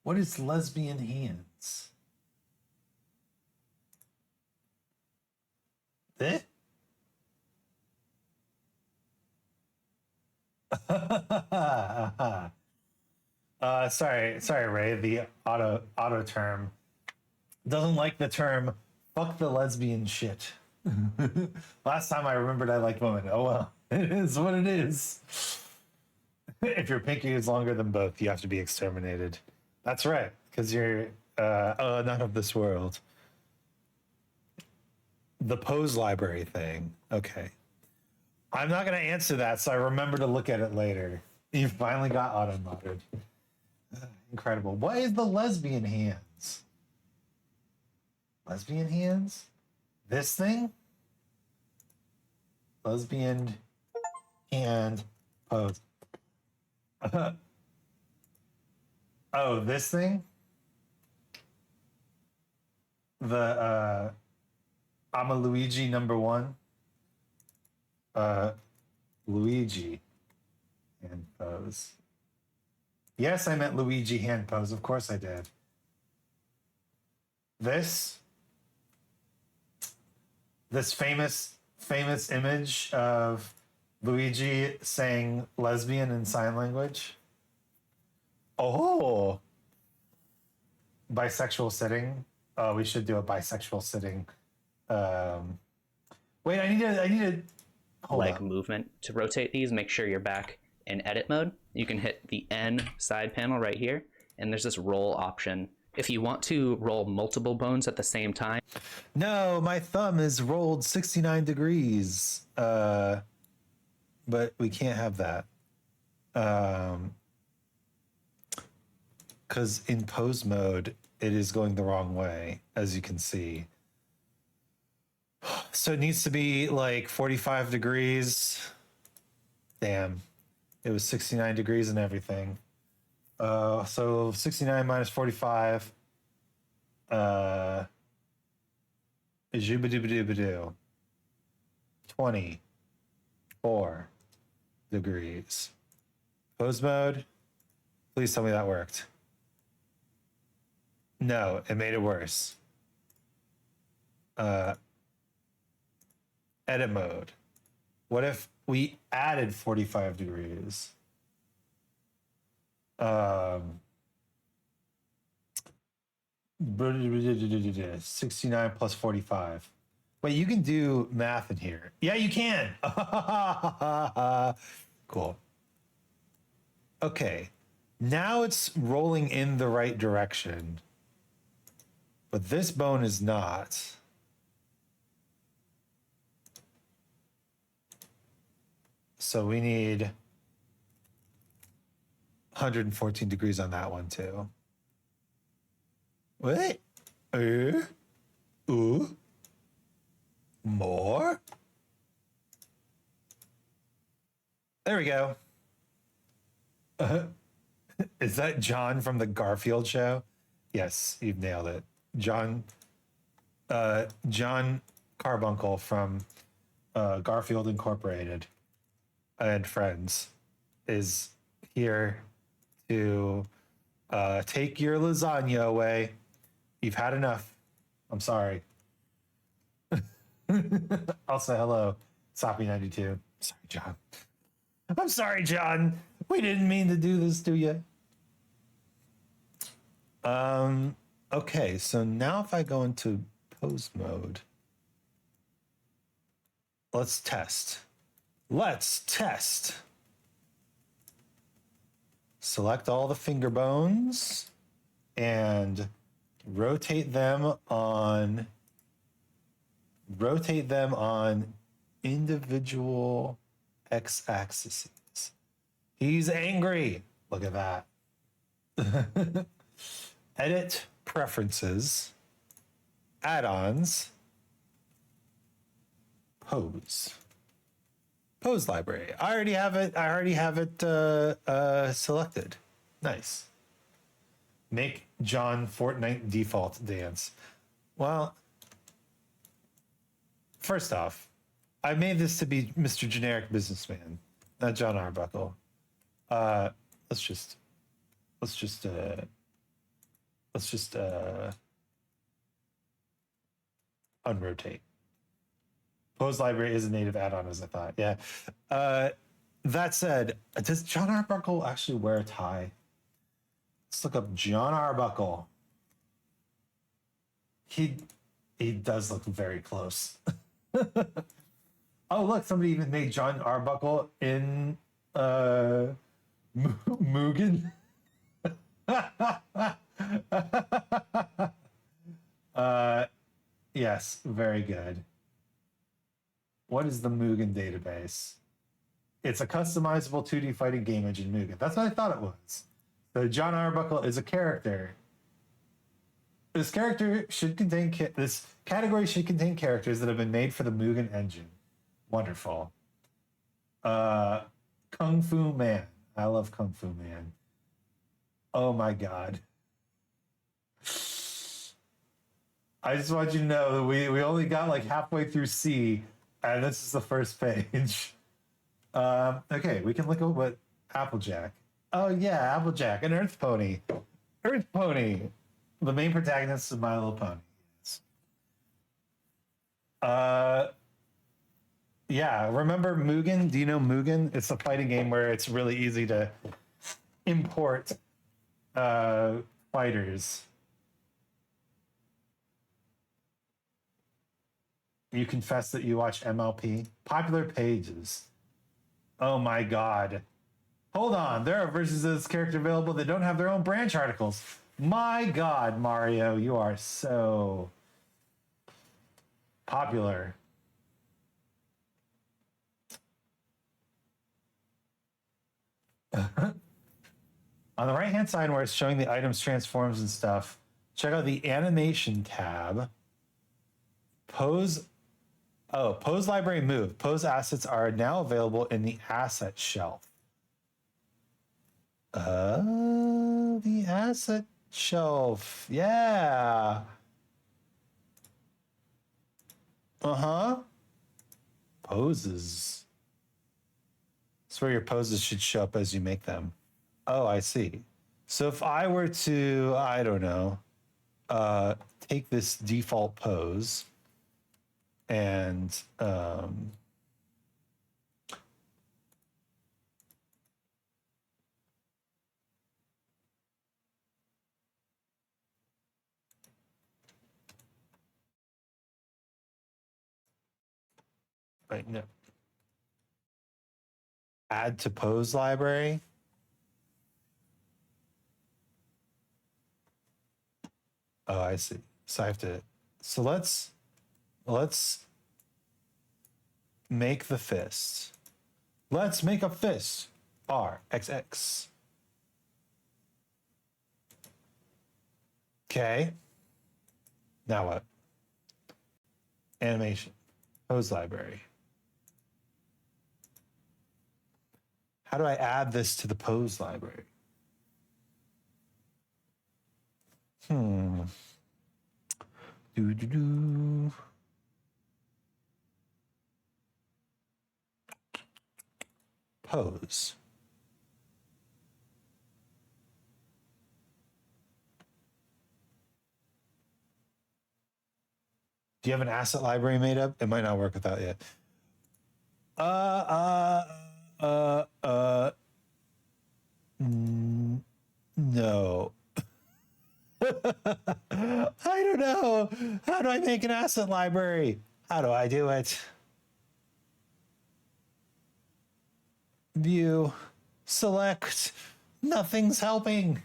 What is lesbian hands? Eh? Sorry, Ray. The auto term doesn't like the term "fuck the lesbian shit." Last time I remembered, I liked women. Oh well, it is what it is. If your pinky is longer than both, you have to be exterminated. That's right, because you're not of this world. The pose library thing. Okay. I'm not going to answer that, so I remember to look at it later. You finally got auto-modded. Incredible. What is the lesbian hands? Lesbian hands? This thing? Lesbian hand pose. Oh, this thing? The I'm a Luigi #1. Luigi hand pose. Yes, I meant Luigi hand pose. Of course I did. This famous image of Luigi saying lesbian in sign language. Oh, bisexual sitting. We should do a bisexual sitting. Wait, I need to hold Leg up. movement to rotate these. Make sure you're back in edit mode. You can hit the N side panel right here, and there's this roll option If you want to roll multiple bones at the same time, No, my thumb is rolled 69 degrees. But we can't have that. Because in pose mode, it is going the wrong way, as you can see. So it needs to be like 45 degrees. Damn. It was 69 degrees and everything. So 69 minus 45. Zhooba-dooba-dooba-doo. 24 degrees. Pose mode. Please tell me that worked. No, it made it worse. Edit mode. What if we added 45 degrees? 69 plus 45. Wait, you can do math in here. Yeah, you can. Cool. Okay. Now it's rolling in the right direction. But this bone is not. So we need 114 degrees on that one too. Wait. More? There we go. Is that John from the Garfield show? Yes, you've nailed it. John Carbuncle from Garfield Incorporated and Friends is here to take your lasagna away. You've had enough. I'm sorry. I'll say hello, Soppy92. Sorry, John. I'm sorry, John. We didn't mean to do this to you. Okay, so now if I go into pose mode, let's test. Select all the finger bones and rotate them on individual x-axes. He's angry. Look at that. Edit preferences, add-ons, pose library. I already have it selected. Nice. Make John Fortnite default dance. Well, first off, I made this to be Mr. Generic Businessman, not John Arbuckle. Let's just unrotate. Pose library is a native add-on, as I thought. Yeah. That said, does John Arbuckle actually wear a tie? Let's look up John Arbuckle. He does look very close. Oh, look, somebody even made John Arbuckle in Mugen. Yes, very good. What is the Mugen database? It's a customizable 2D fighting game engine, Mugen. That's what I thought it was. So John Arbuckle is a character. This category should contain characters that have been made for the Mugen engine. Wonderful. Kung Fu Man. I love Kung Fu Man. Oh my God. I just want you to know that we only got like halfway through C, and this is the first page. Okay, we can look at what Applejack. Oh yeah, Applejack, an Earth Pony. Earth Pony, the main protagonist of My Little Pony. Yes. Yeah, remember Mugen? Do you know Mugen? It's a fighting game where it's really easy to import fighters. You confess that you watch MLP? Popular pages. Oh my God. Hold on. There are versions of this character available that don't have their own branch articles. My God, Mario, you are so popular. On the right-hand side where it's showing the items, transforms, and stuff, check out the animation tab. Pose library move. Pose assets are now available in the asset shelf. The asset shelf. Yeah. Uh-huh. Poses. That's where your poses should show up as you make them. Oh, I see. So if I were to, I don't know, take this default pose and no, add to pose library. Oh, I see. So I have to. So let's make the fist. Let's make a fist. R X X. Okay. Now what? Animation. Pose library. How do I add this to the pose library? Do. Pose. Do you have an asset library made up? It might not work without yet. No. I don't know. How do I make an asset library? How do I do it? View, select, nothing's helping.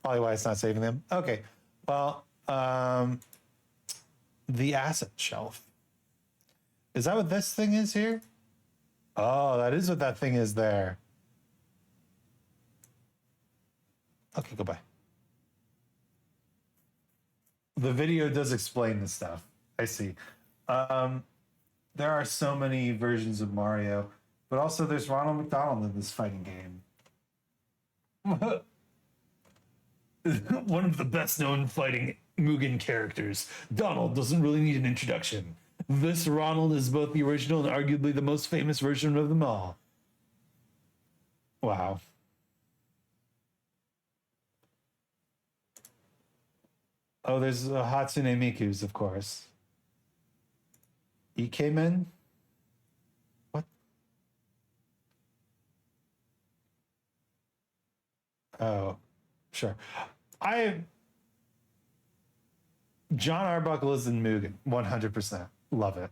Probably why it's not saving them. Okay, well, the asset shelf. Is that what this thing is here? Oh, that is what that thing is there. Okay, goodbye. The video does explain the stuff. I see. There are so many versions of Mario, but also there's Ronald McDonald in this fighting game. One of the best known fighting Mugen characters. Donald doesn't really need an introduction. This Ronald is both the original and arguably the most famous version of them all. Wow. Oh, there's Hatsune Miku's, of course. Ikemen? What? Oh, sure. John Arbuckle is in Mugen, 100%. Love it.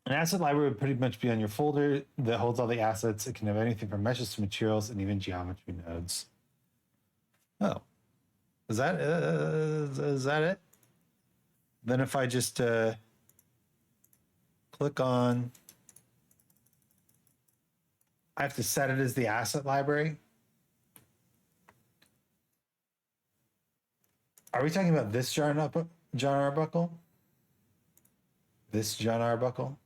An asset library would pretty much be on your folder that holds all the assets. It can have anything from meshes to materials and even geometry nodes. Oh, is that it? Then if I just click on, I have to set it as the asset library. Are we talking about this John Arbuckle? This John Arbuckle?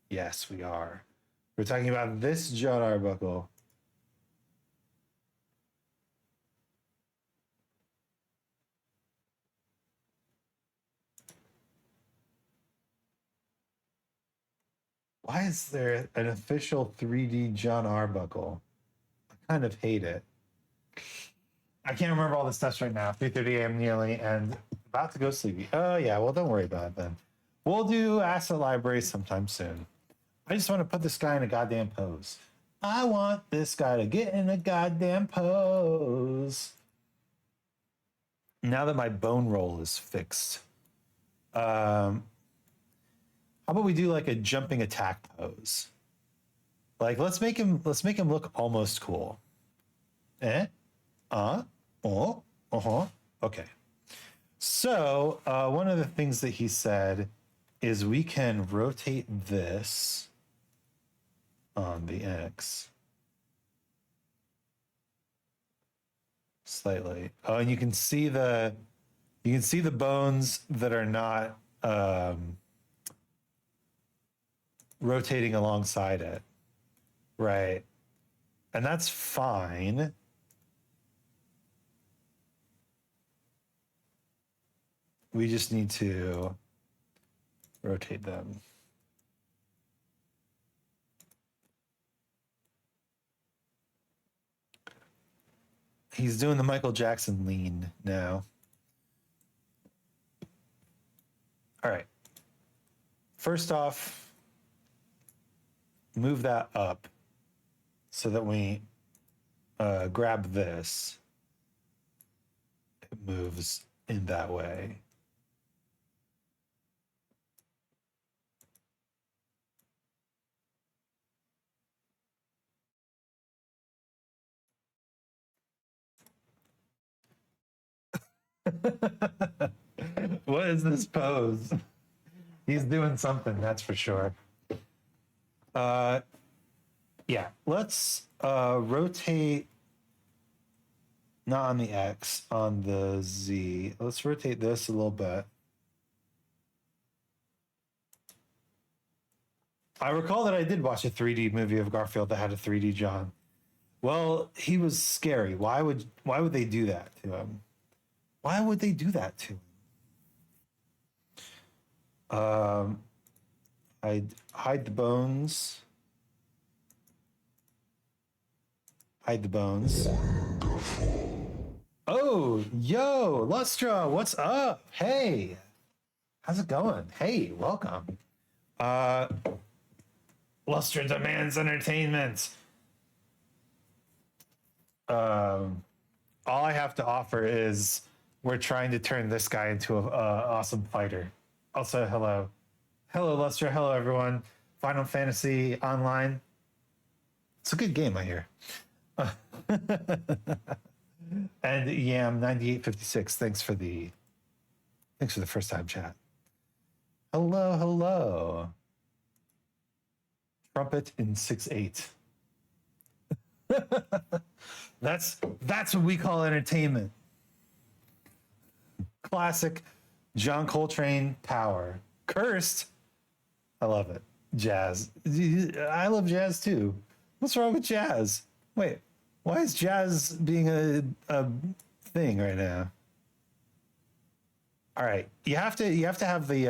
Yes, we are. We're talking about this John Arbuckle. Why is there an official 3D John Arbuckle? I kind of hate it. I can't remember all the stuff right now. 3:30 a.m. nearly, and about to go sleepy. Oh yeah, well don't worry about it then. We'll do asset libraries sometime soon. I just want to put this guy in a goddamn pose. I want this guy to get in a goddamn pose. Now that my bone roll is fixed, how about we do like a jumping attack pose? Like let's make him look almost cool. Eh? Oh, uh-huh. Okay. So one of the things that he said is we can rotate this on the X slightly. Oh, and you can see the bones that are not rotating alongside it. Right. And that's fine. We just need to rotate them. He's doing the Michael Jackson lean now. All right. First off, move that up so that we grab this. It moves in that way. What is this pose? He's doing something, that's for sure. Yeah, let's rotate, not on the X, on the Z. Let's rotate this a little bit. I recall that I did watch a 3D movie of Garfield that had a 3D John. Well, he was scary. Why would they do that to him? Why would they do that to him? I'd hide the bones. Hide the bones. Oh, yo, Lustra, what's up? Hey, how's it going? Hey, welcome. Lustra demands entertainment. All I have to offer is we're trying to turn this guy into an awesome fighter. Also, hello. Hello, Lustra. Hello, everyone. Final Fantasy Online. It's a good game, I hear. And Yam9856, thanks for the first time chat. Hello, hello. Trumpet in 6/8. That's what we call entertainment. Classic John Coltrane power. Cursed. I love it. Jazz. I love jazz too. What's wrong with jazz? Wait, why is jazz being a thing right now? All right, you have to have the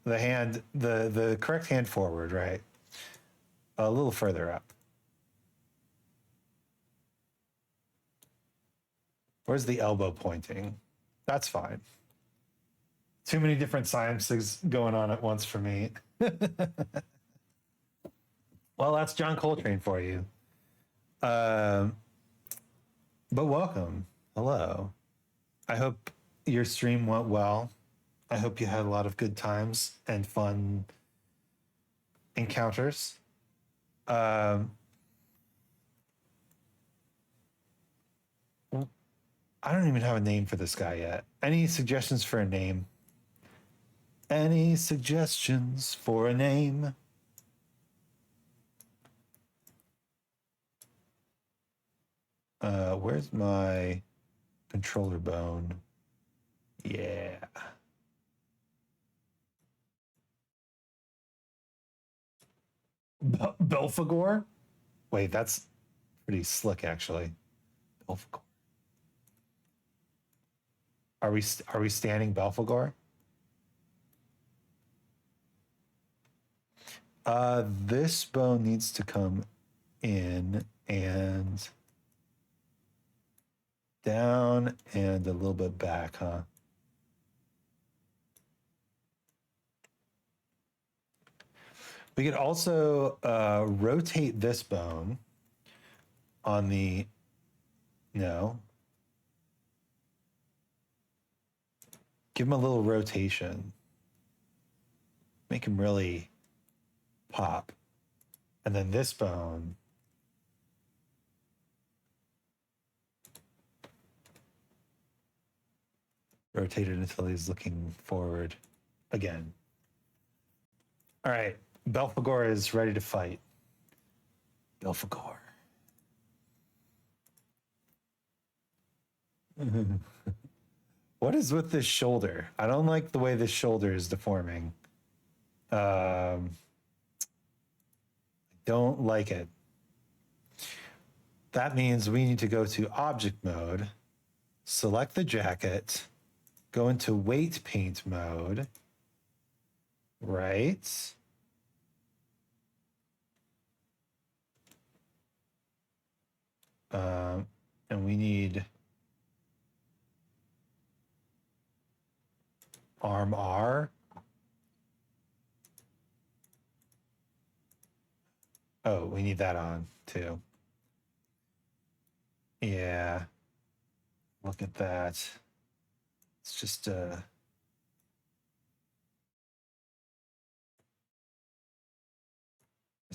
hand, the correct hand forward, right? A little further up. Where's the elbow pointing? That's fine. Too many different sciences going on at once for me. Well, that's John Coltrane for you. But welcome. Hello. I hope your stream went well. I hope you had a lot of good times and fun encounters. I don't even have a name for this guy yet. Any suggestions for a name? Any suggestions for a name? Where's my controller bone? Yeah. Belphegor? Wait, that's pretty slick, actually. Belphegor. Are we standing Belphegor? This bone needs to come in and down and a little bit back, huh? We could also rotate this bone on the, no. Give him a little rotation. Make him really pop. And then this bone, Rotate it until he's looking forward again. All right. Belphegor is ready to fight. Belphegor. What is with this shoulder? I don't like the way this shoulder is deforming. Don't like it. That means we need to go to object mode, select the jacket, go into weight paint mode, right? And we need arm R. Oh, we need that on too. Yeah. Look at that. It's just is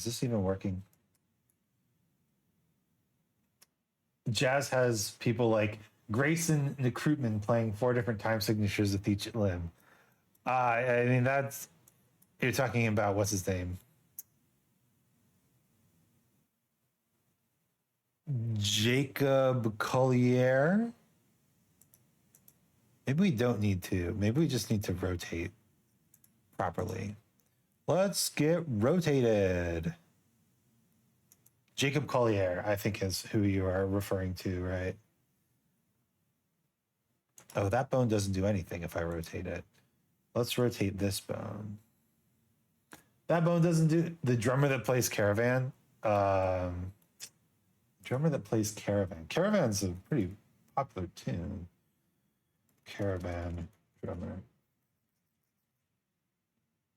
this even working? Jazz has people like Grayson Recruitment playing 4 different time signatures with each limb. I mean, that's, you're talking about, what's his name? Jacob Collier. Maybe we don't need to. Maybe we just need to rotate properly. Let's get rotated. Jacob Collier, I think, is who you are referring to, right? Oh, that bone doesn't do anything if I rotate it. Let's rotate this bone. That bone doesn't do... The drummer that plays Caravan. Drummer that plays Caravan. Caravan's a pretty popular tune. Caravan drummer.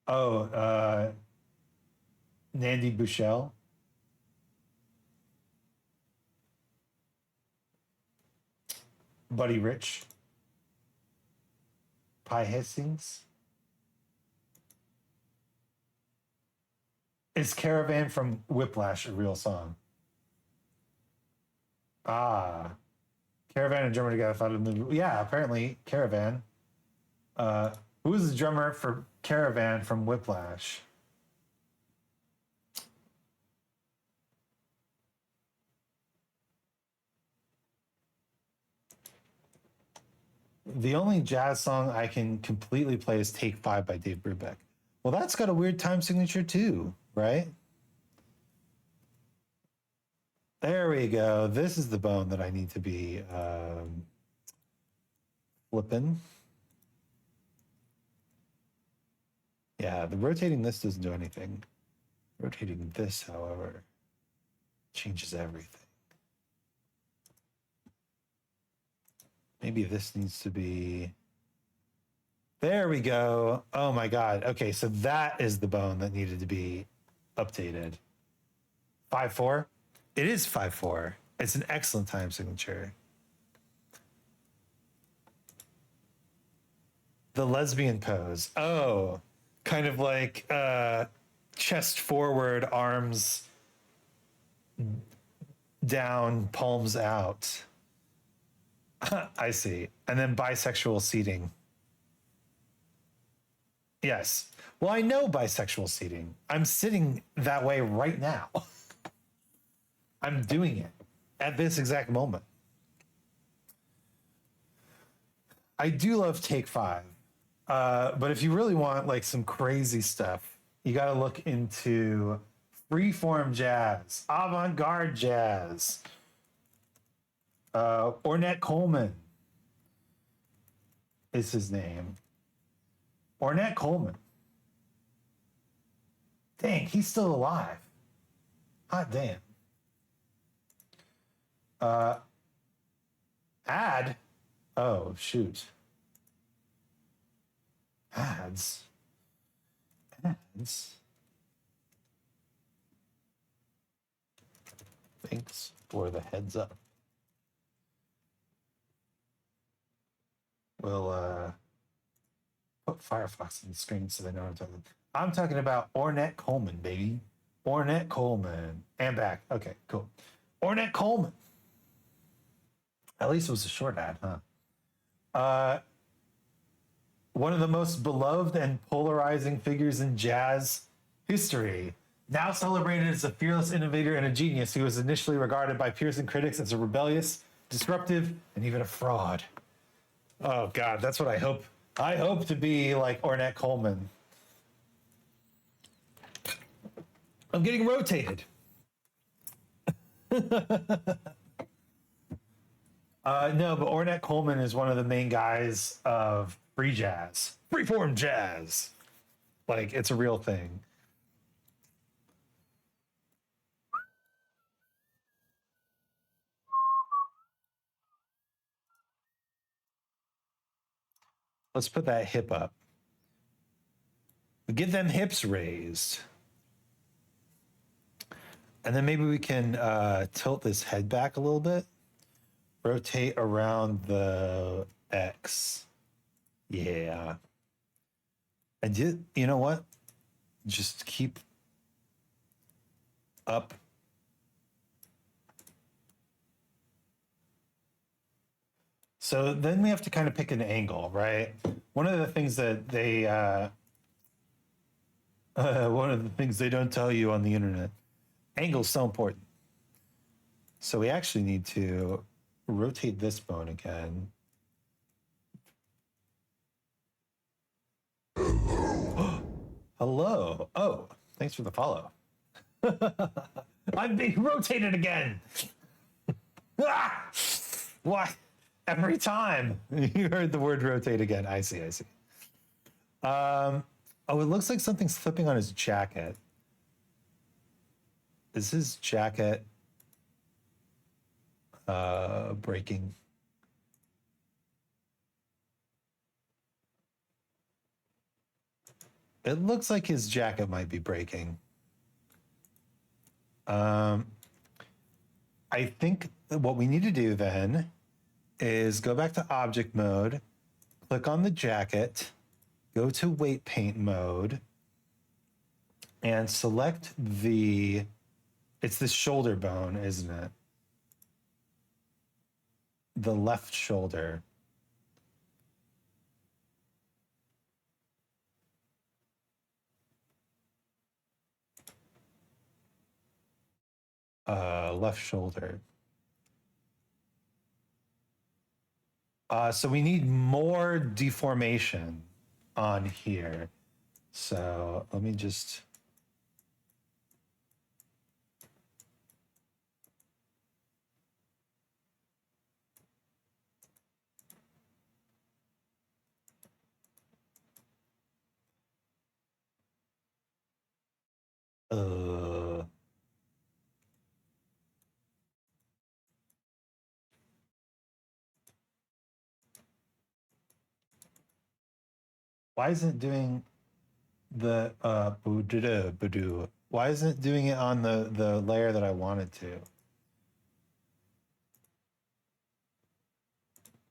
Oh, Nandy Bushell. Buddy Rich. Pie Hastings. Is Caravan from Whiplash a real song? Ah. Caravan and drummer together thought of the movie. Yeah, apparently Caravan. Who is the drummer for Caravan from Whiplash? The only jazz song I can completely play is Take 5 by Dave Brubeck. Well, that's got a weird time signature too, right? There we go. This is the bone that I need to be flipping. Yeah, the rotating this doesn't do anything. Rotating this, however, changes everything. Maybe this needs to be... There we go. Oh my God. Okay, so that is the bone that needed to be updated. 5/4? It is 5/4. It's an excellent time signature. The lesbian pose. Oh, kind of like chest forward, arms down, palms out. I see. And then bisexual seating. Yes. Well, I know bisexual seating. I'm sitting that way right now. I'm doing it at this exact moment. I do love Take 5. But if you really want like some crazy stuff, you got to look into freeform jazz, avant-garde jazz. Ornette Coleman is his name. Ornette Coleman. Dang, he's still alive. Hot damn. Ad. Oh, shoot. Ads. Thanks for the heads up. We'll put Firefox on the screen so they know what I'm talking. I'm talking about Ornette Coleman, baby. Ornette Coleman. And back. Okay, cool. Ornette Coleman. At least it was a short ad, huh? one of the most beloved and polarizing figures in jazz history. Now celebrated as a fearless innovator and a genius, he was initially regarded by peers and critics as a rebellious, disruptive, and even a fraud. Oh God, that's what I hope. I hope to be like Ornette Coleman. I'm getting rotated. No, but Ornette Coleman is one of the main guys of free jazz, freeform jazz. Like, it's a real thing. Let's put that hip up. Get them hips raised. And then maybe we can tilt this head back a little bit. Rotate around the X. Yeah. And you know what? Just keep up. So then we have to kind of pick an angle, right? One of the things that one of the things they don't tell you on the internet, angle's so important. So we actually need to rotate this bone again. Hello. Oh, thanks for the follow. I'm being rotated again. Ah! Why? Every time you heard the word rotate again. I see. Oh, it looks like something's flipping on his jacket. Is his jacket breaking? It looks like his jacket might be breaking. I think what we need to do then is go back to object mode, click on the jacket, go to weight paint mode, and select it's the shoulder bone, isn't it? The left shoulder. Left shoulder. So we need more deformation on here. So let me just... Why isn't it doing the why isn't it doing it on the layer that I wanted to?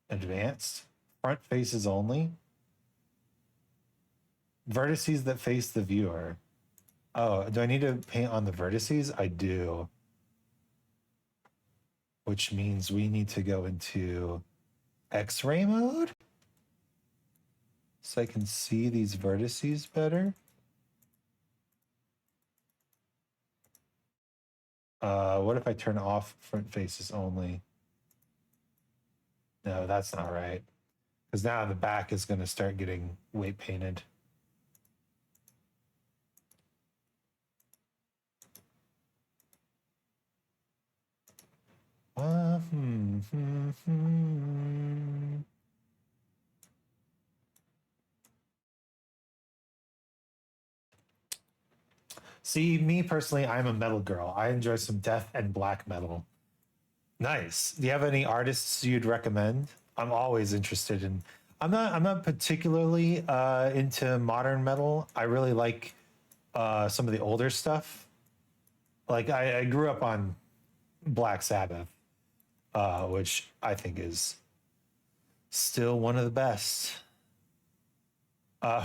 Advanced, front faces only, vertices that face the viewer. Oh, do I need to paint on the vertices? I do. Which means we need to go into X-ray mode so I can see these vertices better. What if I turn off front faces only? No, that's not right. Because now the back is going to start getting weight painted. See, me personally, I'm a metal girl. I enjoy some death and black metal. Nice. Do you have any artists you'd recommend? I'm always interested in. I'm not particularly into modern metal. I really like some of the older stuff. Like I grew up on Black Sabbath, which I think is still one of the best.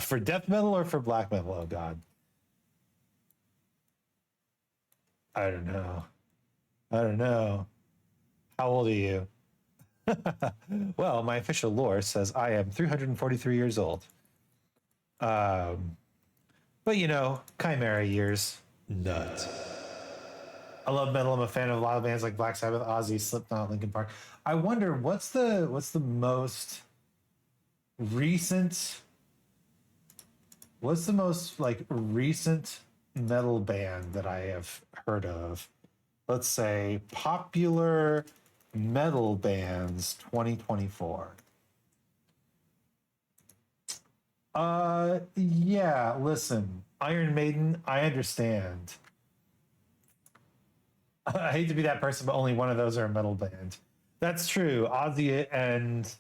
For death metal or for black metal? Oh God. I don't know. How old are you? Well, my official lore says I am 343 years old. But you know, Chimera years, nuts. I love metal. I'm a fan of a lot of bands like Black Sabbath, Ozzy, Slipknot, Linkin Park. I wonder what's the most recent, like recent metal band that I have heard of? Let's say popular metal bands 2024. Yeah, listen, Iron Maiden, I understand. I hate to be that person, but only one of those are a metal band. That's true. Ozzy and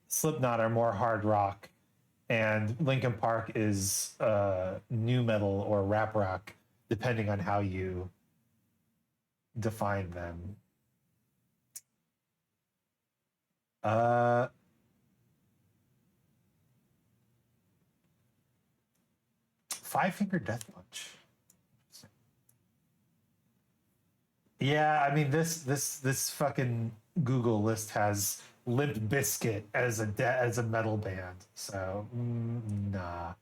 Slipknot are more hard rock, and Linkin Park is new metal or rap rock, depending on how you define them. Five Finger Death Punch. Yeah, I mean this fucking Google list has Limp Bizkit as a metal band. So nah.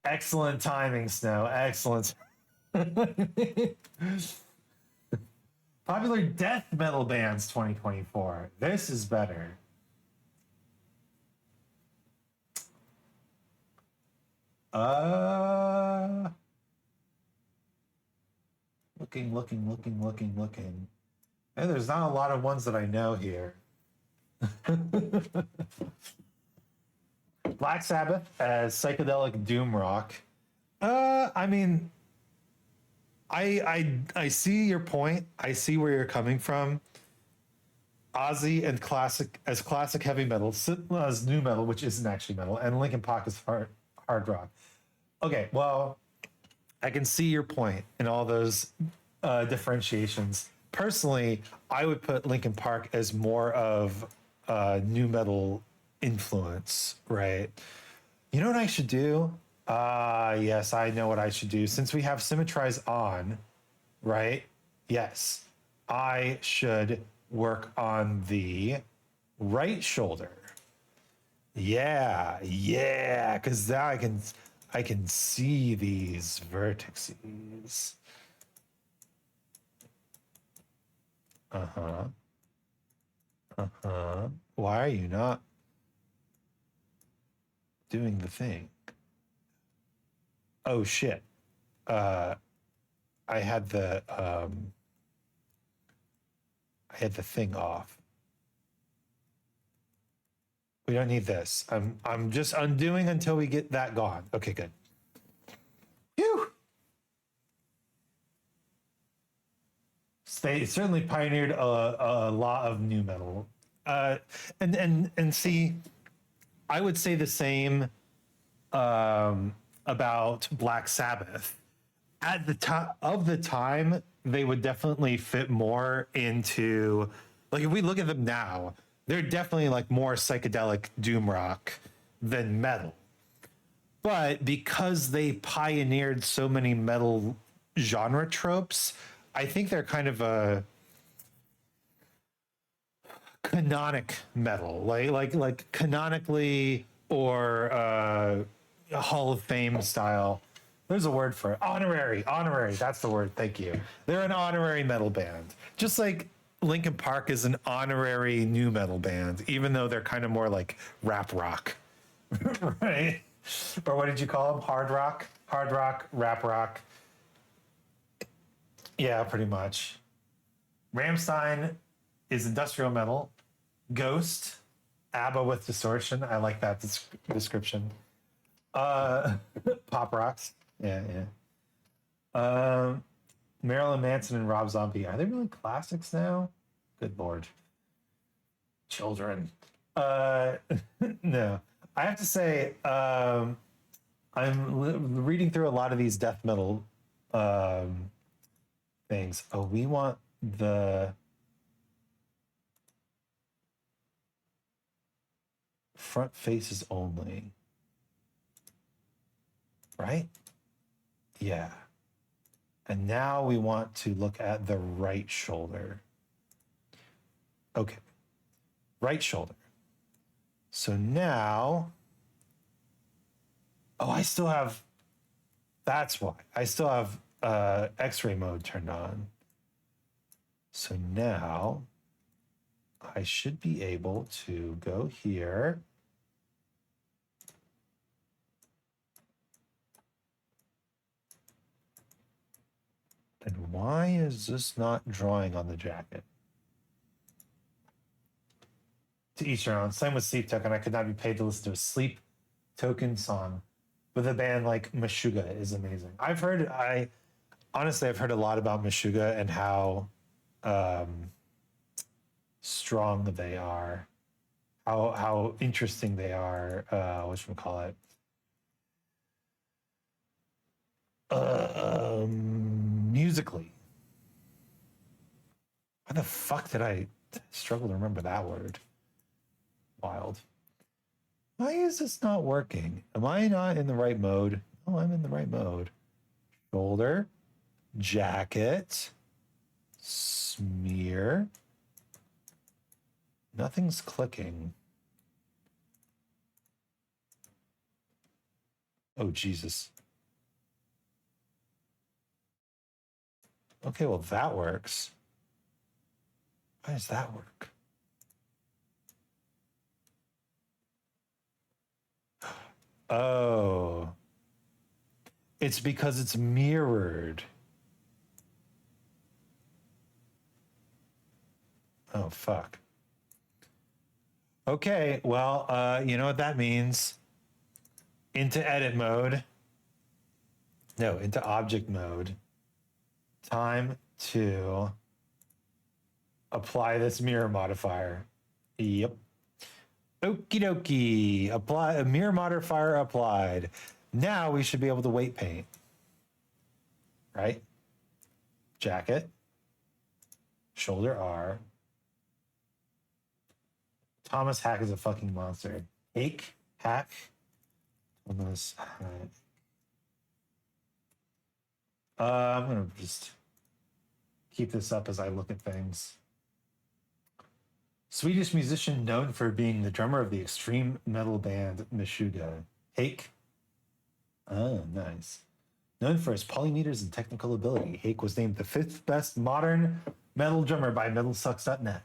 Excellent timing, Snow. Excellent. Popular death metal bands 2024. This is better. Looking. Hey, there's not a lot of ones that I know here. Black Sabbath as psychedelic doom rock. I mean, I see your point. I see where you're coming from. Ozzy and classic heavy metal, Slipknot as new metal, which isn't actually metal, and Linkin Park is hard rock. Okay, well, I can see your point in all those differentiations. Personally, I would put Linkin Park as more of new metal influence, right? You know what I should do? Yes, I know what I should do. Since we have Symmetrize on, right? Yes, I should work on the right shoulder. Yeah, because now I can see these vertices. Why are you not doing the thing? Oh shit. I had the thing off. We don't need this. I'm just undoing until we get that gone. Okay, good. Phew. They certainly pioneered a lot of new metal. And see, I would say the same about Black Sabbath. At the time, they would definitely fit more into, like, if we look at them now, they're definitely like more psychedelic doom rock than metal. But because they pioneered so many metal genre tropes, I think they're kind of a canonic metal, like canonically or Hall of Fame style. There's a word for it. Honorary. That's the word. Thank you. They're an honorary metal band, just like Linkin Park is an honorary new metal band, even though they're kind of more like rap rock, right? Or what did you call them? Hard rock, rap rock. Yeah, pretty much. Rammstein is industrial metal. Ghost, ABBA with distortion. I like that description. Pop rocks. Yeah. Marilyn Manson and Rob Zombie. Are they really classics now? Good Lord. Children. No. I have to say, I'm reading through a lot of these death metal things. Oh, we want the front faces only. Right? Yeah. And now we want to look at the right shoulder. Okay. Right shoulder. So now, oh, I still have, that's why. I still have X-ray mode turned on. So now I should be able to go here. And why is this not drawing on the jacket? To each their own. Same with Sleep Token. I could not be paid to listen to a Sleep Token song with a band like Meshuggah is amazing. I've heard a lot about Meshuggah and how strong they are, how interesting they are. Whatchamacallit? Musically. Why the fuck did I struggle to remember that word? Wild. Why is this not working? Am I not in the right mode? Oh, I'm in the right mode. Shoulder, jacket, smear. Nothing's clicking. Oh, Jesus. Okay, well, that works. Why does that work? Oh. It's because it's mirrored. Oh, fuck. Okay, well, you know what that means. Into edit mode. No, into object mode. Time to apply this mirror modifier. Yep. Okie dokie. Apply a mirror modifier applied. Now we should be able to weight paint. Right? Jacket. Shoulder R. Thomas Hack is a fucking monster. Hack. Thomas Hack. I'm going to just keep this up as I look at things. Swedish musician known for being the drummer of the extreme metal band Meshuggah. Hake. Oh, nice. Known for his polymeters and technical ability, Hake was named the 5th best modern metal drummer by metalsucks.net.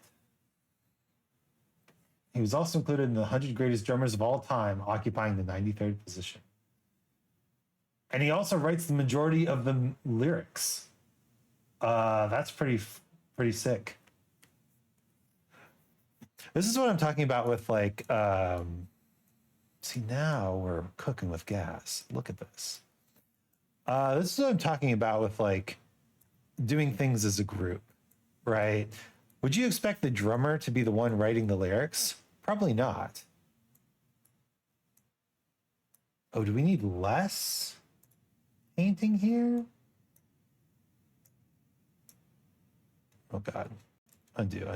He was also included in the 100 greatest drummers of all time, occupying the 93rd position. And he also writes the majority of the lyrics. That's pretty sick. This is what I'm talking about with like, see, now we're cooking with gas. Look at this. This is what I'm talking about with like doing things as a group, right? Would you expect the drummer to be the one writing the lyrics? Probably not. Oh, do we need less painting here? Oh God. Undo.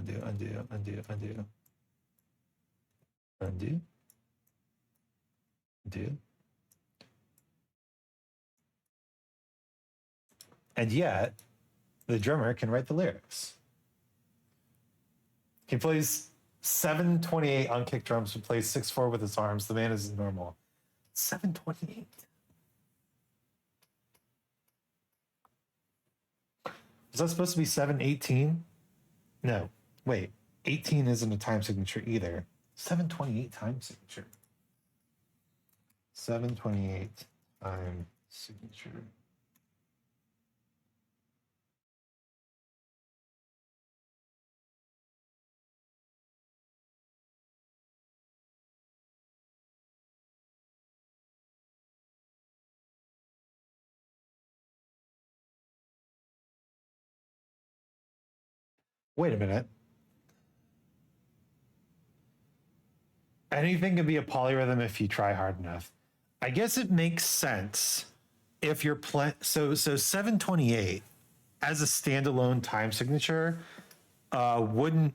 And yet, the drummer can write the lyrics. He plays 728 on kick drums, but plays 6/4 with his arms. The man is normal. 728. Was that supposed to be 718? No. Wait. 18 isn't a time signature either. 728 time signature. 728 time signature. Wait a minute. Anything can be a polyrhythm if you try hard enough. I guess it makes sense if you're so 728 as a standalone time signature wouldn't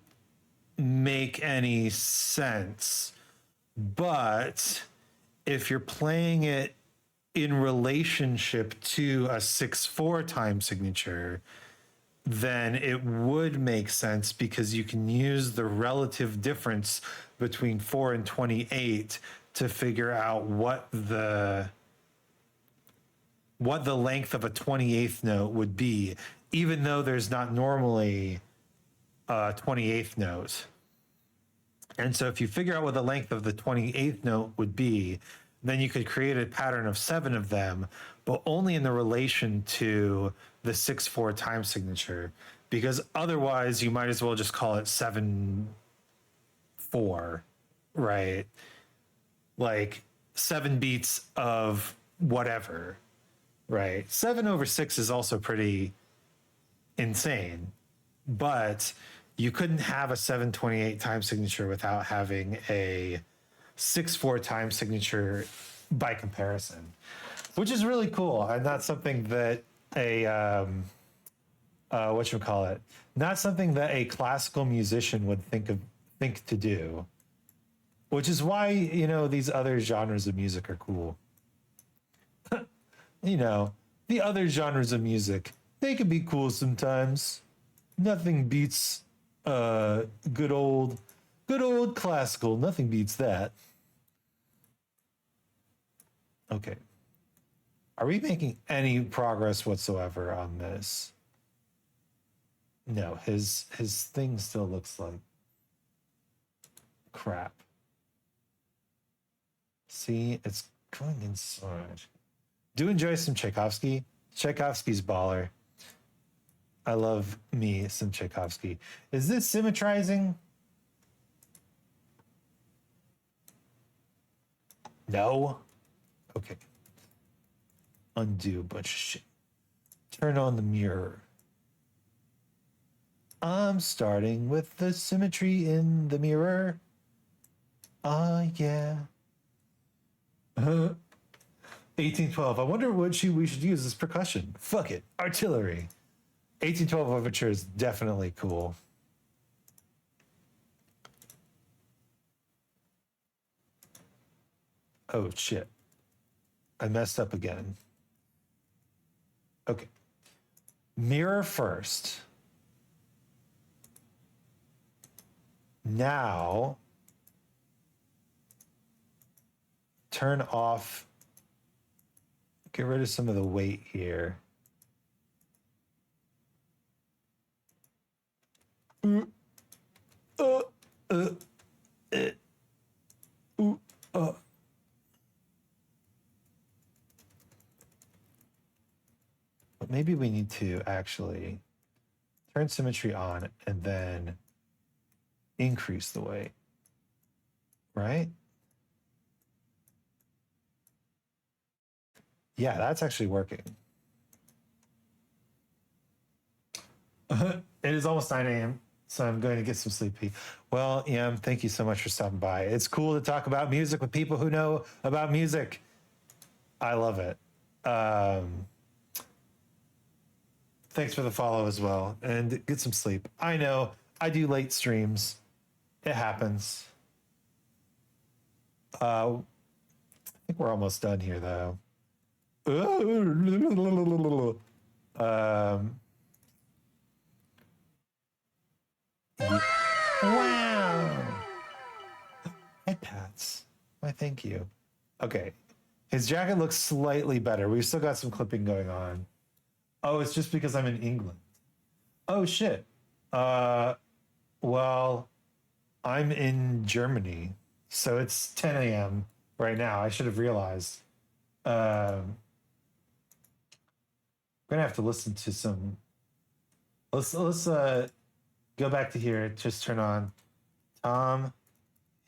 make any sense. But if you're playing it in relationship to a 6/4 time signature, then it would make sense because you can use the relative difference between 4 and 28 to figure out what the length of a 28th note would be, even though there's not normally a 28th note. And so if you figure out what the length of the 28th note would be, then you could create a pattern of 7 of them, but only in the relation to the 6/4 time signature, because otherwise you might as well just call it 7/4, right? Like 7 beats of whatever, right? 7/6 is also pretty insane, but you couldn't have a 7/28 time signature without having a 6/4 time signature by comparison, which is really cool. And that's something that not something that a classical musician would think to do, which is why, these other genres of music are cool. The other genres of music, they can be cool sometimes. Nothing beats good old classical. Nothing beats that. Okay. Are we making any progress whatsoever on this? No, his thing still looks like crap. See, it's going inside. Do enjoy some Tchaikovsky. Tchaikovsky's baller. I love me some Tchaikovsky. Is this symmetrizing? No. Okay. Undo a bunch of shit. Turn on the mirror. I'm starting with the symmetry in the mirror. Yeah. 1812. I wonder what we should use as percussion. Fuck it. Artillery. 1812 Overture is definitely cool. Oh, shit. I messed up again. Okay. Mirror first. Now, turn off. Get rid of some of the weight here. But maybe we need to actually turn symmetry on and then increase the weight, right? Yeah, that's actually working. It is almost 9 a.m., so I'm going to get some sleepy. Well, yeah, thank you so much for stopping by. It's cool to talk about music with people who know about music. I love it. Thanks for the follow as well, and get some sleep. I know I do late streams. It happens. I think we're almost done here, though. Wow. Head pats. Why, thank you. Okay. His jacket looks slightly better. We've still got some clipping going on. Oh, it's just because I'm in England. Oh, shit. Well, I'm in Germany, so it's 10 a.m. right now. I should have realized. I'm gonna have to listen to some. Let's go back to here. Just turn on Tom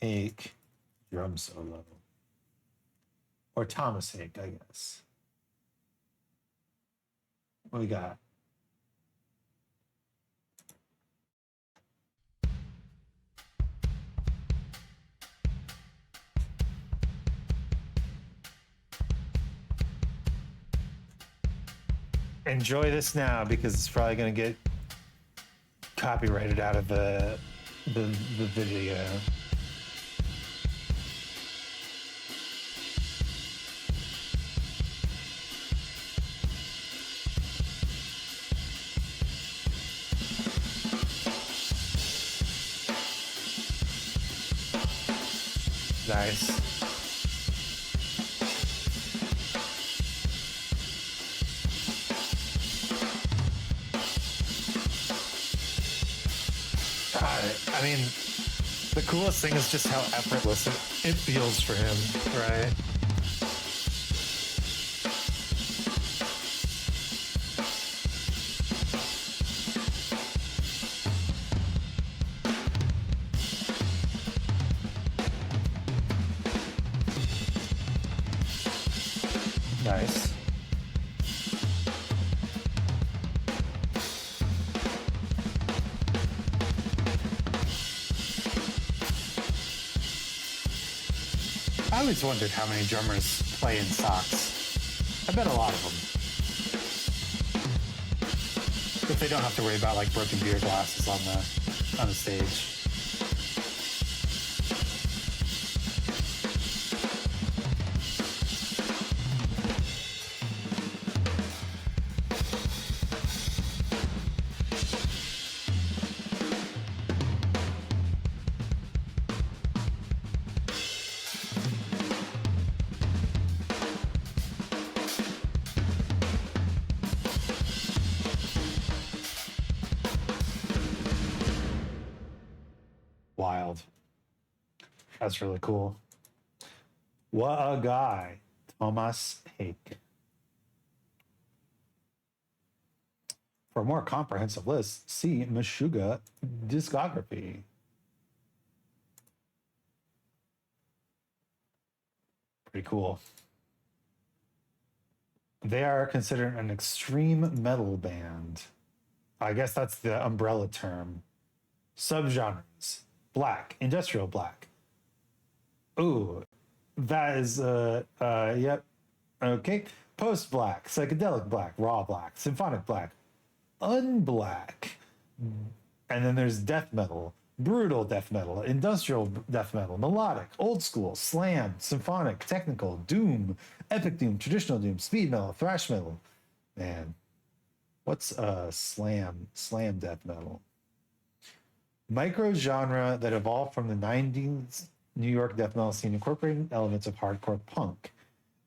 Hake drum solo, or Thomas Hake, I guess. What we got? Enjoy this now because it's probably going to get copyrighted out of the video. Nice. God, I mean, the coolest thing is just how effortless it feels for him, right? Nice. I always wondered how many drummers play in socks. I bet a lot of them. If they don't have to worry about like broken beer glasses on the stage. Wild. That's really cool. What a guy. Thomas Hake. For a more comprehensive list, see Meshuggah discography. Pretty cool. They are considered an extreme metal band. I guess that's the umbrella term. Subgenres: black, industrial black. Ooh, that is yep. Okay. Post black, psychedelic black, raw black, symphonic black, unblack. And then there's death metal, brutal death metal, industrial death metal, melodic, old school, slam, symphonic, technical, doom, epic doom, traditional doom, speed metal, thrash metal. Man, what's slam death metal? Micro genre that evolved from the 90s New York death metal scene, incorporating elements of hardcore punk.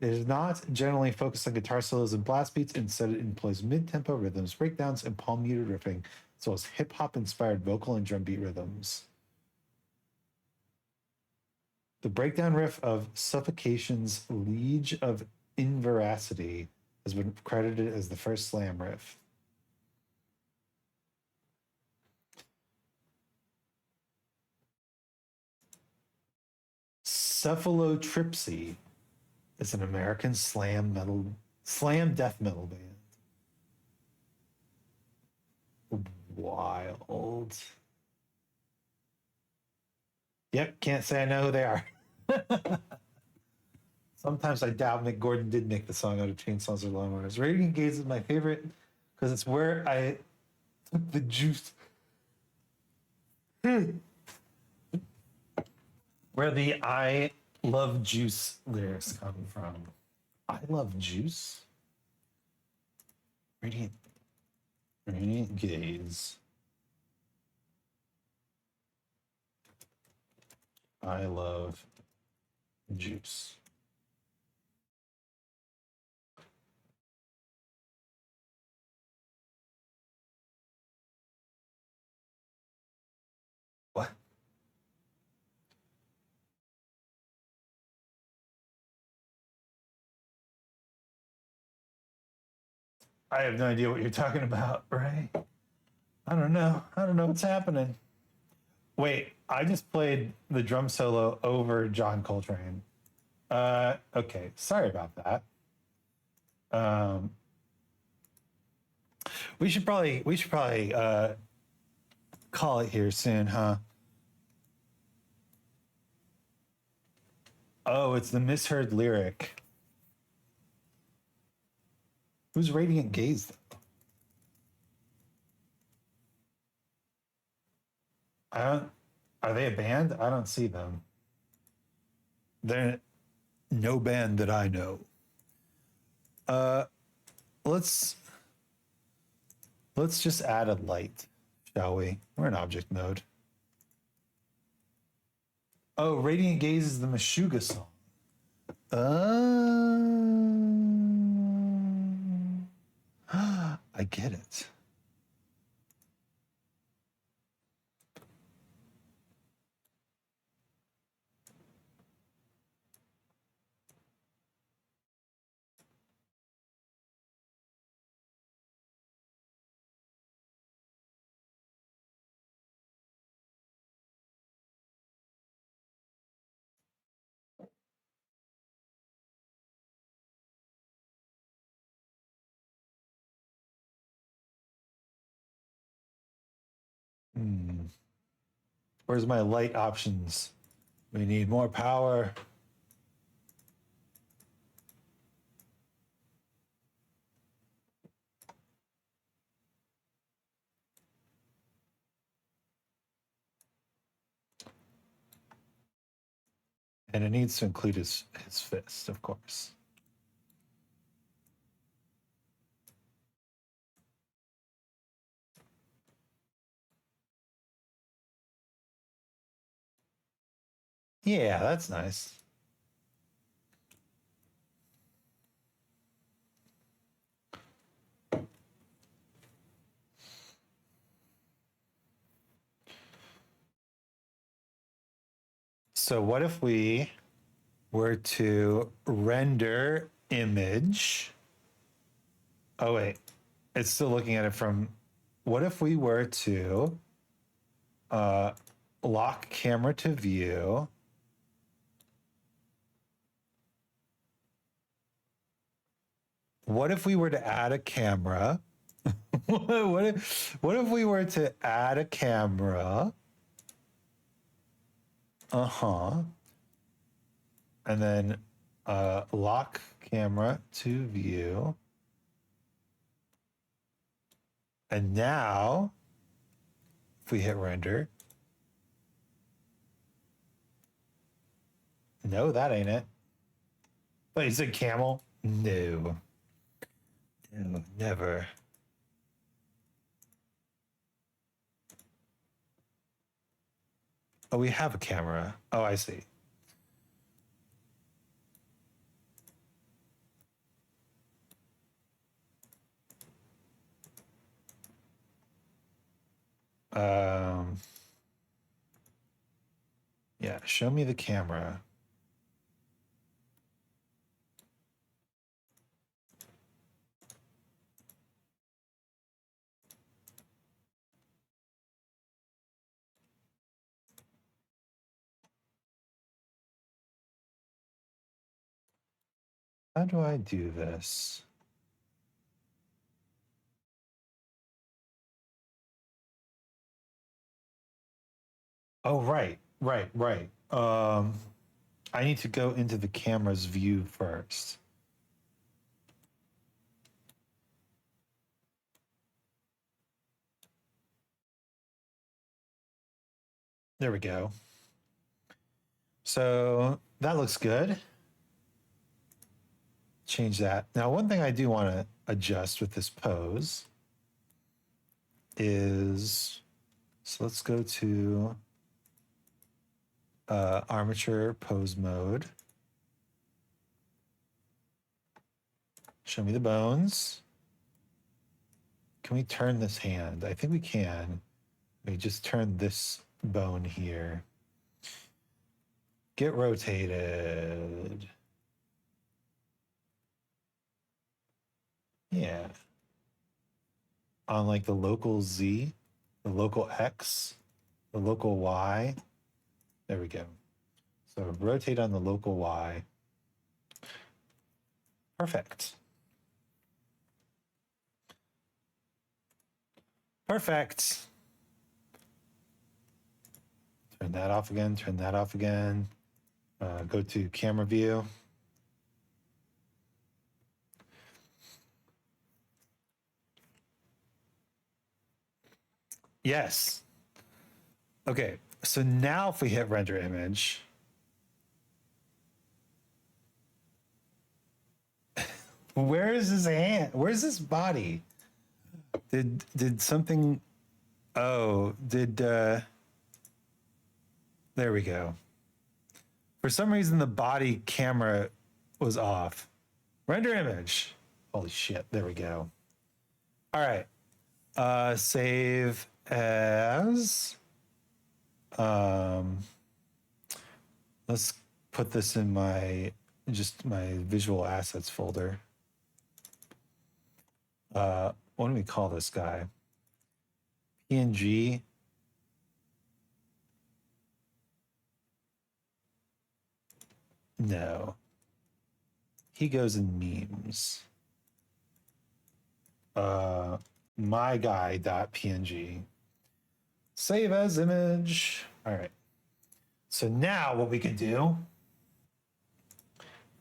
It is not generally focused on guitar solos and blast beats. Instead, it employs mid-tempo rhythms, breakdowns, and palm-muted riffing, as well as hip-hop inspired vocal and drum beat rhythms. The breakdown riff of Suffocation's Liege of Inveracity has been credited as the first slam riff. Cephalotripsy is an American slam death metal band. Wild. Yep, can't say I know who they are. Sometimes I doubt Mick Gordon did make the song out of chainsaws or lawnmowers. Radiant Gaze is my favorite because it's where I took the juice. Where the I love juice lyrics come from. I love juice. Radiant Gaze. I love juice. What? I have no idea what you're talking about, right? I don't know. I don't know what's happening. Wait, I just played the drum solo over John Coltrane. Okay, sorry about that. We should probably call it here soon, huh? Oh, it's the misheard lyric. Who's Radiant Gaze, though? Are they a band? I don't see them. They're no band that I know. Let's just add a light, shall we? We're in object mode. Oh, Radiant Gaze is the Meshuggah song. I get it. Where's my light options? We need more power. And it needs to include his fist, of course. Yeah, that's nice. So what if we were to render image? Oh, wait. It's still looking at it from, what if we were to lock camera to view? What if we were to add a camera? what if we were to add a camera? And then lock camera to view. And now, if we hit render, no, that ain't it. Wait, is it camel? No. No, never. Oh, we have a camera. Oh, I see. Yeah, show me the camera. How do I do this? Oh, right. I need to go into the camera's view first. There we go. So that looks good. Change that. Now, one thing I do want to adjust with this pose is, so let's go to armature pose mode. Show me the bones. Can we turn this hand? I think we can. We just turn this bone here. Get rotated. Yeah. On like the local Z, the local X, the local Y. There we go. So rotate on the local Y. Perfect. Perfect. Turn that off again, turn that off again. Go to camera view. Yes. Okay, so now if we hit render image, where is his hand? Where's his body? Did something, oh, there we go. For some reason, the body camera was off. Render image. Holy shit. There we go. All right. Save as. Let's put this in my visual assets folder. What do we call this guy? PNG. No. He goes in memes. My guy.png. Save as image. All right. So now what we can do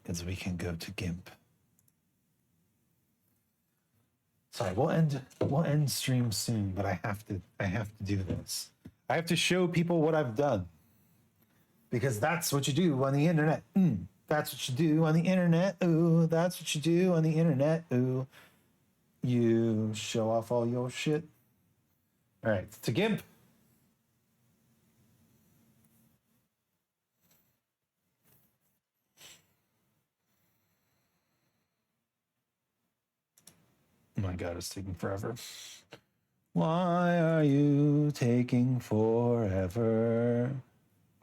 is we can go to GIMP. Sorry, we'll end stream soon, but I have to do this. I have to show people what I've done. Because that's what you do on the internet. That's what you do on the internet. Ooh, that's what you do on the internet. Ooh. You show off all your shit. All right, to GIMP. Oh my God, it's taking forever. Why are you taking forever?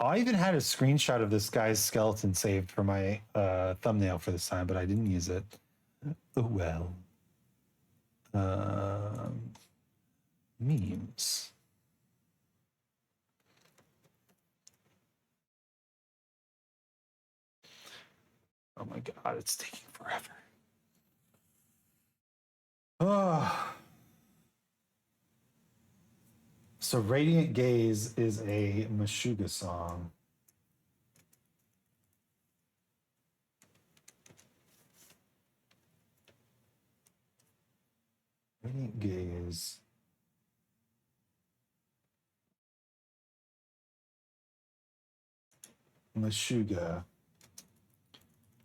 I even had a screenshot of this guy's skeleton saved for my thumbnail for this time, but I didn't use it. Oh well. Memes. Oh my God, it's taking forever. Oh. So Radiant Gaze is a Meshuggah song. Radiant Gaze. Meshuggah.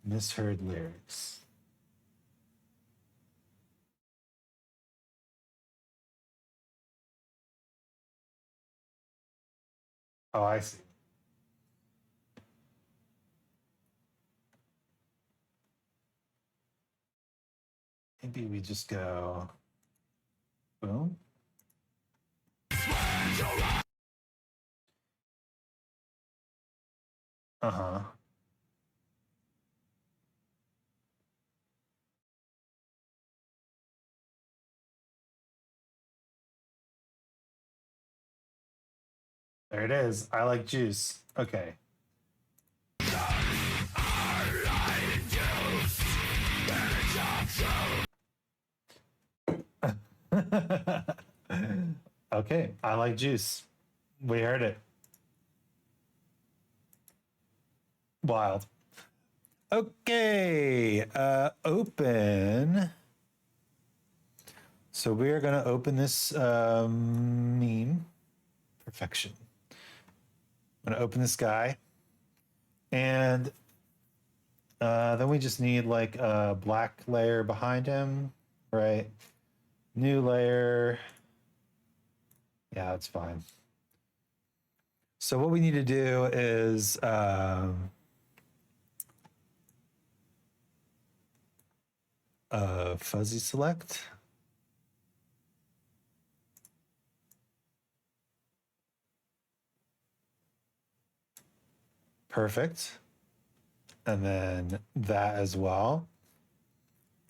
Misheard lyrics. Oh, I see. Maybe we just go boom. Uh-huh. There it is. I like juice. Okay. Okay, I like juice. We heard it. Wild. Okay, open. So we are going to open this meme. Perfection. I'm going to open this guy. And then we just need like a black layer behind him, right? New layer. Yeah, that's fine. So what we need to do is fuzzy select. Perfect. And then that as well.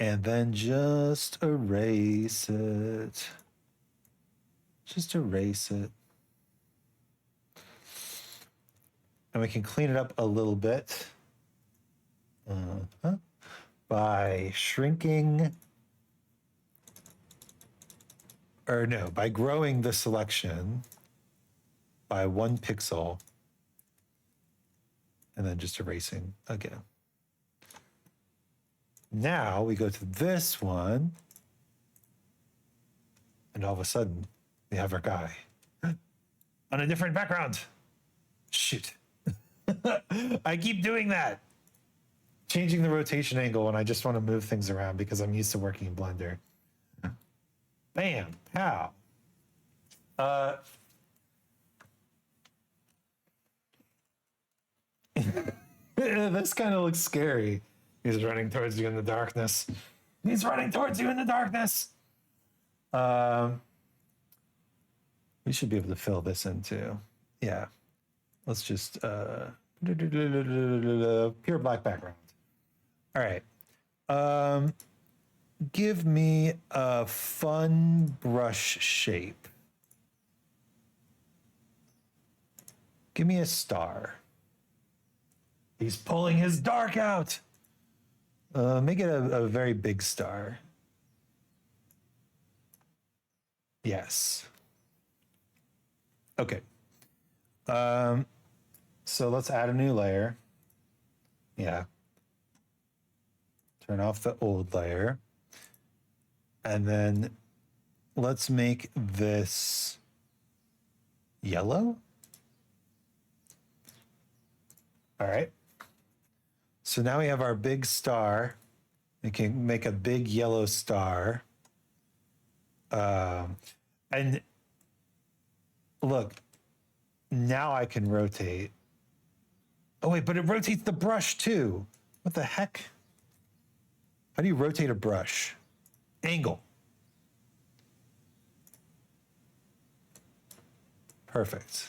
And then just erase it. Just erase it. And we can clean it up a little bit by shrinking, or no, by growing the selection by 1 pixel and then just erasing again. Now we go to this one and all of a sudden we have our guy on a different background. Shoot. I keep doing that. Changing the rotation angle when I just want to move things around because I'm used to working in Blender. Bam, pow. This kind of looks scary. He's running towards you in the darkness. He's running towards you in the darkness. We should be able to fill this in too. Yeah. Let's just pure black background. All right. Give me a fun brush shape. Give me a star. He's pulling his dark out. Make it a very big star. Yes. Okay. So let's add a new layer. Yeah. Turn off the old layer. And then let's make this yellow. All right. So now we have our big star. We can make a big yellow star. And look, now I can rotate. Oh, wait, but it rotates the brush too. What the heck? How do you rotate a brush? Angle. Perfect.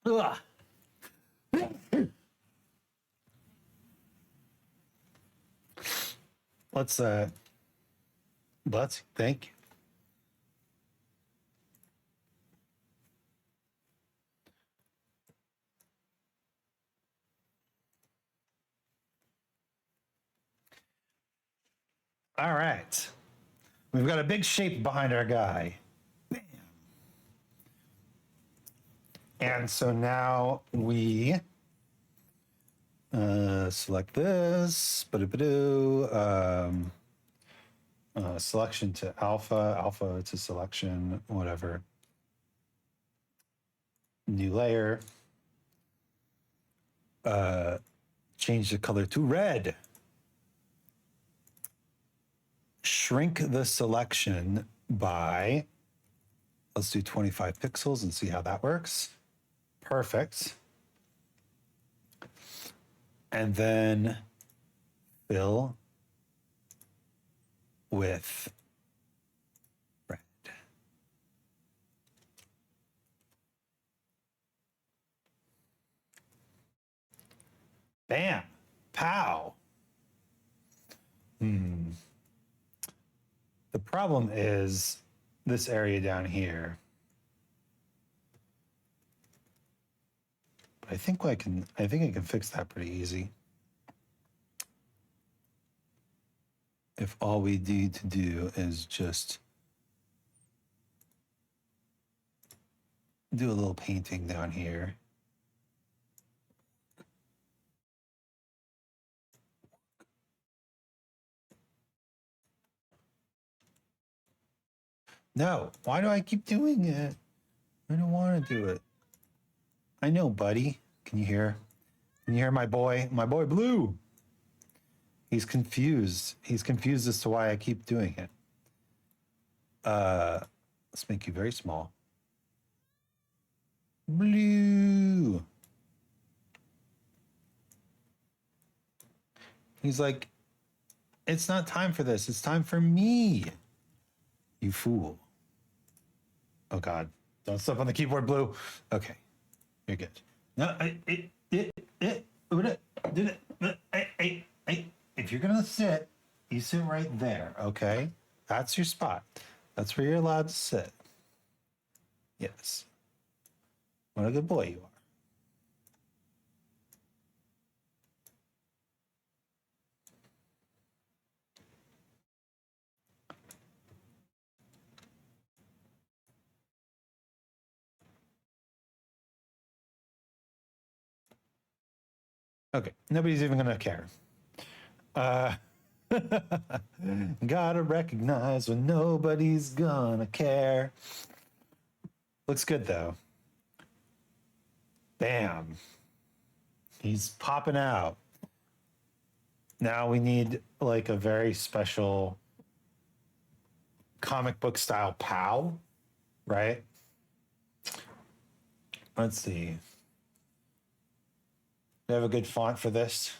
Ugh. Let's thank you. All right. We've got a big shape behind our guy. Bam. And so now we select this. Selection to alpha to selection, whatever. New layer. Change the color to red. Shrink the selection by, let's do 25 pixels and see how that works. Perfect. And then fill with red. Bam. Pow. The problem is this area down here. I think I can fix that pretty easy. If all we need to do is just do a little painting down here. No, why do I keep doing it? I don't want to do it. I know, buddy. Can you hear? Can you hear my boy? My boy Blue. He's confused. He's confused as to why I keep doing it. Let's make you very small. Blue. He's like, it's not time for this. It's time for me. You fool. Oh, God. Don't step on the keyboard, Blue. Okay. You're good. No, if you're going to sit, you sit right there, okay? That's your spot. That's where you're allowed to sit. Yes. What a good boy you are. Okay, nobody's even gonna care. Gotta recognize when nobody's gonna care. Looks good though. Bam. He's popping out. Now we need like a very special comic book style POW, right? Let's see. We have a good font for this.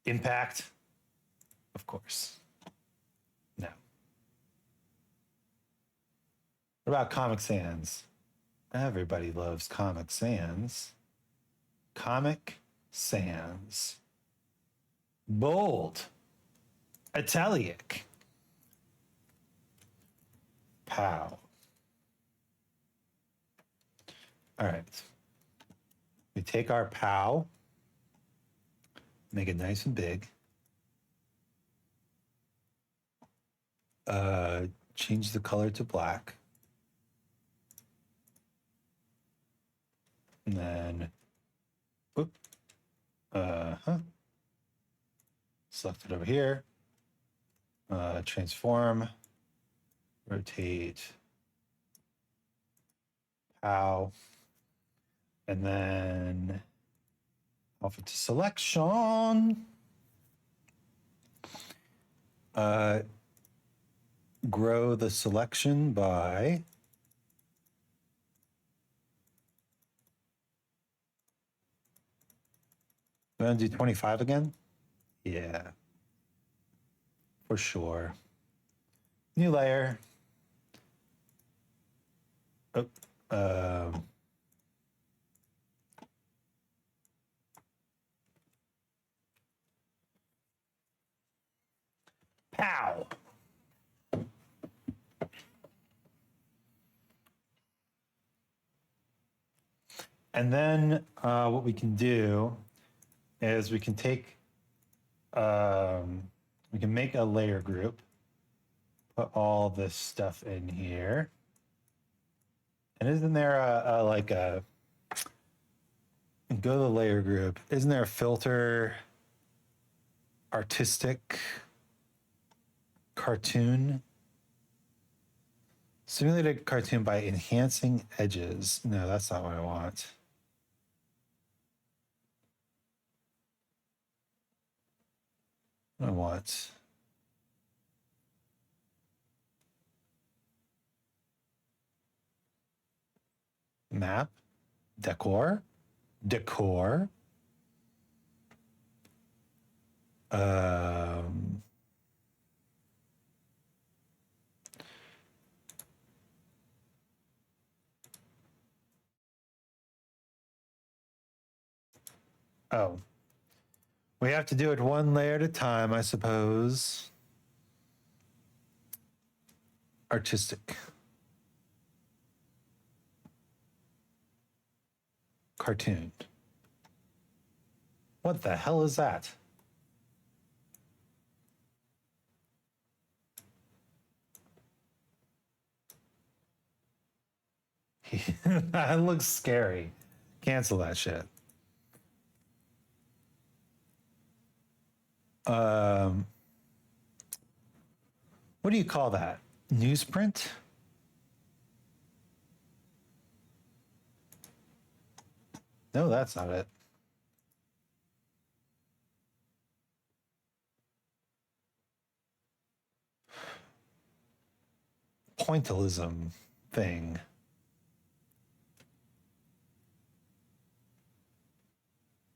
Impact, of course. No. What about Comic Sans? Everybody loves Comic Sans. Comic Sans. Bold. Italic. POW. All right. We take our POW, make it nice and big. Change the color to black. And then, select it over here. Transform, rotate, POW, and then off it to selection. Grow the selection by I'm gonna do 25 again. Yeah, for sure. New layer. POW. And then what we can do is we can take, we can make a layer group, put all this stuff in here. And isn't there go to the layer group, isn't there a filter, artistic, cartoon? Simulated cartoon by enhancing edges. No, that's not what I want. I want map, decor. Oh, we have to do it one layer at a time, I suppose. Artistic. Cartoon. What the hell is that? That looks scary. Cancel that shit. What do you call that? Newsprint? No, that's not it. Pointillism thing.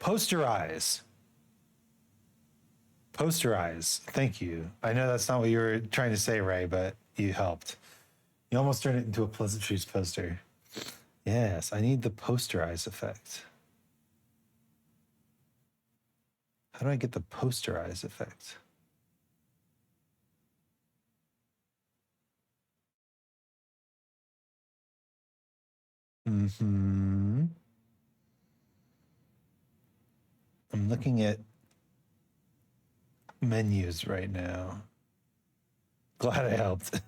Posterize. Posterize. Thank you. I know that's not what you were trying to say, Ray, but you helped. You almost turned it into a Pleasantries poster. Yes, I need the posterize effect. How do I get the posterize effect? I'm looking at menus right now. Glad I helped.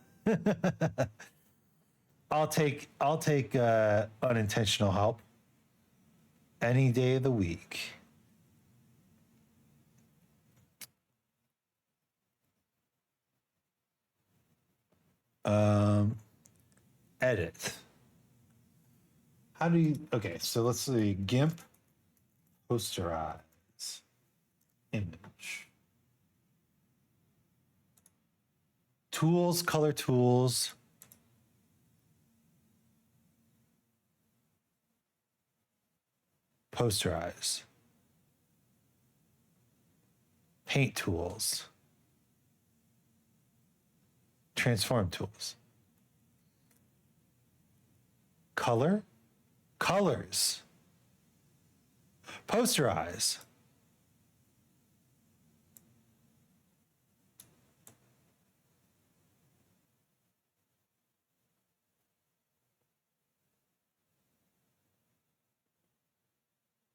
I'll take unintentional help any day of the week. Edit. How do you? Okay, so let's see. GIMP Posterize image. Tools, color tools. Posterize. Paint tools. Transform tools. Color. Colors. Posterize.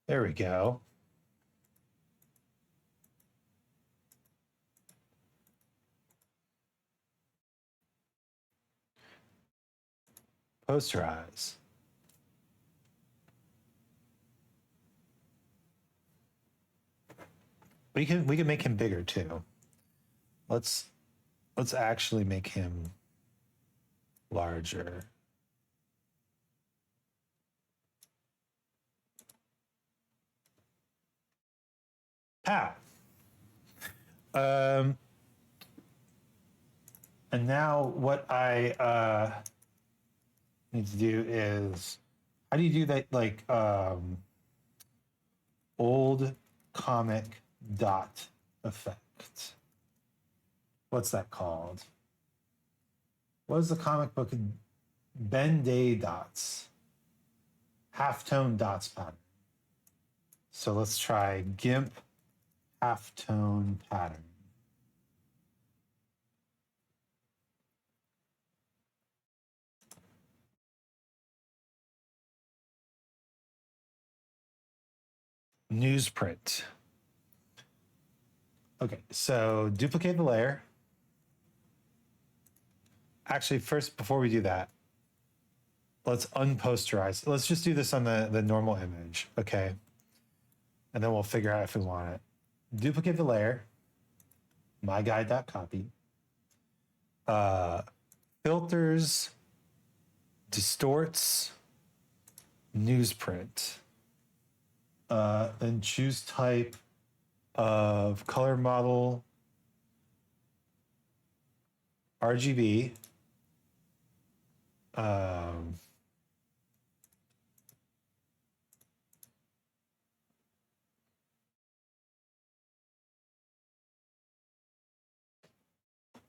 There we go. Posterize. We can make him bigger too. Let's actually make him larger. Pow. And now what I need to do is, how do you do that, like old comic dot effect? What's that called? What is the comic book? Ben Day dots. Halftone dots pattern. So let's try GIMP halftone pattern. Newsprint. Okay, so duplicate the layer. Actually, first, before we do that, let's unposterize. Let's just do this on the normal image, okay? And then we'll figure out if we want it. Duplicate the layer. myguide.copy. Filters, distorts, newsprint. Then choose type of color model, RGB.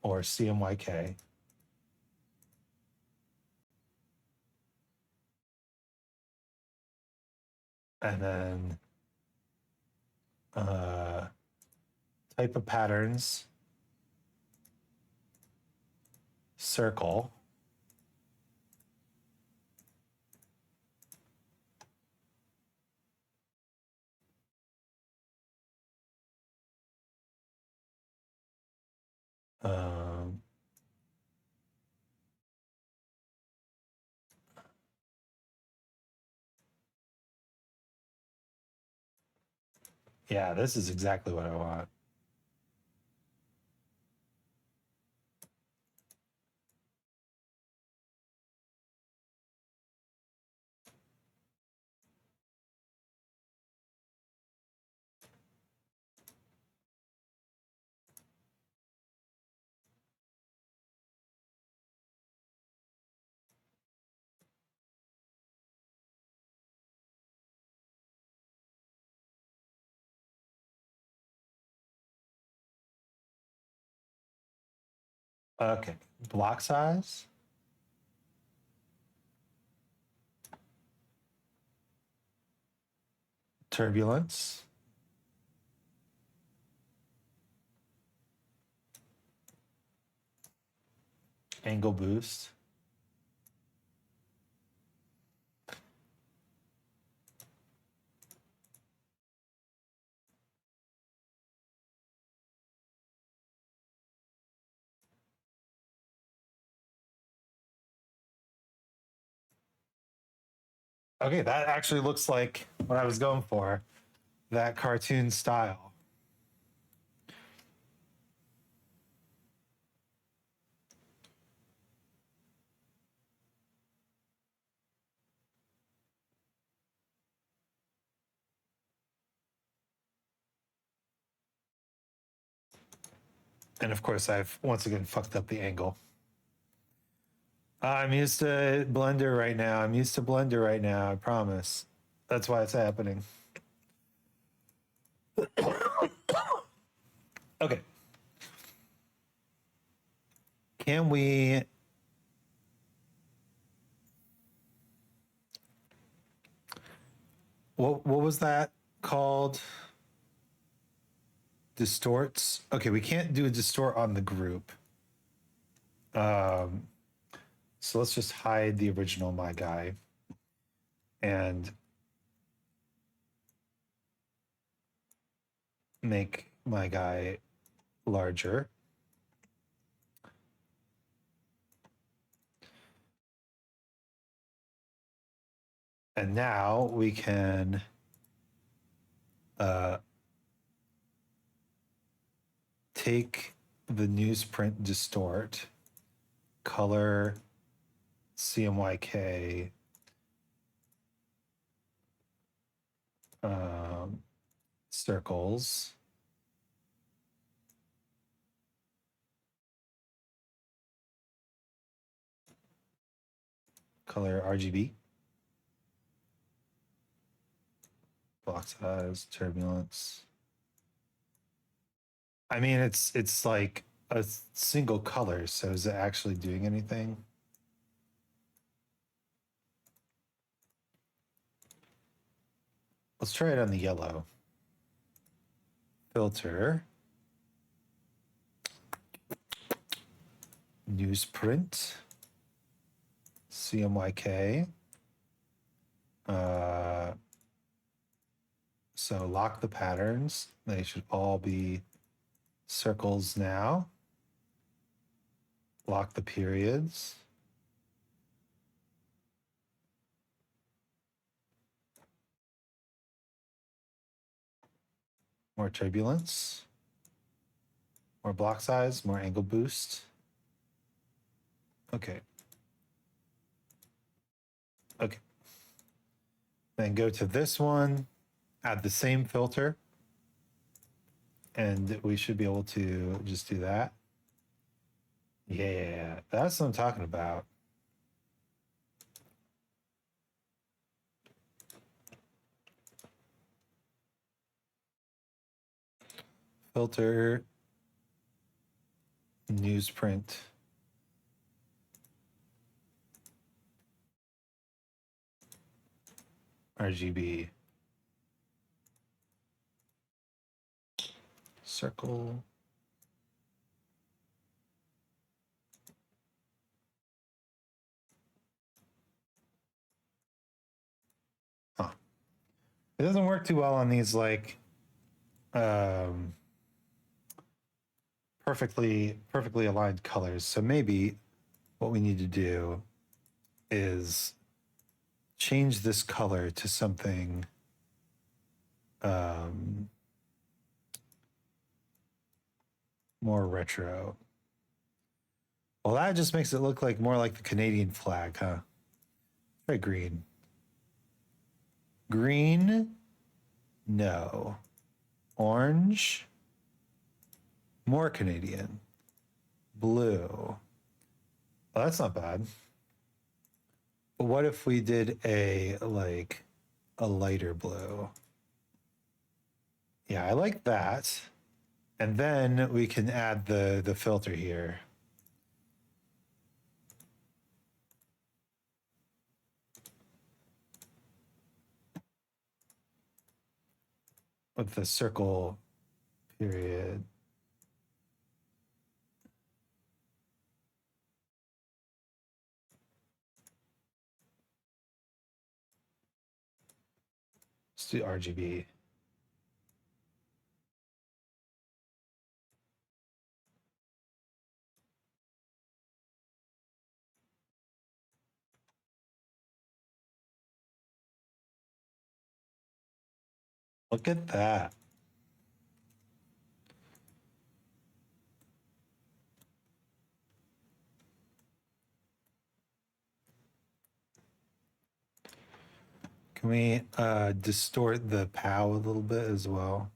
Or CMYK. And then type of patterns, circle. Yeah, this is exactly what I want. Okay, block size. Turbulence. Angle boost. Okay, that actually looks like what I was going for, that cartoon style. And of course, I've once again fucked up the angle. I'm used to Blender right now. I promise. That's why it's happening. Okay. Can we... What was that called? Distorts? Okay, we can't do a distort on the group. So let's just hide the original my guy. And make my guy larger. And now we can take the newsprint distort, color CMYK, circles, color RGB, block size, turbulence. I mean, it's like a single color, so is it actually doing anything? Let's try it on the yellow. Filter. Newsprint. CMYK. So lock the patterns. They should all be circles now. Lock the periods. More turbulence. More block size, more angle boost. Okay. Okay. Then go to this one, add the same filter, and we should be able to just do that. Yeah, that's what I'm talking about. Filter, newsprint. RGB. Circle. Huh. It doesn't work too well on these like perfectly aligned colors. So maybe what we need to do is change this color to something more retro. Well, that just makes it look like more like the Canadian flag, huh? Try green. Green? No. Orange? More Canadian. Blue. Well, that's not bad. But what if we did a lighter blue? Yeah, I like that. And then we can add the filter here. With the circle period. Let's do RGB. Look at that. Can we distort the POW a little bit as well?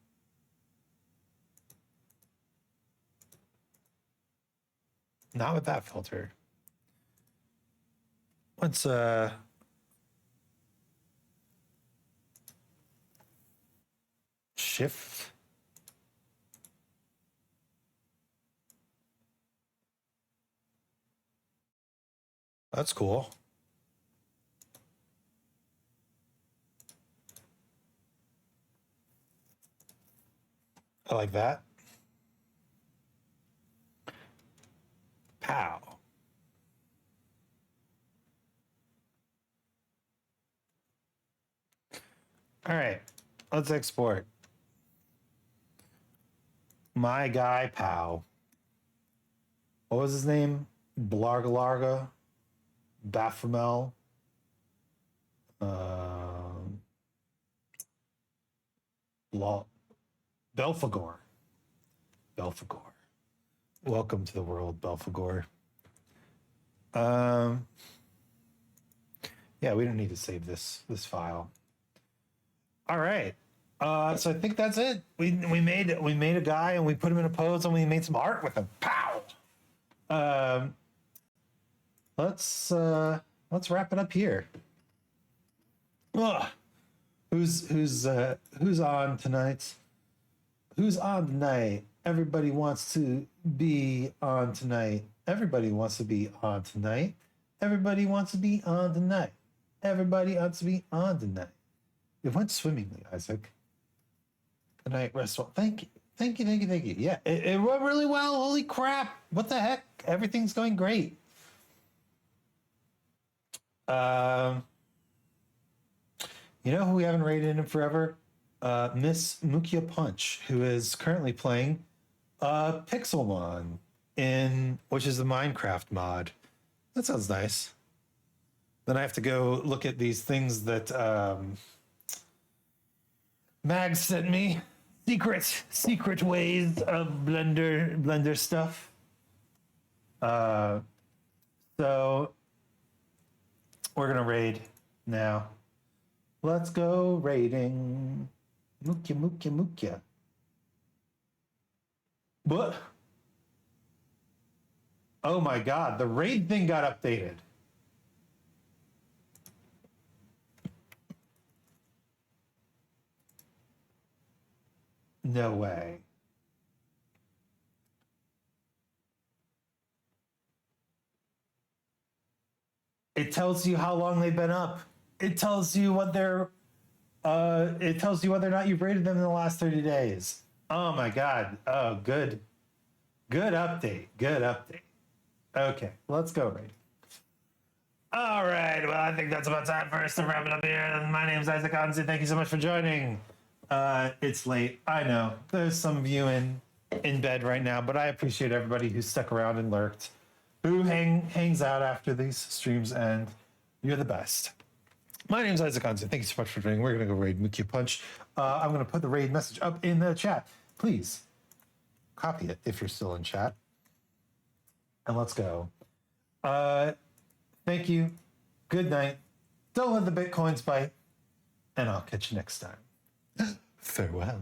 Not with that filter. Let's shift. That's cool. I like that. Pow. All right, let's export. My guy, Pow. What was his name? Blargalarga? Baphomet? Belphegor. Belphegor. Welcome to the world, Belphegor. Yeah, we don't need to save this file. All right. So I think that's it. We made a guy and we put him in a pose and we made some art with him. Pow. Let's wrap it up here. Ugh. Who's on tonight? Who's on tonight? Everybody wants to be on tonight. Everybody wants to be on tonight. Everybody wants to be on tonight. Everybody wants to be on tonight. It went swimmingly, Isaac. Good night, restaurant. Thank you. Thank you, thank you, thank you. Yeah, it went really well. Holy crap. What the heck? Everything's going great. You know who we haven't rated in forever? Miss Mukia Punch, who is currently playing Pixelmon which is the Minecraft mod. That sounds nice. Then I have to go look at these things that Mag sent me. Secret ways of Blender stuff. So we're gonna raid now. Let's go raiding. Mukia. What? Oh my god, the raid thing got updated. No way. It tells you how long they've been up. It tells you what they're it tells you whether or not you've rated them in the last 30 days. Oh my god. Oh, good. Good update. Good update. Okay, let's go raid. All right. Well, I think that's about time for us to wrap it up here. My name's Isaac Anzu. Thank you so much for joining. It's late. I know. There's some of you in bed right now, but I appreciate everybody who stuck around and lurked, who hangs out after these streams end. You're the best. My name's Isaac Anzu. Thank you so much for joining. We're going to go raid Mukia Punch. I'm going to put the raid message up in the chat. Please copy it if you're still in chat. And let's go. Thank you. Good night. Don't let the Bitcoins bite. And I'll catch you next time. Farewell.